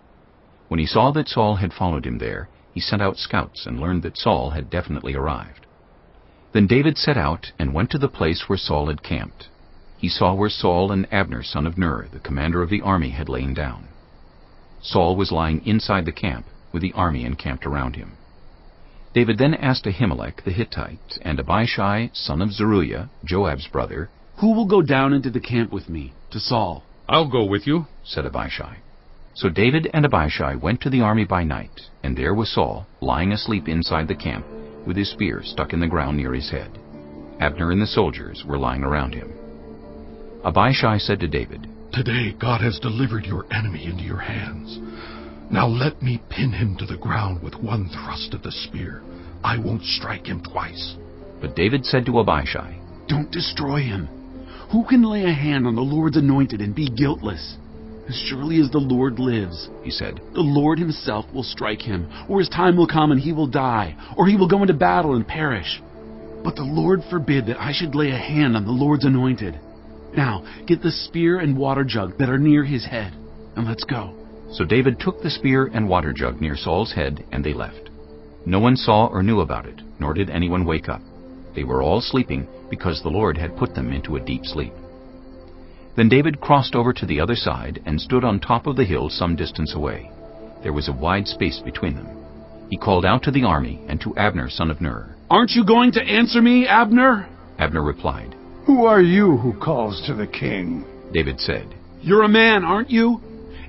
When he saw that Saul had followed him there, he sent out scouts and learned that Saul had definitely arrived. Then David set out and went to the place where Saul had camped. He saw where Saul and Abner, son of Ner, the commander of the army, had lain down. Saul was lying inside the camp, with the army encamped around him. David then asked Ahimelech the Hittite and Abishai, son of Zeruiah, Joab's brother, "Who will go down into the camp with me, to Saul?" "I'll go with you," said Abishai. So David and Abishai went to the army by night, and there was Saul, lying asleep inside the camp, with his spear stuck in the ground near his head. Abner and the soldiers were lying around him. Abishai said to David, "Today God has delivered your enemy into your hands. Now let me pin him to the ground with one thrust of the spear. I won't strike him twice." But David said to Abishai, "Don't destroy him. Who can lay a hand on the Lord's anointed and be guiltless? As surely as the Lord lives," he said, "the Lord himself will strike him, or his time will come and he will die, or he will go into battle and perish. But the Lord forbid that I should lay a hand on the Lord's anointed. Now get the spear and water jug that are near his head, and let's go." So David took the spear and water jug near Saul's head, and they left. No one saw or knew about it, nor did anyone wake up. They were all sleeping, because the Lord had put them into a deep sleep. Then David crossed over to the other side and stood on top of the hill some distance away. There was a wide space between them. He called out to the army and to Abner, son of Ner. "Aren't you going to answer me, Abner?" Abner replied, "Who are you who calls to the king?" David said, "You're a man, aren't you?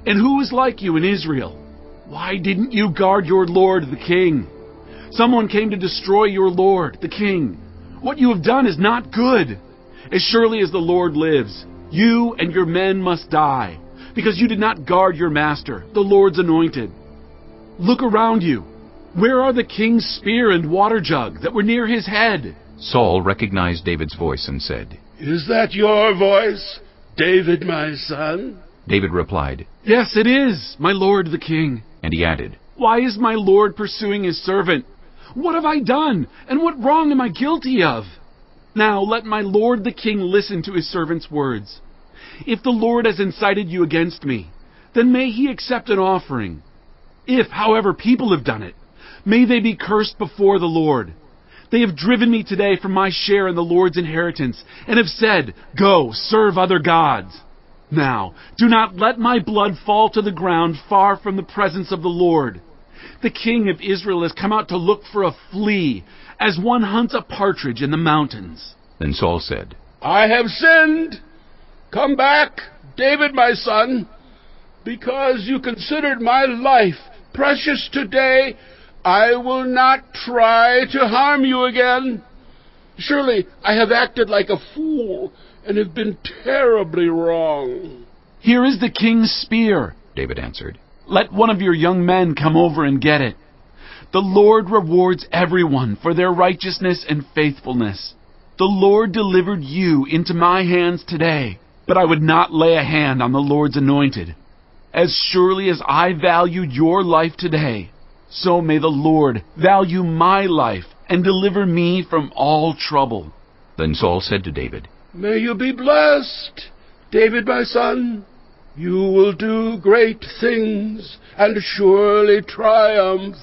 And who is like you in Israel? Why didn't you guard your lord, the king? Someone came to destroy your lord, the king. What you have done is not good. As surely as the Lord lives, you and your men must die, because you did not guard your master, the Lord's anointed. Look around you. Where are the king's spear and water jug that were near his head?" Saul recognized David's voice and said, "Is that your voice, David, my son?" David replied, "Yes, it is, my lord the king." And he added, "Why is my lord pursuing his servant? What have I done, and what wrong am I guilty of? Now let my lord the king listen to his servant's words. If the Lord has incited you against me, then may he accept an offering. If, however, people have done it, may they be cursed before the Lord. They have driven me today from my share in the Lord's inheritance, and have said, 'Go, serve other gods.' Now, do not let my blood fall to the ground far from the presence of the Lord. The king of Israel has come out to look for a flea, as one hunts a partridge in the mountains." Then Saul said, I have sinned. Come back, David my son. Because you considered my life precious today, I will not try to harm you again. Surely I have acted like a fool and have been terribly wrong." "Here is the king's spear," David answered. "Let one of your young men come over and get it. The Lord rewards everyone for their righteousness and faithfulness. The Lord delivered you into my hands today, but I would not lay a hand on the Lord's anointed. As surely as I valued your life today, so may the Lord value my life and deliver me from all trouble." Then Saul said to David, "May you be blessed, David my son. You will do great things and surely triumph."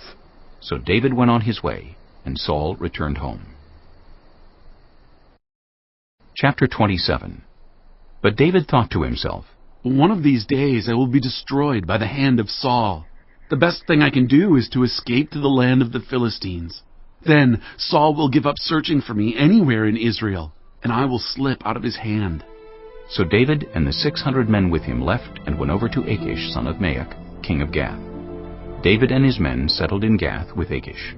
So David went on his way, and Saul returned home. Chapter 27. But David thought to himself, "One of these days I will be destroyed by the hand of Saul. The best thing I can do is to escape to the land of the Philistines. Then Saul will give up searching for me anywhere in Israel, and I will slip out of his hand." So David and the 600 men with him left and went over to Achish, son of Maach, king of Gath. David and his men settled in Gath with Achish.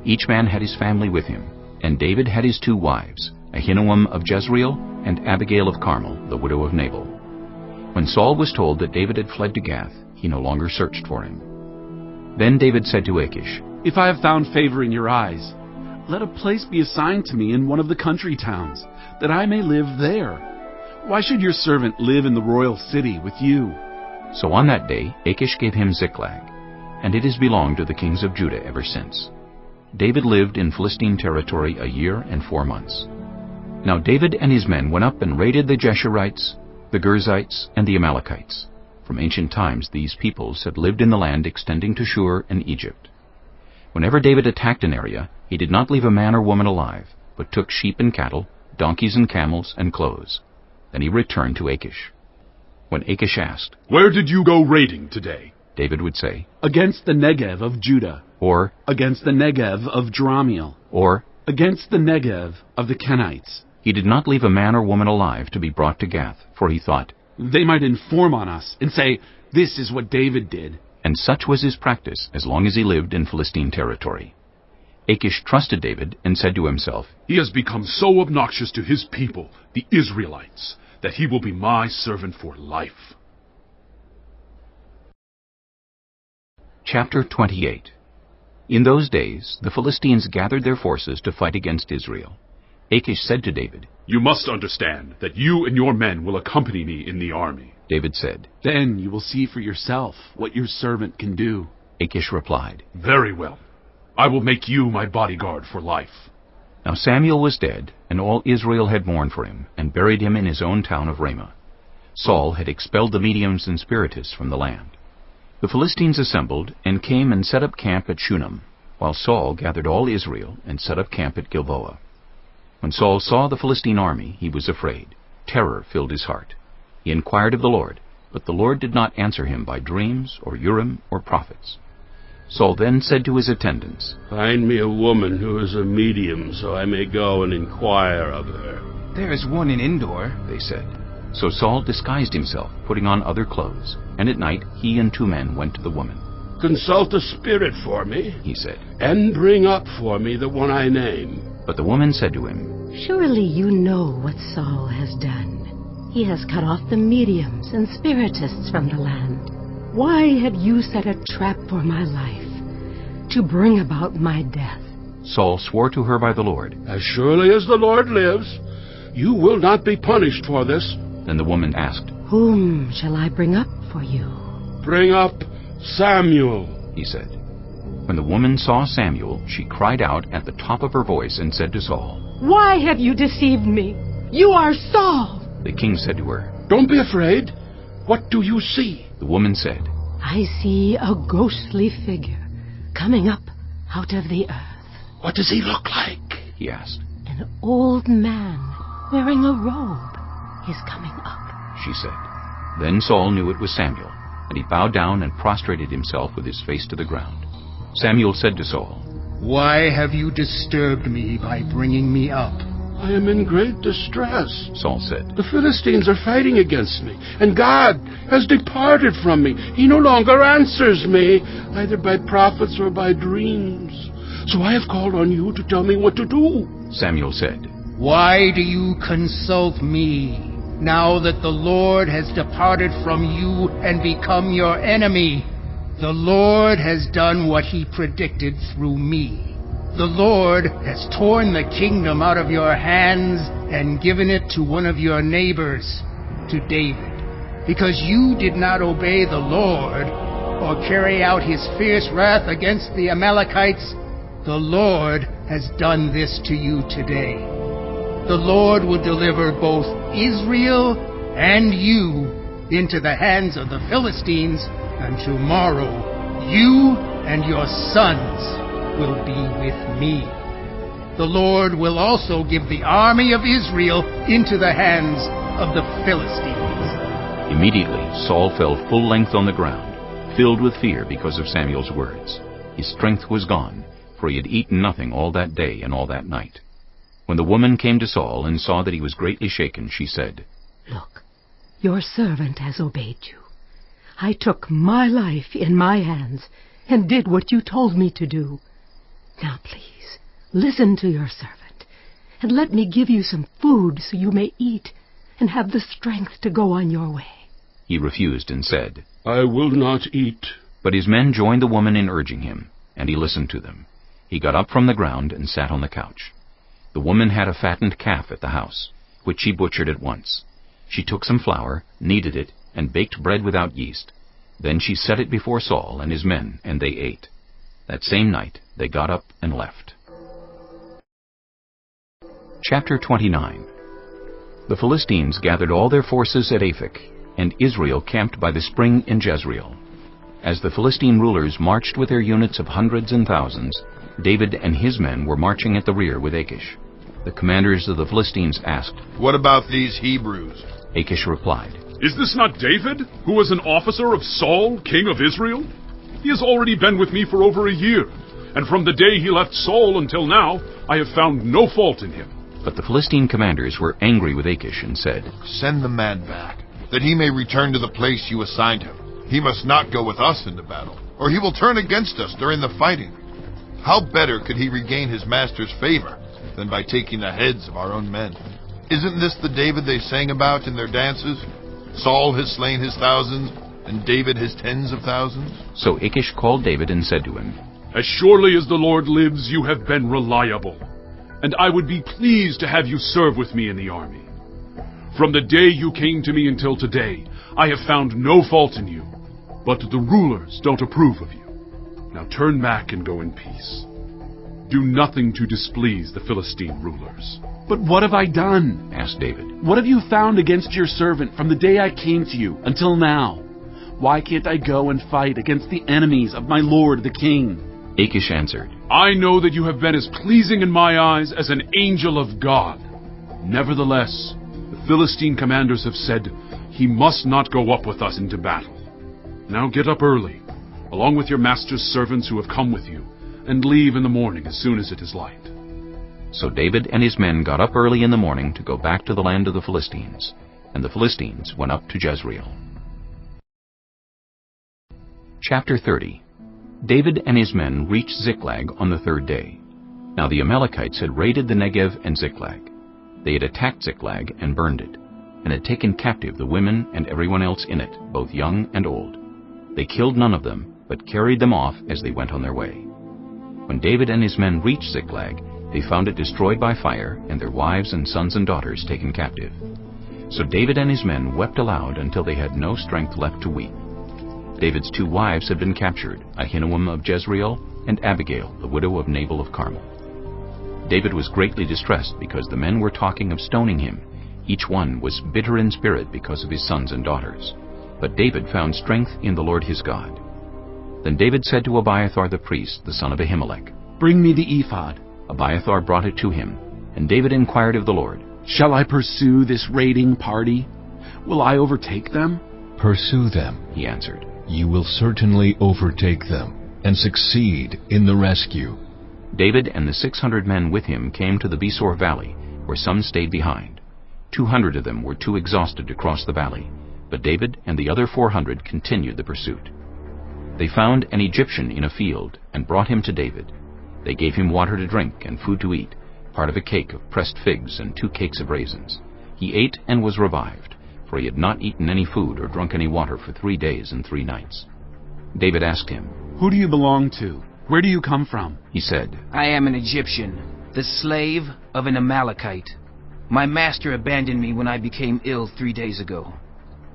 Each man had his family with him, and David had his 2 wives, Ahinoam of Jezreel and Abigail of Carmel, the widow of Nabal. When Saul was told that David had fled to Gath, he no longer searched for him. Then David said to Achish, "If I have found favor in your eyes, let a place be assigned to me in one of the country towns, that I may live there. Why should your servant live in the royal city with you?" So on that day Achish gave him Ziklag, and it has belonged to the kings of Judah ever since. David lived in Philistine territory 1 year and 4 months. Now David and his men went up and raided the Jeshurites, the Girzites, and the Amalekites. From ancient times these peoples had lived in the land extending to Shur and Egypt. Whenever David attacked an area, he did not leave a man or woman alive, but took sheep and cattle, donkeys and camels, and clothes. Then he returned to Achish. When Achish asked, "Where did you go raiding today?" David would say, "Against the Negev of Judah," or "Against the Negev of Jerahmeel," or "Against the Negev of the Kenites." He did not leave a man or woman alive to be brought to Gath, for he thought, "They might inform on us and say, 'This is what David did.'" And such was his practice as long as he lived in Philistine territory. Achish trusted David and said to himself, "He has become so obnoxious to his people, the Israelites, that he will be my servant for life." Chapter 28. In those days the Philistines gathered their forces to fight against Israel. Achish said to David, "You must understand that you and your men will accompany me in the army." David said, "Then you will see for yourself what your servant can do." Achish replied, "Very well. I will make you my bodyguard for life." Now Samuel was dead, and all Israel had mourned for him, and buried him in his own town of Ramah. Saul had expelled the mediums and spiritists from the land. The Philistines assembled, and came and set up camp at Shunem, while Saul gathered all Israel, and set up camp at Gilboa. When Saul saw the Philistine army, he was afraid. Terror filled his heart. He inquired of the Lord, but the Lord did not answer him by dreams, or Urim, or prophets. Saul then said to his attendants, "Find me a woman who is a medium, so I may go and inquire of her." "There is one in Endor," they said. So Saul disguised himself, putting on other clothes, and at night he and 2 men went to the woman. "Consult a spirit for me," he said, "and bring up for me the one I name." But the woman said to him, "Surely you know what Saul has done. He has cut off the mediums and spiritists from the land. Why have you set a trap for my life, to bring about my death?" Saul swore to her by the Lord, "As surely as the Lord lives, you will not be punished for this." Then the woman asked, "Whom shall I bring up for you?" "Bring up Samuel," he said. When the woman saw Samuel, she cried out at the top of her voice and said to Saul, "Why have you deceived me? You are Saul." The king said to her, "Don't be afraid. What do you see?" The woman said, "I see a ghostly figure coming up out of the earth." "What does he look like?" he asked. An old man wearing a robe is coming up, she said. Then Saul knew it was Samuel, and he bowed down and prostrated himself with his face to the ground. Samuel said to Saul, "Why have you disturbed me by bringing me up?" "I am in great distress," Saul said. "The Philistines are fighting against me, and God has departed from me. He no longer answers me, either by prophets or by dreams. So I have called on you to tell me what to do." Samuel said, "Why do you consult me, now that the Lord has departed from you and become your enemy? The Lord has done what he predicted through me. The Lord has torn the kingdom out of your hands and given it to one of your neighbors, to David. Because you did not obey the Lord or carry out his fierce wrath against the Amalekites, the Lord has done this to you today. The Lord will deliver both Israel and you into the hands of the Philistines, and tomorrow you and your sons will be with me. The Lord will also give the army of Israel into the hands of the Philistines." Immediately Saul fell full length on the ground, filled with fear because of Samuel's words. His strength was gone, for he had eaten nothing all that day and all that night. When the woman came to Saul and saw that he was greatly shaken, she said, "Look, your servant has obeyed you. I took my life in my hands and did what you told me to do. Now please, listen to your servant, and let me give you some food so you may eat and have the strength to go on your way." He refused and said, "I will not eat." But his men joined the woman in urging him, and he listened to them. He got up from the ground and sat on the couch. The woman had a fattened calf at the house, which she butchered at once. She took some flour, kneaded it, and baked bread without yeast. Then she set it before Saul and his men, and they ate. That same night they got up and left. Chapter 29. The Philistines gathered all their forces at Afflics, and Israel camped by the spring in Jezreel. As the Philistine rulers marched with their units of hundreds and thousands, David and his men were marching at the rear with Achish. The commanders of the Philistines asked, "What about these Hebrews?" Achish replied, "Is this not David, who was an officer of Saul, king of Israel? He has already been with me for over a year, and from the day he left Saul until now, I have found no fault in him." But the Philistine commanders were angry with Achish and said, "Send the man back, that he may return to the place you assigned him. He must not go with us into battle, or he will turn against us during the fighting. How better could he regain his master's favor than by taking the heads of our own men? Isn't this the David they sang about in their dances? Saul has slain his thousands, and David his tens of thousands." So Achish called David and said to him, "As surely as the Lord lives, you have been reliable, and I would be pleased to have you serve with me in the army. From the day you came to me until today, I have found no fault in you, but the rulers don't approve of you. Now turn back and go in peace. Do nothing to displease the Philistine rulers." "But what have I done?" asked David. "What have you found against your servant from the day I came to you until now? Why can't I go and fight against the enemies of my lord the king?" Achish answered, "I know that you have been as pleasing in my eyes as an angel of God. Nevertheless, the Philistine commanders have said, 'He must not go up with us into battle.' Now get up early, along with your master's servants who have come with you, and leave in the morning as soon as it is light." So David and his men got up early in the morning to go back to the land of the Philistines, and the Philistines went up to Jezreel. Chapter 30. David and his men reached Ziklag on the third day. Now the Amalekites had raided the Negev and Ziklag. They had attacked Ziklag and burned it, and had taken captive the women and everyone else in it, both young and old. They killed none of them, but carried them off as they went on their way. When David and his men reached Ziklag, they found it destroyed by fire, and their wives and sons and daughters taken captive. So David and his men wept aloud until they had no strength left to weep. David's 2 wives had been captured, Ahinoam of Jezreel and Abigail, the widow of Nabal of Carmel. David was greatly distressed because the men were talking of stoning him. Each one was bitter in spirit because of his sons and daughters. But David found strength in the Lord his God. Then David said to Abiathar the priest, the son of Ahimelech, "Bring me the ephod." Abiathar brought it to him, and David inquired of the Lord, "Shall I pursue this raiding party? Will I overtake them?" "Pursue them," he answered. "You will certainly overtake them, and succeed in the rescue." David and the 600 men with him came to the Besor valley, where some stayed behind. 200 of them were too exhausted to cross the valley, but David and the other 400 continued the pursuit. They found an Egyptian in a field and brought him to David. They gave him water to drink and food to eat, part of a cake of pressed figs and 2 cakes of raisins. He ate and was revived, for he had not eaten any food or drunk any water for 3 days and 3 nights. David asked him, "Who do you belong to? Where do you come from?" He said, "I am an Egyptian, the slave of an Amalekite. My master abandoned me when I became ill 3 days ago.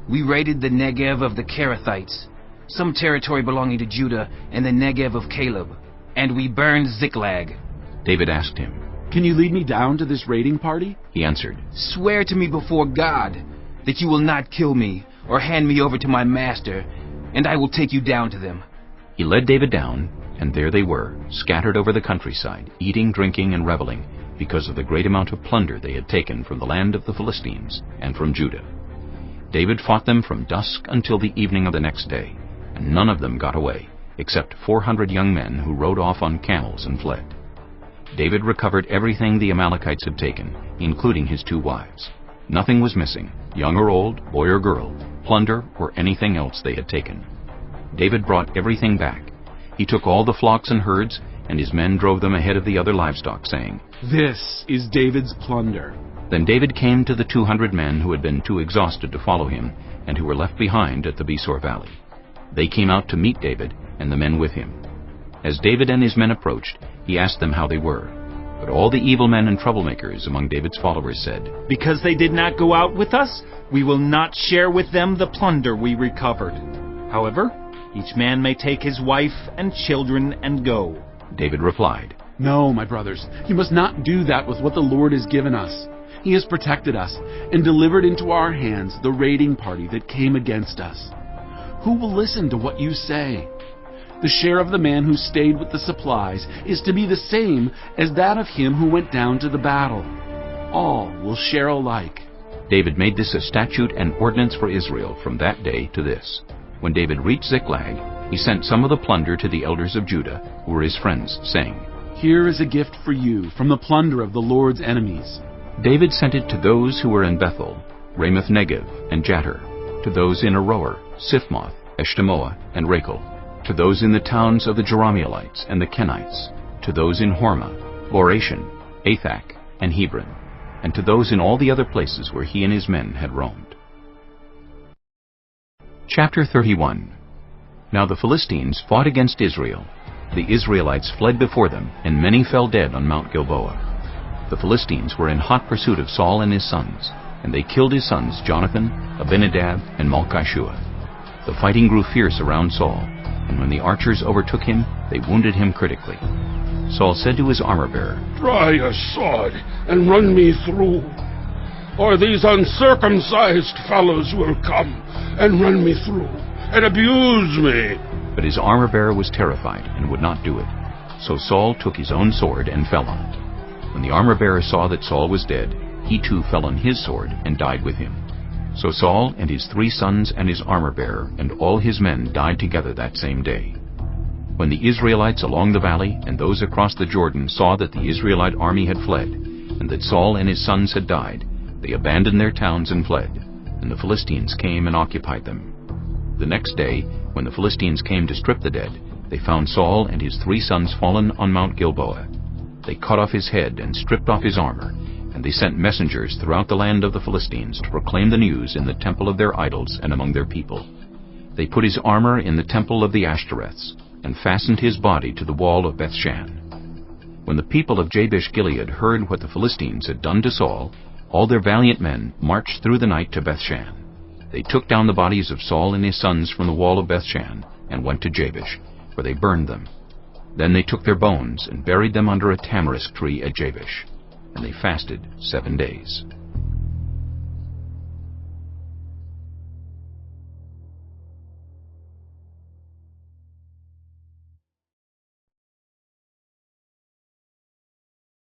We raided the Negev of the Kerethites, some territory belonging to Judah, and the Negev of Caleb, and we burned Ziklag." David asked him, "Can you lead me down to this raiding party?" He answered, "Swear to me before God that you will not kill me or hand me over to my master, and I will take you down to them." He led David down, and there they were, scattered over the countryside, eating, drinking, and reveling, because of the great amount of plunder they had taken from the land of the Philistines and from Judah. David fought them from dusk until the evening of the next day, and none of them got away, except 400 young men who rode off on camels and fled. David recovered everything the Amalekites had taken, including his 2 wives. Nothing was missing, young or old, boy or girl, plunder, or anything else they had taken. David brought everything back. He took all the flocks and herds, and his men drove them ahead of the other livestock, saying, "This is David's plunder." Then David came to the 200 men who had been too exhausted to follow him, and who were left behind at the Besor valley. They came out to meet David and the men with him. As David and his men approached, he asked them how they were. But all the evil men and troublemakers among David's followers said, "Because they did not go out with us, we will not share with them the plunder we recovered. However, each man may take his wife and children and go." David replied, "No, my brothers, you must not do that with what the Lord has given us. He has protected us and delivered into our hands the raiding party that came against us. Who will listen to what you say? The share of the man who stayed with the supplies is to be the same as that of him who went down to the battle. All will share alike." David made this a statute and ordinance for Israel from that day to this. When David reached Ziklag, he sent some of the plunder to the elders of Judah, who were his friends, saying, "Here is a gift for you from the plunder of the Lord's enemies." David sent it to those who were in Bethel, Ramoth Negev, and Jattir, to those in Aroer, Siphmoth, Eshtemoa, and Rachel, to those in the towns of the Jerahmeelites and the Kenites, to those in Hormah, Boration, Athak, and Hebron, and to those in all the other places where he and his men had roamed. Chapter 31. Now the Philistines fought against Israel. The Israelites fled before them, and many fell dead on Mount Gilboa. The Philistines were in hot pursuit of Saul and his sons, and they killed his sons Jonathan, Abinadab, and Malchishua. The fighting grew fierce around Saul, and when the archers overtook him, they wounded him critically. Saul said to his armor-bearer, "Try your sword and run me through, or these uncircumcised fellows will come and run me through and abuse me." But his armor-bearer was terrified and would not do it. So Saul took his own sword and fell on it. When the armor-bearer saw that Saul was dead, he too fell on his sword and died with him. So Saul and his 3 sons and his armor-bearer and all his men died together that same day. When the Israelites along the valley and those across the Jordan saw that the Israelite army had fled, and that Saul and his sons had died, they abandoned their towns and fled, and the Philistines came and occupied them. The next day, when the Philistines came to strip the dead, they found Saul and his 3 sons fallen on Mount Gilboa. They cut off his head and stripped off his armor, and they sent messengers throughout the land of the Philistines to proclaim the news in the temple of their idols and among their people. They put his armor in the temple of the Ashtoreths, and fastened his body to the wall of Bethshan. When the people of Jabesh-Gilead heard what the Philistines had done to Saul, all their valiant men marched through the night to Bethshan. They took down the bodies of Saul and his sons from the wall of Bethshan, and went to Jabesh, where they burned them. Then they took their bones and buried them under a tamarisk tree at Jabesh, and they fasted 7 days.